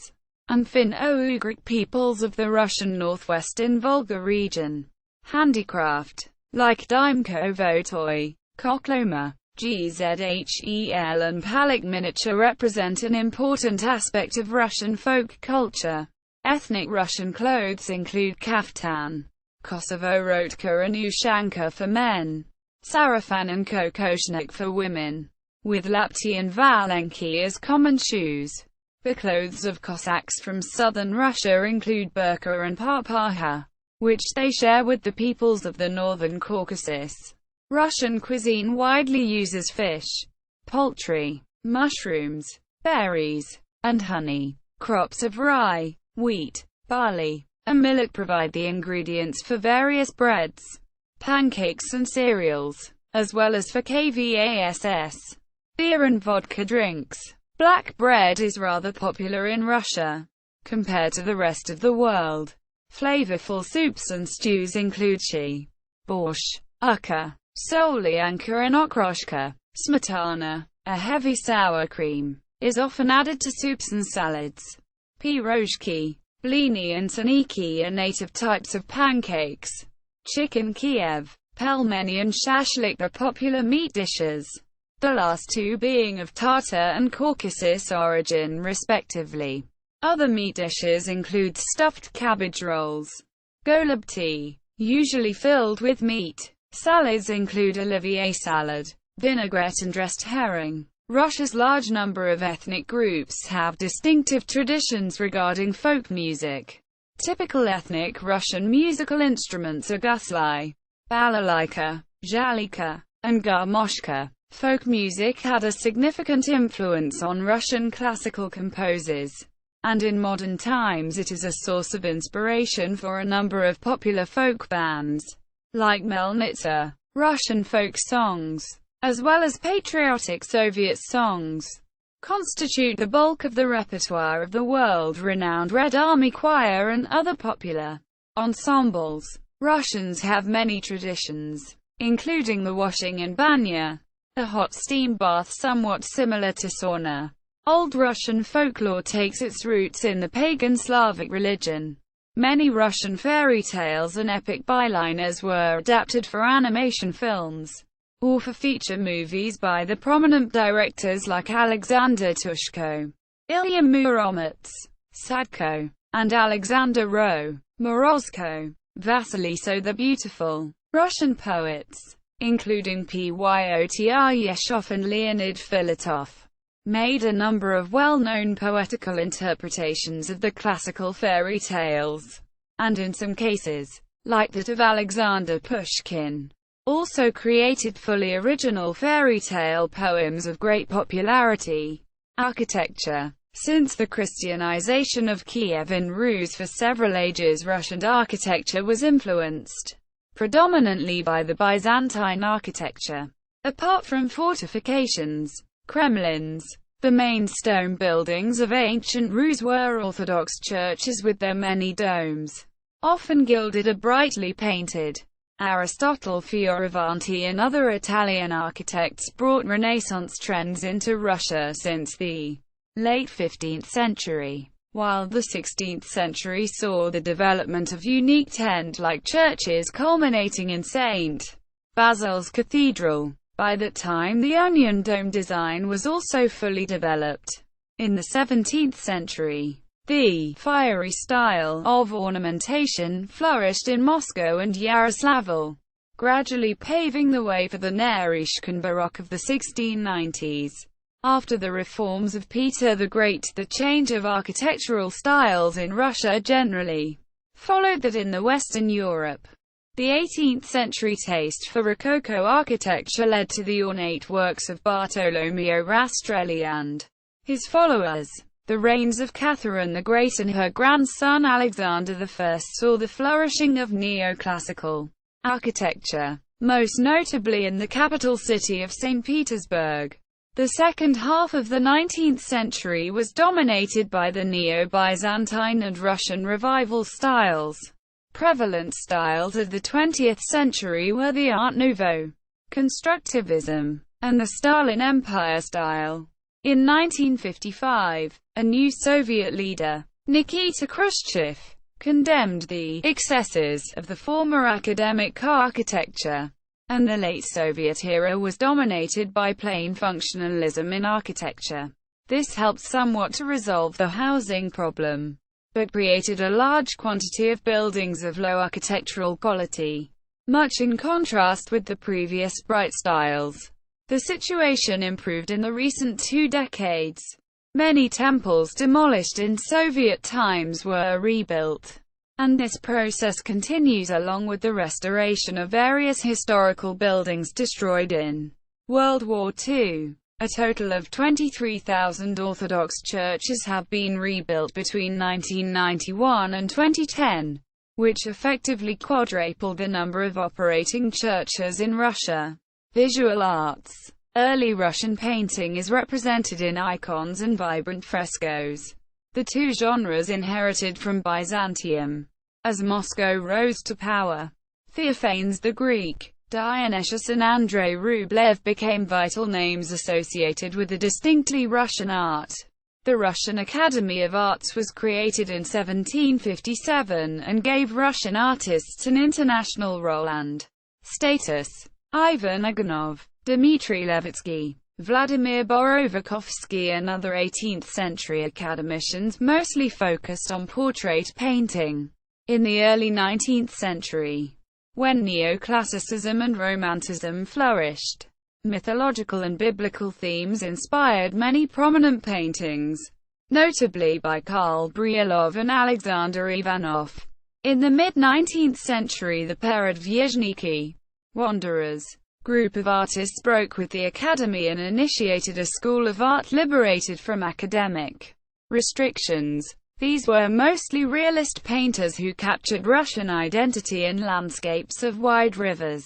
S1: and Finno-Ugric peoples of the Russian northwestern Volga region. Handicraft, like Dymko Votoi, Kokloma, Gzhel and Palik miniature represent an important aspect of Russian folk culture. Ethnic Russian clothes include kaftan, Kosovo rhodka and ushanka for men, sarafan and kokoshnik for women, with lapti and valenki as common shoes. The clothes of Cossacks from southern Russia include burqa and papaha, which they share with the peoples of the northern Caucasus. Russian cuisine widely uses fish, poultry, mushrooms, berries, and honey. Crops of rye, wheat, barley, and millet provide the ingredients for various breads, pancakes and cereals, as well as for kvass, beer and vodka drinks. Black bread is rather popular in Russia, compared to the rest of the world. Flavorful soups and stews include shi, borscht, ukka, solyanka and okroshka. Smetana, a heavy sour cream, is often added to soups and salads. Pirozhki, blini and saniki are native types of pancakes. Chicken Kiev, pelmeni and shashlik are popular meat dishes, the last two being of Tatar and Caucasus origin respectively. Other meat dishes include stuffed cabbage rolls, golub tea, usually filled with meat. Salads include Olivier salad, vinaigrette and dressed herring. Russia's large number of ethnic groups have distinctive traditions regarding folk music. Typical ethnic Russian musical instruments are gusli, balalaika, zhalika, and garmoshka. Folk music had a significant influence on Russian classical composers, and in modern times it is a source of inspiration for a number of popular folk bands, like Melnitsa. Russian folk songs, as well as patriotic Soviet songs, constitute the bulk of the repertoire of the world-renowned Red Army Choir and other popular ensembles. Russians have many traditions, including the washing in banya, a hot steam bath somewhat similar to sauna. Old Russian folklore takes its roots in the pagan Slavic religion. Many Russian fairy tales and epic byliners were adapted for animation films, or for feature movies by the prominent directors like Alexander Tushko, Ilya Muromets, Sadko, and Alexander Rowe, Morozko, Vasily the Beautiful. Russian poets, including Pyotr Yeshov and Leonid Filatov, made a number of well-known poetical interpretations of the classical fairy tales, and in some cases, like that of Alexander Pushkin, also created fully original fairy tale poems of great popularity. Architecture. Since the Christianization of Kiev and Rus for several ages, Russian architecture was influenced predominantly by the Byzantine architecture. Apart from fortifications, Kremlins, the main stone buildings of ancient Rus were Orthodox churches with their many domes, often gilded or brightly painted. Aristotle Fioravanti and other Italian architects brought Renaissance trends into Russia since the late 15th century, while the 16th century saw the development of unique tent-like churches culminating in St. Basil's Cathedral. By that time the onion dome design was also fully developed. In the 17th century, the fiery style of ornamentation flourished in Moscow and Yaroslavl, gradually paving the way for the Naryshkin Baroque of the 1690s. After the reforms of Peter the Great, the change of architectural styles in Russia generally followed that in the Western Europe. The 18th-century taste for Rococo architecture led to the ornate works of Bartolomeo Rastrelli and his followers. The reigns of Catherine the Great and her grandson Alexander I saw the flourishing of neoclassical architecture, most notably in the capital city of Saint Petersburg. The second half of the 19th century was dominated by the Neo-Byzantine and Russian Revival styles. Prevalent styles of the 20th century were the Art Nouveau, Constructivism, and the Stalin Empire style. In 1955, a new Soviet leader, Nikita Khrushchev, condemned the excesses of the former academic architecture, and the late Soviet era was dominated by plain functionalism in architecture. This helped somewhat to resolve the housing problem, but created a large quantity of buildings of low architectural quality, much in contrast with the previous bright styles. The situation improved in the recent 2 decades. Many temples demolished in Soviet times were rebuilt, and this process continues along with the restoration of various historical buildings destroyed in World War II. A total of 23,000 Orthodox churches have been rebuilt between 1991 and 2010, which effectively quadrupled the number of operating churches in Russia. Visual arts. Early Russian painting is represented in icons and vibrant frescoes, the two genres inherited from Byzantium. As Moscow rose to power, Theophanes the Greek, Dionysius and Andrei Rublev became vital names associated with the distinctly Russian art. The Russian Academy of Arts was created in 1757 and gave Russian artists an international role and status. Ivan Ivanov, Dmitry Levitsky, Vladimir Borovikovsky and other 18th-century academicians mostly focused on portrait painting. In the early 19th century, when neoclassicism and romanticism flourished, mythological and biblical themes inspired many prominent paintings, notably by Karl Bryullov and Alexander Ivanov. In the mid-19th century, the Peredvizhniki, wanderers, group of artists broke with the academy and initiated a school of art liberated from academic restrictions. These were mostly realist painters who captured Russian identity in landscapes of wide rivers,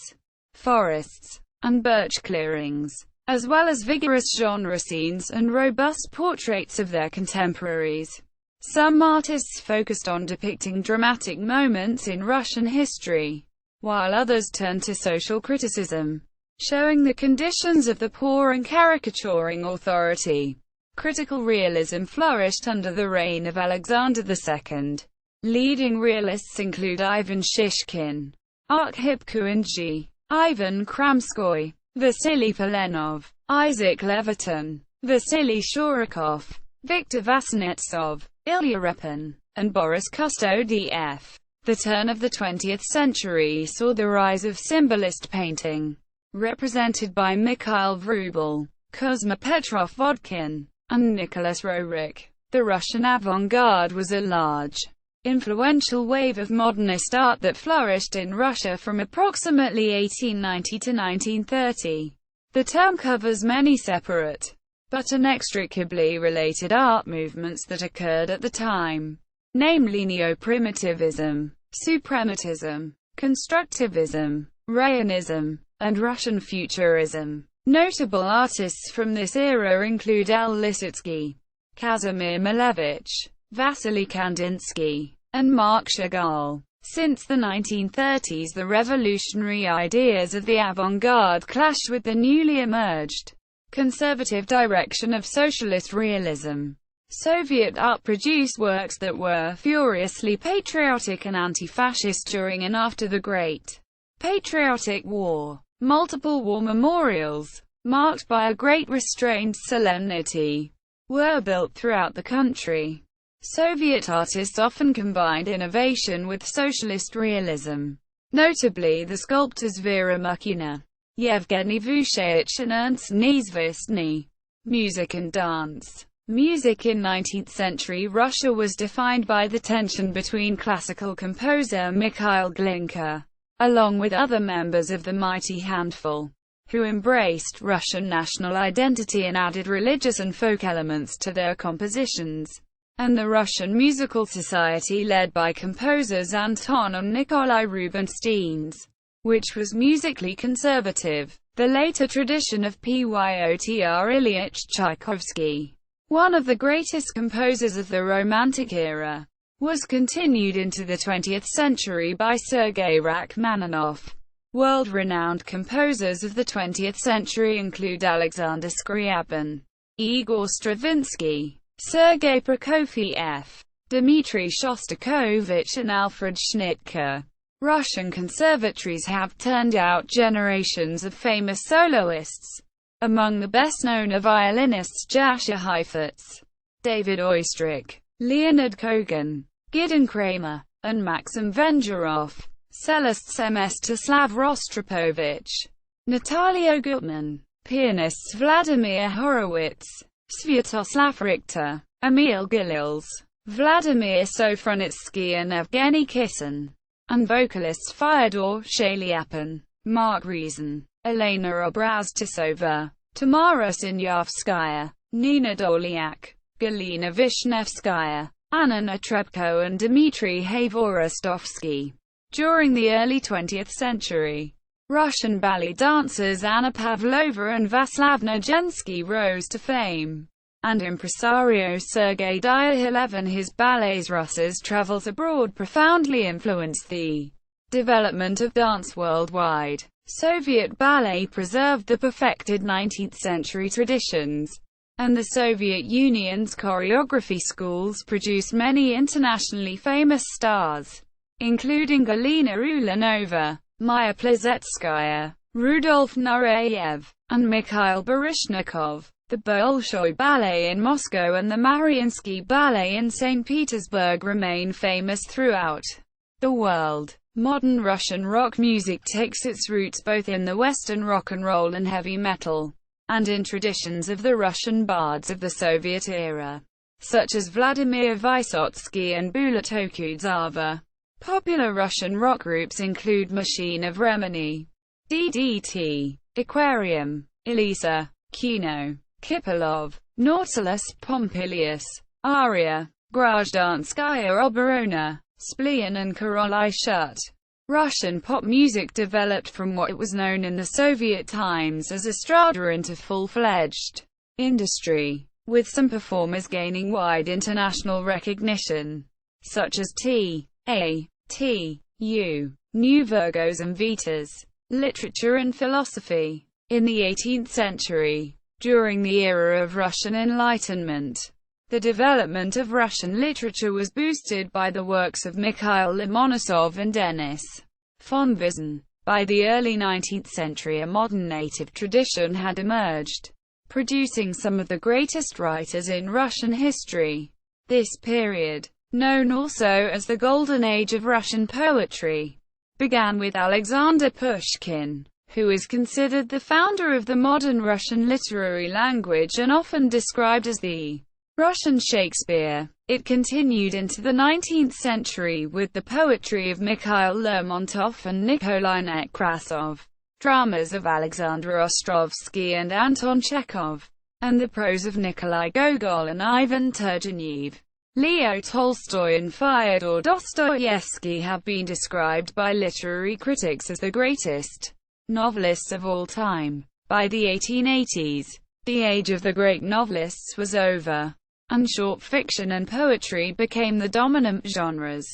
S1: forests, and birch clearings, as well as vigorous genre scenes and robust portraits of their contemporaries. Some artists focused on depicting dramatic moments in Russian history, while others turned to social criticism, showing the conditions of the poor and caricaturing authority. Critical realism flourished under the reign of Alexander II. Leading realists include Ivan Shishkin, Arkhip Kuinsky, Ivan Kramskoy, Vasily Polenov, Isaac Leviton, Vasily Shurikov, Viktor Vasnetsov, Ilya Repin, and Boris Kustodiev. The turn of the 20th century saw the rise of symbolist painting, represented by Mikhail Vrubel, Kuzma Petrov-Vodkin, and Nicholas Roerich. The Russian avant-garde was a large, influential wave of modernist art that flourished in Russia from approximately 1890 to 1930. The term covers many separate, but inextricably related art movements that occurred at the time, namely neo-primitivism, suprematism, constructivism, Rayonism, and Russian futurism. Notable artists from this era include L. Lissitzky, Kazimir Malevich, Vasily Kandinsky, and Marc Chagall. Since the 1930s, the revolutionary ideas of the avant-garde clashed with the newly emerged conservative direction of socialist realism. Soviet art produced works that were furiously patriotic and anti-fascist during and after the Great Patriotic War. Multiple war memorials, marked by a great restrained solemnity, were built throughout the country. Soviet artists often combined innovation with socialist realism. Notably the sculptors Vera Mukhina, Yevgeny Vushevich and Ernst Neizvestny. Music and dance. Music in 19th century Russia was defined by the tension between classical composer Mikhail Glinka, along with other members of the Mighty Handful, who embraced Russian national identity and added religious and folk elements to their compositions, and the Russian Musical Society led by composers Anton and Nikolai Rubinstein, which was musically conservative. The later tradition of Pyotr Ilyich Tchaikovsky, one of the greatest composers of the Romantic era, was continued into the 20th century by Sergei Rachmaninoff. World-renowned composers of the 20th century include Alexander Scriabin, Igor Stravinsky, Sergei Prokofiev, Dmitri Shostakovich and Alfred Schnittke. Russian conservatories have turned out generations of famous soloists. Among the best-known are violinists Jascha Heifetz, David Oistrakh, Leonid Kogan, Gideon Kramer, and Maxim Vengerov, cellists Mstislav Rostropovich, Natalia Gutman, pianists Vladimir Horowitz, Svyatoslav Richter, Emil Gilels, Vladimir Sofronitsky and Evgeny Kissin, and vocalists Fyodor Shaliapin, Mark Reason, Elena Obraztsova, Tamara Sinyavskaya, Nina Dolyak, Galina Vishnevskaya, Anna Netrebko and Dmitry Hvorostovsky. During the early 20th century, Russian ballet dancers Anna Pavlova and Vaslavna Gensky rose to fame, and impresario Sergei Diaghilev and his ballets Russia's travels abroad profoundly influenced the development of dance worldwide. Soviet ballet preserved the perfected 19th-century traditions, and the Soviet Union's choreography schools produced many internationally famous stars, including Galina Ulanova, Maya Plisetskaya, Rudolf Nureyev, and Mikhail Baryshnikov. The Bolshoi Ballet in Moscow and the Mariinsky Ballet in Saint Petersburg remain famous throughout the world. Modern Russian rock music takes its roots both in the Western rock and roll and heavy metal, and in traditions of the Russian bards of the Soviet era, such as Vladimir Vysotsky and Bulat Okudzawa. Popular Russian rock groups include Machine of Remini, DDT, Aquarium, Elisa, Kino, Kipelov, Nautilus, Pompilius, Aria, Grajdanskaya Oborona, Spleen and Korolai Shut. Russian pop music developed from what was known in the Soviet times as estrada into full-fledged industry, with some performers gaining wide international recognition, such as T.A.T.U., New Virgos and Vitas. Literature and philosophy. In the 18th century, during the era of Russian Enlightenment, the development of Russian literature was boosted by the works of Mikhail Lomonosov and Denis von Wiesen. By the early 19th century, a modern native tradition had emerged, producing some of the greatest writers in Russian history. This period, known also as the Golden Age of Russian poetry, began with Alexander Pushkin, who is considered the founder of the modern Russian literary language and often described as the Russian Shakespeare. It continued into the 19th century with the poetry of Mikhail Lermontov and Nikolai Nekrasov, dramas of Alexander Ostrovsky and Anton Chekhov, and the prose of Nikolai Gogol and Ivan Turgenev. Leo Tolstoy and Fyodor Dostoevsky have been described by literary critics as the greatest novelists of all time. By the 1880s, the age of the great novelists was over, and short fiction and poetry became the dominant genres.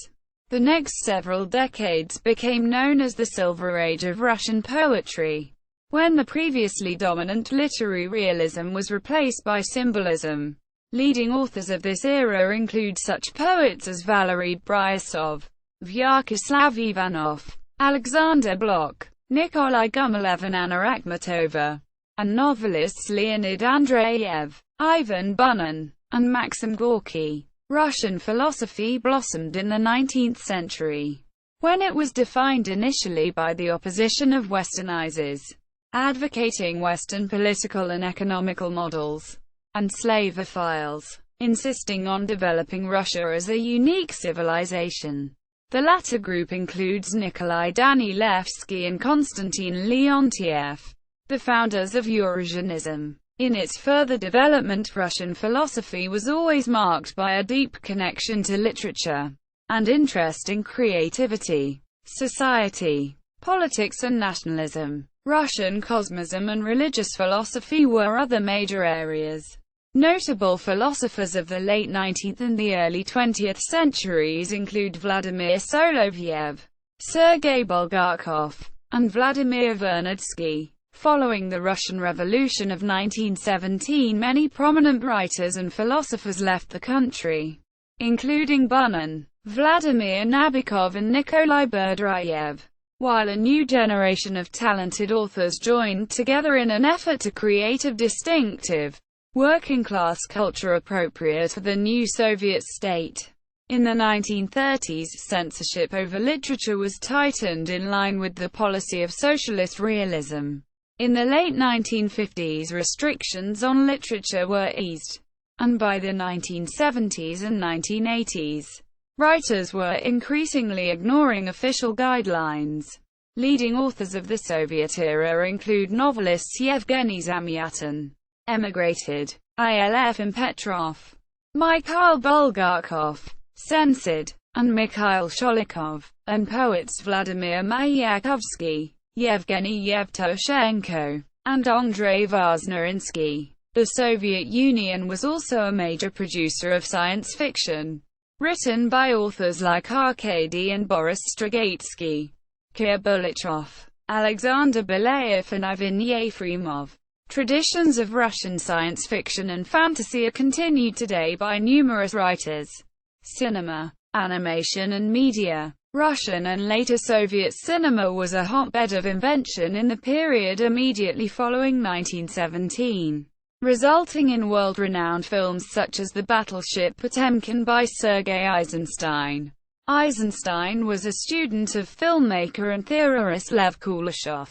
S1: The next several decades became known as the Silver Age of Russian poetry, when the previously dominant literary realism was replaced by symbolism. Leading authors of this era include such poets as Valery Brusov, Vyacheslav Ivanov, Alexander Blok, Nikolai Gumilev and Anna Akhmatova, and novelists Leonid Andreyev, Ivan Bunin, and Maxim Gorky. Russian philosophy blossomed in the 19th century, when it was defined initially by the opposition of Westernizers, advocating Western political and economical models, and Slavophiles, insisting on developing Russia as a unique civilization. The latter group includes Nikolai Danilevsky and Konstantin Leontiev. the founders of Eurasianism. In its further development, Russian philosophy was always marked by a deep connection to literature and interest in creativity, society, politics and nationalism. Russian cosmism and religious philosophy were other major areas. Notable philosophers of the late 19th and the early 20th centuries include Vladimir Solovyev, Sergei Bulgakov, and Vladimir Vernadsky. Following the Russian Revolution of 1917, many prominent writers and philosophers left the country, including Bunin, Vladimir Nabokov and Nikolai Berdyaev, while a new generation of talented authors joined together in an effort to create a distinctive, working-class culture appropriate for the new Soviet state. In the 1930s, censorship over literature was tightened in line with the policy of socialist realism. In the late 1950s, restrictions on literature were eased, and by the 1970s and 1980s, writers were increasingly ignoring official guidelines. Leading authors of the Soviet era include novelists Yevgeny Zamyatin, emigrated, I.L.F. and Petrov, Mikhail Bulgakov, censored, and Mikhail Sholokhov, and poets Vladimir Mayakovsky, Yevgeny Yevtushenko, and Andrei Vosnorinsky. The Soviet Union was also a major producer of science fiction, written by authors like Arkady and Boris Strugatsky, Kir Bulachov, Alexander Belayev and Ivan Yefremov. Traditions of Russian science fiction and fantasy are continued today by numerous writers. Cinema, animation and media. Russian and later Soviet cinema was a hotbed of invention in the period immediately following 1917, resulting in world-renowned films such as The Battleship Potemkin by Sergei Eisenstein. Eisenstein was a student of filmmaker and theorist Lev Kuleshov,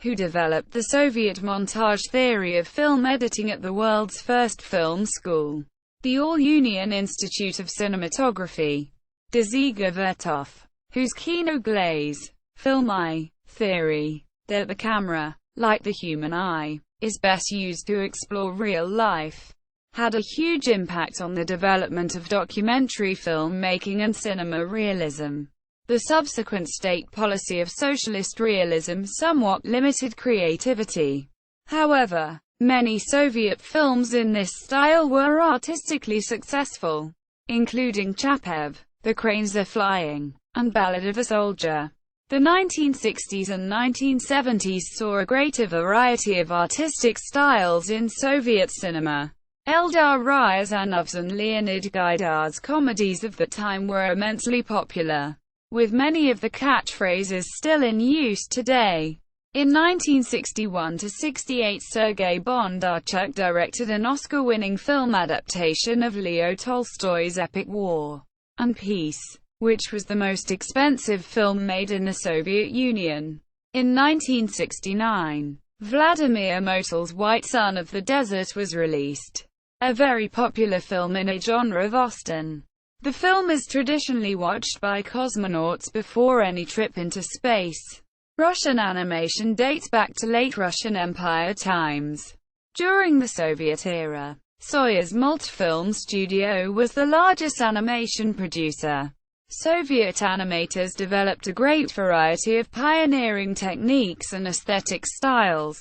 S1: who developed the Soviet montage theory of film editing at the world's first film school, the All-Union Institute of Cinematography, Dzhiga Vertov, whose kino glaze, film eye, theory, that the camera, like the human eye, is best used to explore real life, had a huge impact on the development of documentary filmmaking and cinema realism. The subsequent state policy of socialist realism somewhat limited creativity. However, many Soviet films in this style were artistically successful, including Chapev, The Cranes Are Flying, and Ballad of a Soldier. The 1960s and 1970s saw a greater variety of artistic styles in Soviet cinema. Eldar Ryazanov's and Leonid Gaidar's comedies of the time were immensely popular, with many of the catchphrases still in use today. In 1961–68, Sergei Bondarchuk directed an Oscar-winning film adaptation of Leo Tolstoy's epic War and Peace, which was the most expensive film made in the Soviet Union. In 1969, Vladimir Motel's White Son of the Desert was released, a very popular film in a genre of Austen. The film is traditionally watched by cosmonauts before any trip into space. Russian animation dates back to late Russian Empire times. During the Soviet era, Soyuz Multfilm Studio was the largest animation producer. Soviet animators developed a great variety of pioneering techniques and aesthetic styles,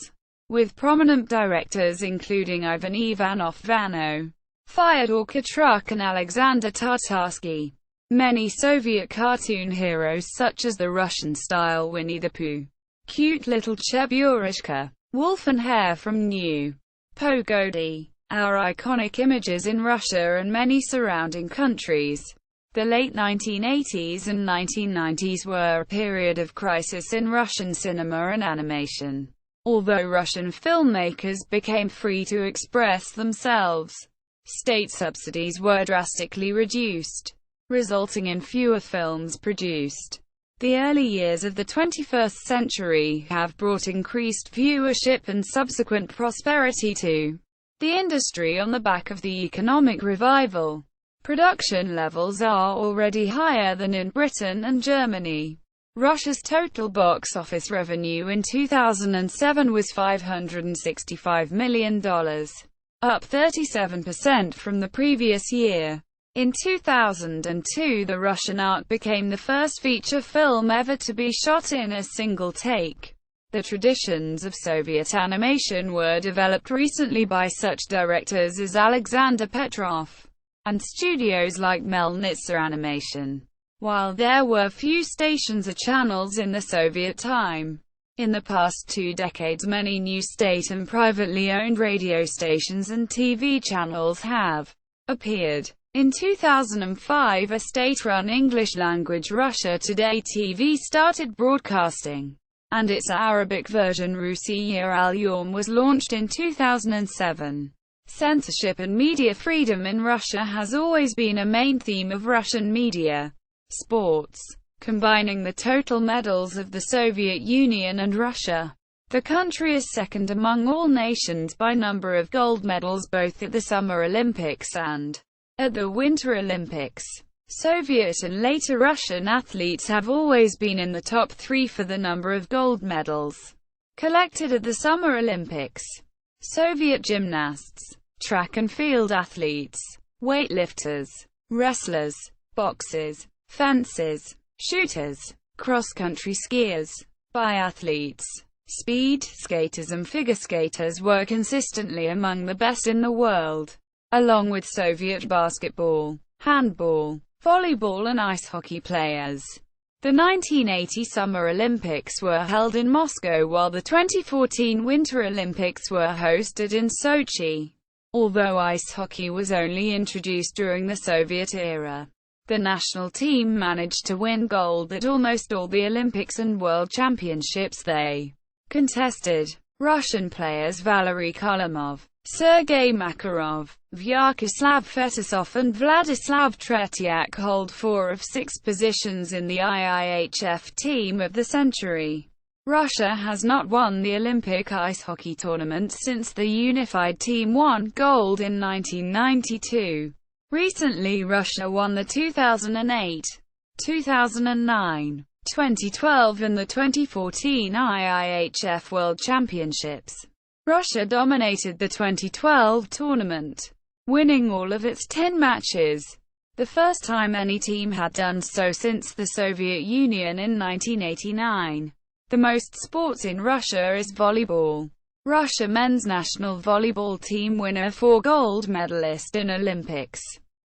S1: with prominent directors including Ivan Ivanov Vano, Fyodor Kotruk and Alexander Tartarsky. Many Soviet cartoon heroes such as the Russian-style Winnie the Pooh, Cute Little Cheburashka, Wolf and Hare from New Pogody, are iconic images in Russia and many surrounding countries. The late 1980s and 1990s were a period of crisis in Russian cinema and animation. Although Russian filmmakers became free to express themselves, state subsidies were drastically reduced, resulting in fewer films produced. The early years of the 21st century have brought increased viewership and subsequent prosperity to the industry on the back of the economic revival. Production levels are already higher than in Britain and Germany. Russia's total box office revenue in 2007 was $565 million, up 37% from the previous year. In 2002, The Russian Ark became the first feature film ever to be shot in a single take. The traditions of Soviet animation were developed recently by such directors as Alexander Petrov and studios like Melnitsa Animation. While there were few stations or channels in the Soviet time, in the past 2 decades many new state and privately owned radio stations and TV channels have appeared. In 2005, a state-run English-language Russia Today TV started broadcasting, and its Arabic version Rossiyskaya was launched in 2007. Censorship and media freedom in Russia has always been a main theme of Russian media. Sports. Combining the total medals of the Soviet Union and Russia, the country is second among all nations by number of gold medals both at the Summer Olympics and at the Winter Olympics. Soviet and later Russian athletes have always been in the top 3 for the number of gold medals collected at the Summer Olympics. Soviet gymnasts, track and field athletes, weightlifters, wrestlers, boxers, fencers, shooters, cross-country skiers, biathletes, speed skaters and figure skaters were consistently among the best in the world, along with Soviet basketball, handball, volleyball and ice hockey players. The 1980 Summer Olympics were held in Moscow while the 2014 Winter Olympics were hosted in Sochi. Although ice hockey was only introduced during the Soviet era, the national team managed to win gold at almost all the Olympics and World Championships they contested. Russian players Valery Kharlamov, Sergei Makarov, Vyacheslav Fetisov and Vladislav Tretiak hold 4 of 6 positions in the IIHF Team of the Century. Russia has not won the Olympic ice hockey tournament since the unified team won gold in 1992. Recently Russia won the 2008, 2009, 2012 and the 2014 IIHF World Championships. Russia dominated the 2012 tournament, winning all of its 10 matches, the first time any team had done so since the Soviet Union in 1989. The most sports in Russia is volleyball. Russia men's national volleyball team winner 4 gold medalist in Olympics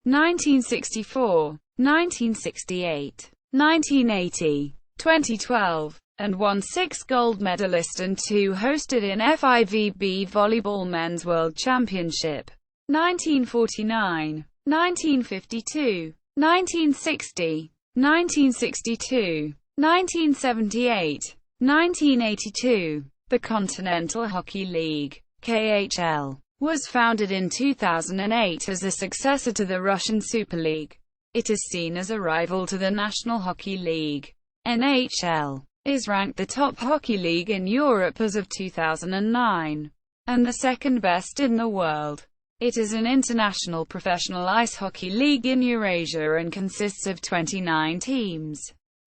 S1: 1964, 1968, 1980, 2012, and won 6 gold medalist and 2 hosted in FIVB Volleyball Men's World Championship 1949, 1952, 1960, 1962, 1978, 1982. The Continental Hockey League, KHL, was founded in 2008 as a successor to the Russian Super League. It is seen as a rival to the National Hockey League. NHL is ranked the top hockey league in Europe as of 2009, and the second best in the world. It is an international professional ice hockey league in Eurasia and consists of 29 teams,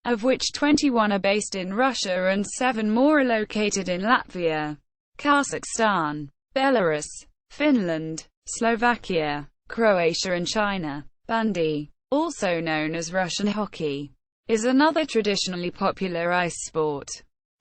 S1: of which 21 are based in Russia and 7 more are located in Latvia, Kazakhstan, Belarus, Finland, Slovakia, Croatia and China. Bandy, also known as Russian hockey, is another traditionally popular ice sport.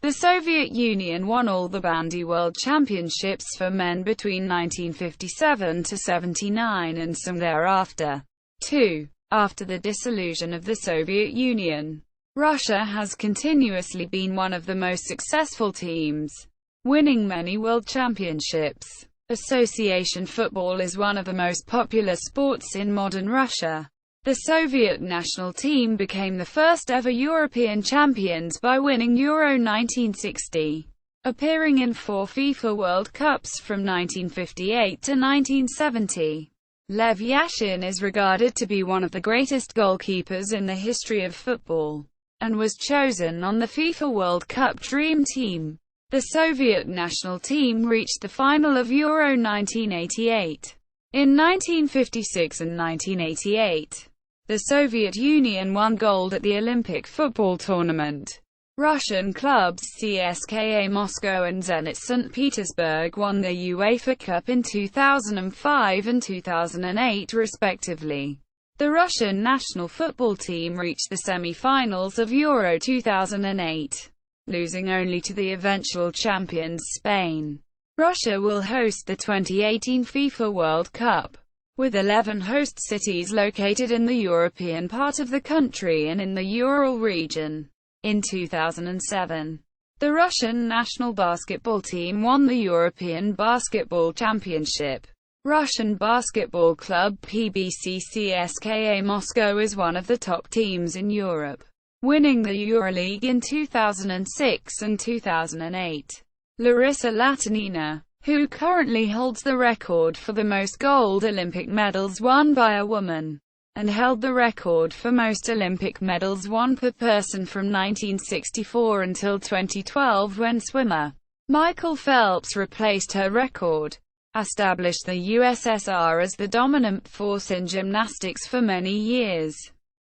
S1: The Soviet Union won all the bandy world championships for men between 1957 to 79 and some thereafter, too. After the dissolution of the Soviet Union, Russia has continuously been one of the most successful teams, winning many world championships. Association football is one of the most popular sports in modern Russia. The Soviet national team became the first ever European champions by winning Euro 1960, appearing in 4 FIFA World Cups from 1958 to 1970. Lev Yashin is regarded to be one of the greatest goalkeepers in the history of football, and was chosen on the FIFA World Cup Dream Team. The Soviet national team reached the final of Euro 1988. In 1956 and 1988, the Soviet Union won gold at the Olympic football tournament. Russian clubs ČSKA Moscow and Zenit St. Petersburg won the UEFA Cup in 2005 and 2008 respectively. The Russian national football team reached the semi-finals of Euro 2008, losing only to the eventual champions Spain. Russia will host the 2018 FIFA World Cup, with 11 host cities located in the European part of the country and in the Ural region. In 2007, the Russian national basketball team won the European Basketball Championship. Russian basketball club PBC ČSKA Moscow is one of the top teams in Europe, winning the EuroLeague in 2006 and 2008. Larissa Latynina, who currently holds the record for the most gold Olympic medals won by a woman, and held the record for most Olympic medals won per person from 1964 until 2012 when swimmer Michael Phelps replaced her record, established the USSR as the dominant force in gymnastics for many years.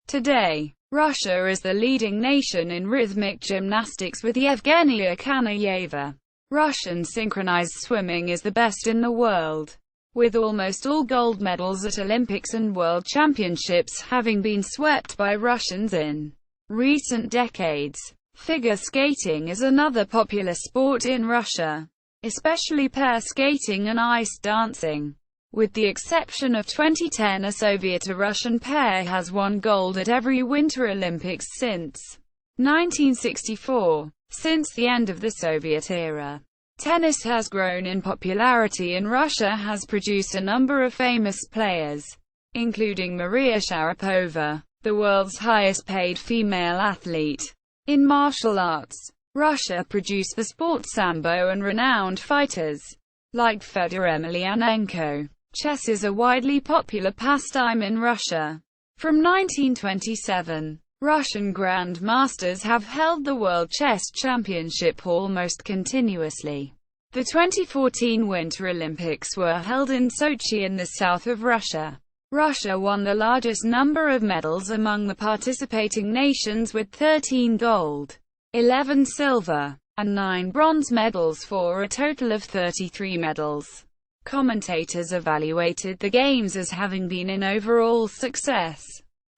S1: Today, Russia is the leading nation in rhythmic gymnastics with Yevgenia Kanayeva. Russian synchronized swimming is the best in the world, with almost all gold medals at Olympics and World Championships having been swept by Russians in recent decades. Figure skating is another popular sport in Russia, especially pair skating and ice dancing. With the exception of 2010, a Soviet-Russian pair has won gold at every Winter Olympics since 1964. Since the end of the Soviet era, tennis has grown in popularity and Russia has produced a number of famous players, including Maria Sharapova, the world's highest-paid female athlete. In martial arts, Russia produced the sport Sambo and renowned fighters, like Federa Emelianenko. Chess is a widely popular pastime in Russia. From 1927, Russian grandmasters have held the World Chess Championship almost continuously. The 2014 Winter Olympics were held in Sochi in the south of Russia. Russia won the largest number of medals among the participating nations with 13 gold, 11 silver, and 9 bronze medals for a total of 33 medals. Commentators evaluated the games as having been an overall success.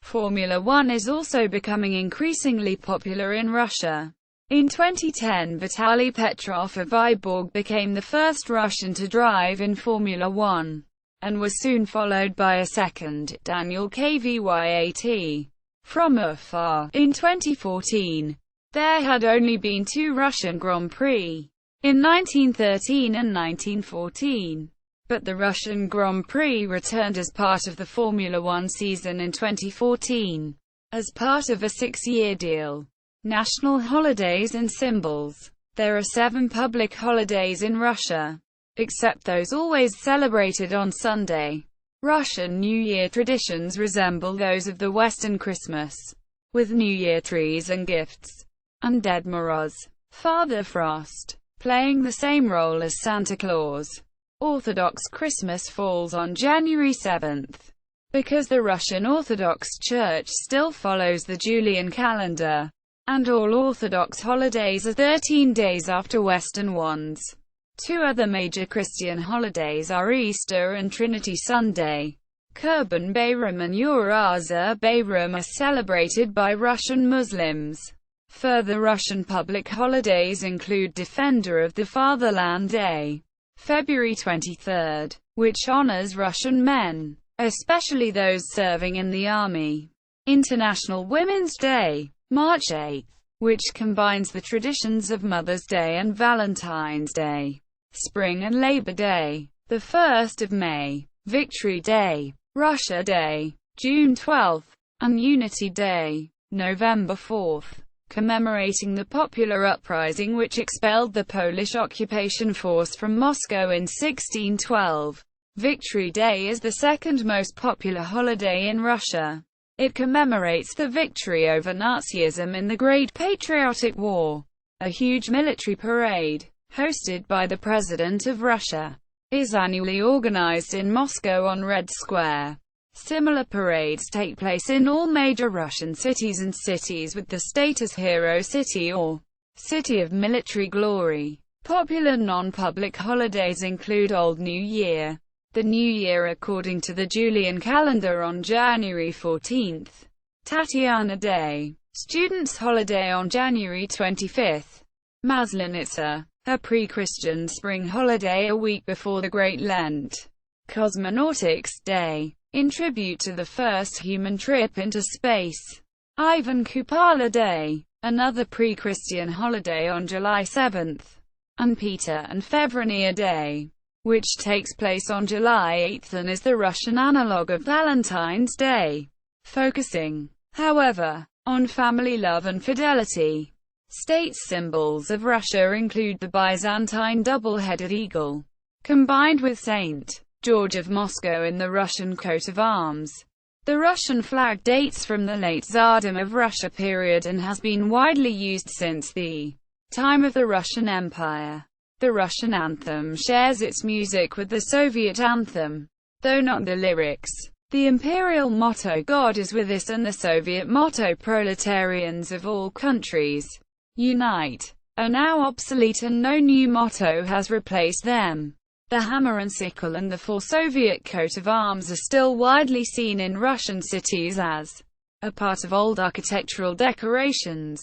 S1: Formula One is also becoming increasingly popular in Russia. In 2010, Vitaly Petrov of Vyborg became the first Russian to drive in Formula One, and was soon followed by a second, Daniel Kvyat, from Ufa. In 2014, there had only been 2 Russian Grand Prix, in 1913 and 1914. But the Russian Grand Prix returned as part of the Formula One season in 2014, as part of a 6-year deal. National holidays and symbols. There are 7 public holidays in Russia, except those always celebrated on Sunday. Russian New Year traditions resemble those of the Western Christmas, with New Year trees and gifts, and Dead Moroz, Father Frost, playing the same role as Santa Claus. Orthodox Christmas falls on January 7th, because the Russian Orthodox Church still follows the Julian calendar, and all Orthodox holidays are 13 days after Western ones. 2 other major Christian holidays are Easter and Trinity Sunday. Kurban Bayram and Uraza Bayram are celebrated by Russian Muslims. Further Russian public holidays include Defender of the Fatherland Day, February 23, which honors Russian men, especially those serving in the army. International Women's Day, March 8, which combines the traditions of Mother's Day and Valentine's Day. Spring and Labor Day, the 1st of May, Victory Day, Russia Day, June 12, and Unity Day, November 4, commemorating the popular uprising which expelled the Polish occupation force from Moscow in 1612. Victory Day is the second most popular holiday in Russia. It commemorates the victory over Nazism in the Great Patriotic War. A huge military parade, hosted by the President of Russia, is annually organized in Moscow on Red Square. Similar parades take place in all major Russian cities and cities with the status Hero City or City of military glory. Popular non-public holidays include Old New Year, the New Year according to the Julian calendar on January 14th, Tatiana Day, Students' Holiday on January 25th, Maslenitsa, a pre-Christian spring holiday a week before the Great Lent, Cosmonautics Day, in tribute to the first human trip into space, Ivan Kupala Day, another pre-Christian holiday on July 7th, and Peter and Fevronia Day, which takes place on July 8th and is the Russian analogue of Valentine's Day, focusing, however, on family love and fidelity. State symbols of Russia include the Byzantine double-headed eagle, combined with St. George of Moscow in the Russian coat of arms. The Russian flag dates from the late Tsardom of Russia period and has been widely used since the time of the Russian Empire. The Russian anthem shares its music with the Soviet anthem, though not the lyrics. The imperial motto "God is with us" and the Soviet motto "Proletarians of all countries, unite," are now obsolete and no new motto has replaced them. The hammer and sickle and the four Soviet coat of arms are still widely seen in Russian cities as a part of old architectural decorations.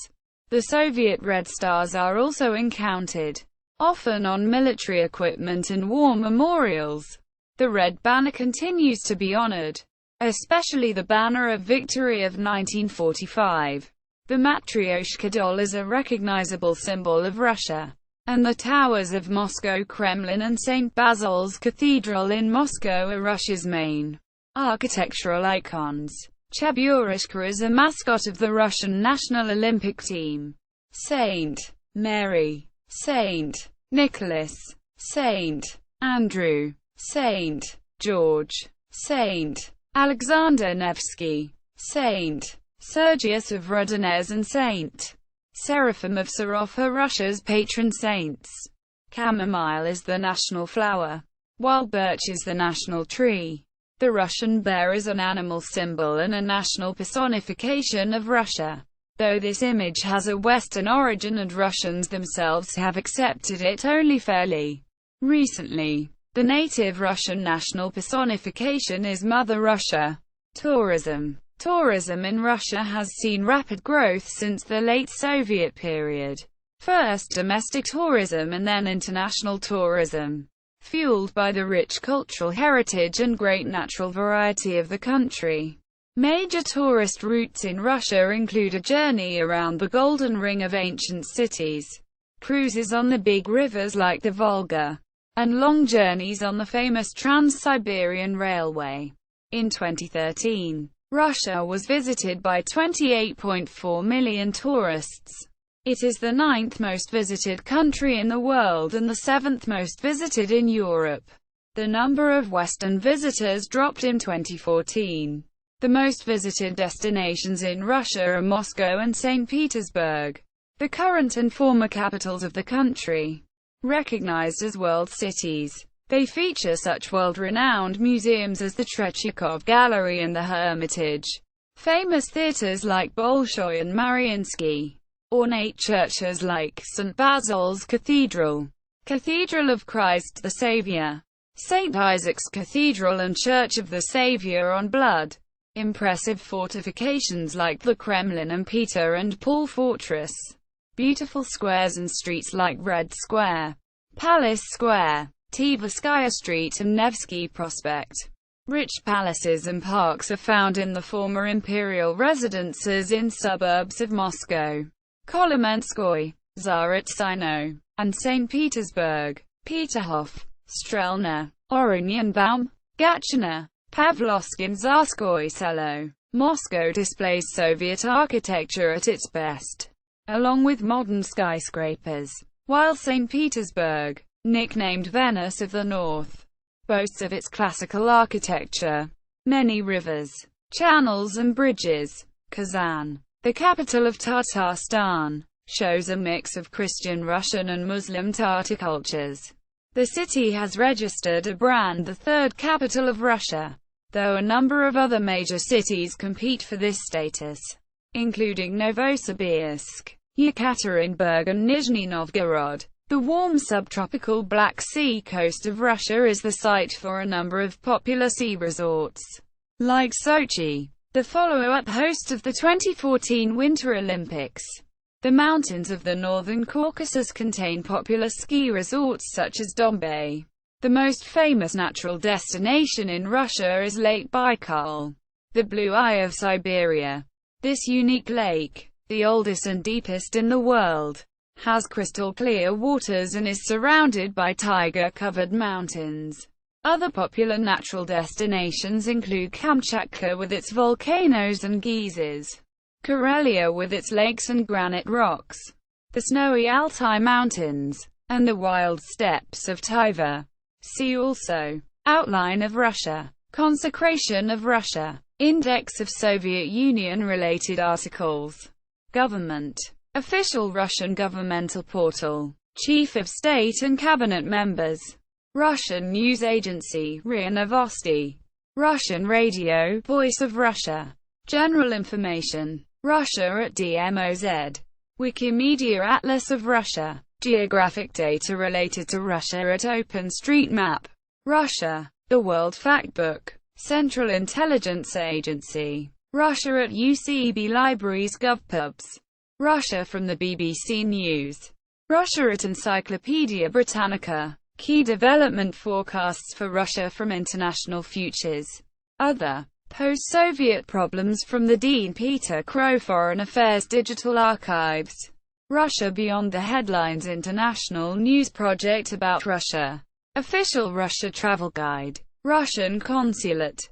S1: The Soviet red stars are also encountered, often on military equipment and war memorials. The red banner continues to be honored, especially the Banner of Victory of 1945. The Matryoshka doll is a recognizable symbol of Russia, and the towers of Moscow Kremlin and St. Basil's Cathedral in Moscow are Russia's main architectural icons. Cheburashka is a mascot of the Russian national Olympic team. Saint Mary, Saint Nicholas, Saint Andrew, Saint George, Saint Alexander Nevsky, Saint Sergius of Rodonezh and Saint Seraphim of Sarov are Russia's patron saints. Chamomile is the national flower, while birch is the national tree. The Russian bear is an animal symbol and a national personification of Russia, though this image has a Western origin and Russians themselves have accepted it only fairly recently. The native Russian national personification is Mother Russia. Tourism. Tourism in Russia has seen rapid growth since the late Soviet period. First domestic tourism and then international tourism, fueled by the rich cultural heritage and great natural variety of the country. Major tourist routes in Russia include a journey around the Golden Ring of ancient cities, cruises on the big rivers like the Volga, and long journeys on the famous Trans-Siberian Railway. In 2013, Russia was visited by 28.4 million tourists. It is the 9th most visited country in the world and the 7th most visited in Europe. The number of Western visitors dropped in 2014. The most visited destinations in Russia are Moscow and Saint Petersburg, the current and former capitals of the country. Recognized as world cities, they feature such world-renowned museums as the Tretyakov Gallery and the Hermitage, famous theaters like Bolshoi and Mariinsky, ornate churches like St. Basil's Cathedral, Cathedral of Christ the Savior, St. Isaac's Cathedral and Church of the Savior on Blood, impressive fortifications like the Kremlin and Peter and Paul Fortress, beautiful squares and streets like Red Square, Palace Square, Tverskaya Street and Nevsky Prospect. Rich palaces and parks are found in the former imperial residences in suburbs of Moscow, Kolomenskoye, Tsaritsino, and St. Petersburg. Peterhof, Strelna, Oranienbaum, Gatchina, Pavlovsky, Tsarskoye Selo. Moscow displays Soviet architecture at its best, along with modern skyscrapers, while St. Petersburg, nicknamed Venice of the North, boasts of its classical architecture, many rivers, channels and bridges. Kazan, the capital of Tatarstan, shows a mix of Christian Russian and Muslim Tatar cultures. The city has registered a brand the third capital of Russia, though a number of other major cities compete for this status, including Novosibirsk, Yekaterinburg and Nizhny Novgorod. The warm subtropical Black Sea coast of Russia is the site for a number of popular ski resorts, like Sochi, the follow-up host of the 2014 Winter Olympics. The mountains of the Northern Caucasus contain popular ski resorts such as Dombay. The most famous natural destination in Russia is Lake Baikal, the Blue Eye of Siberia. This unique lake, the oldest and deepest in the world, has crystal-clear waters and is surrounded by taiga-covered mountains. Other popular natural destinations include Kamchatka with its volcanoes and geysers, Karelia with its lakes and granite rocks, the snowy Altai Mountains, and the wild steppes of Tuva. See also: Outline of Russia, Consecration of Russia, Index of Soviet Union-related articles, Government, Official Russian governmental portal, Chief of State and Cabinet members, Russian news agency, RIA Novosti, Russian radio, Voice of Russia, General information, Russia at DMOZ, Wikimedia Atlas of Russia, geographic data related to Russia at OpenStreetMap, Russia, The World Factbook, Central Intelligence Agency, Russia at UCB Libraries GovPubs, Russia from the BBC News, Russia at Encyclopedia Britannica, key development forecasts for Russia from International Futures, other post-Soviet problems from the Dean Peter Crow Foreign Affairs Digital Archives, Russia Beyond the Headlines International News Project about Russia, Official Russia Travel Guide, Russian Consulate,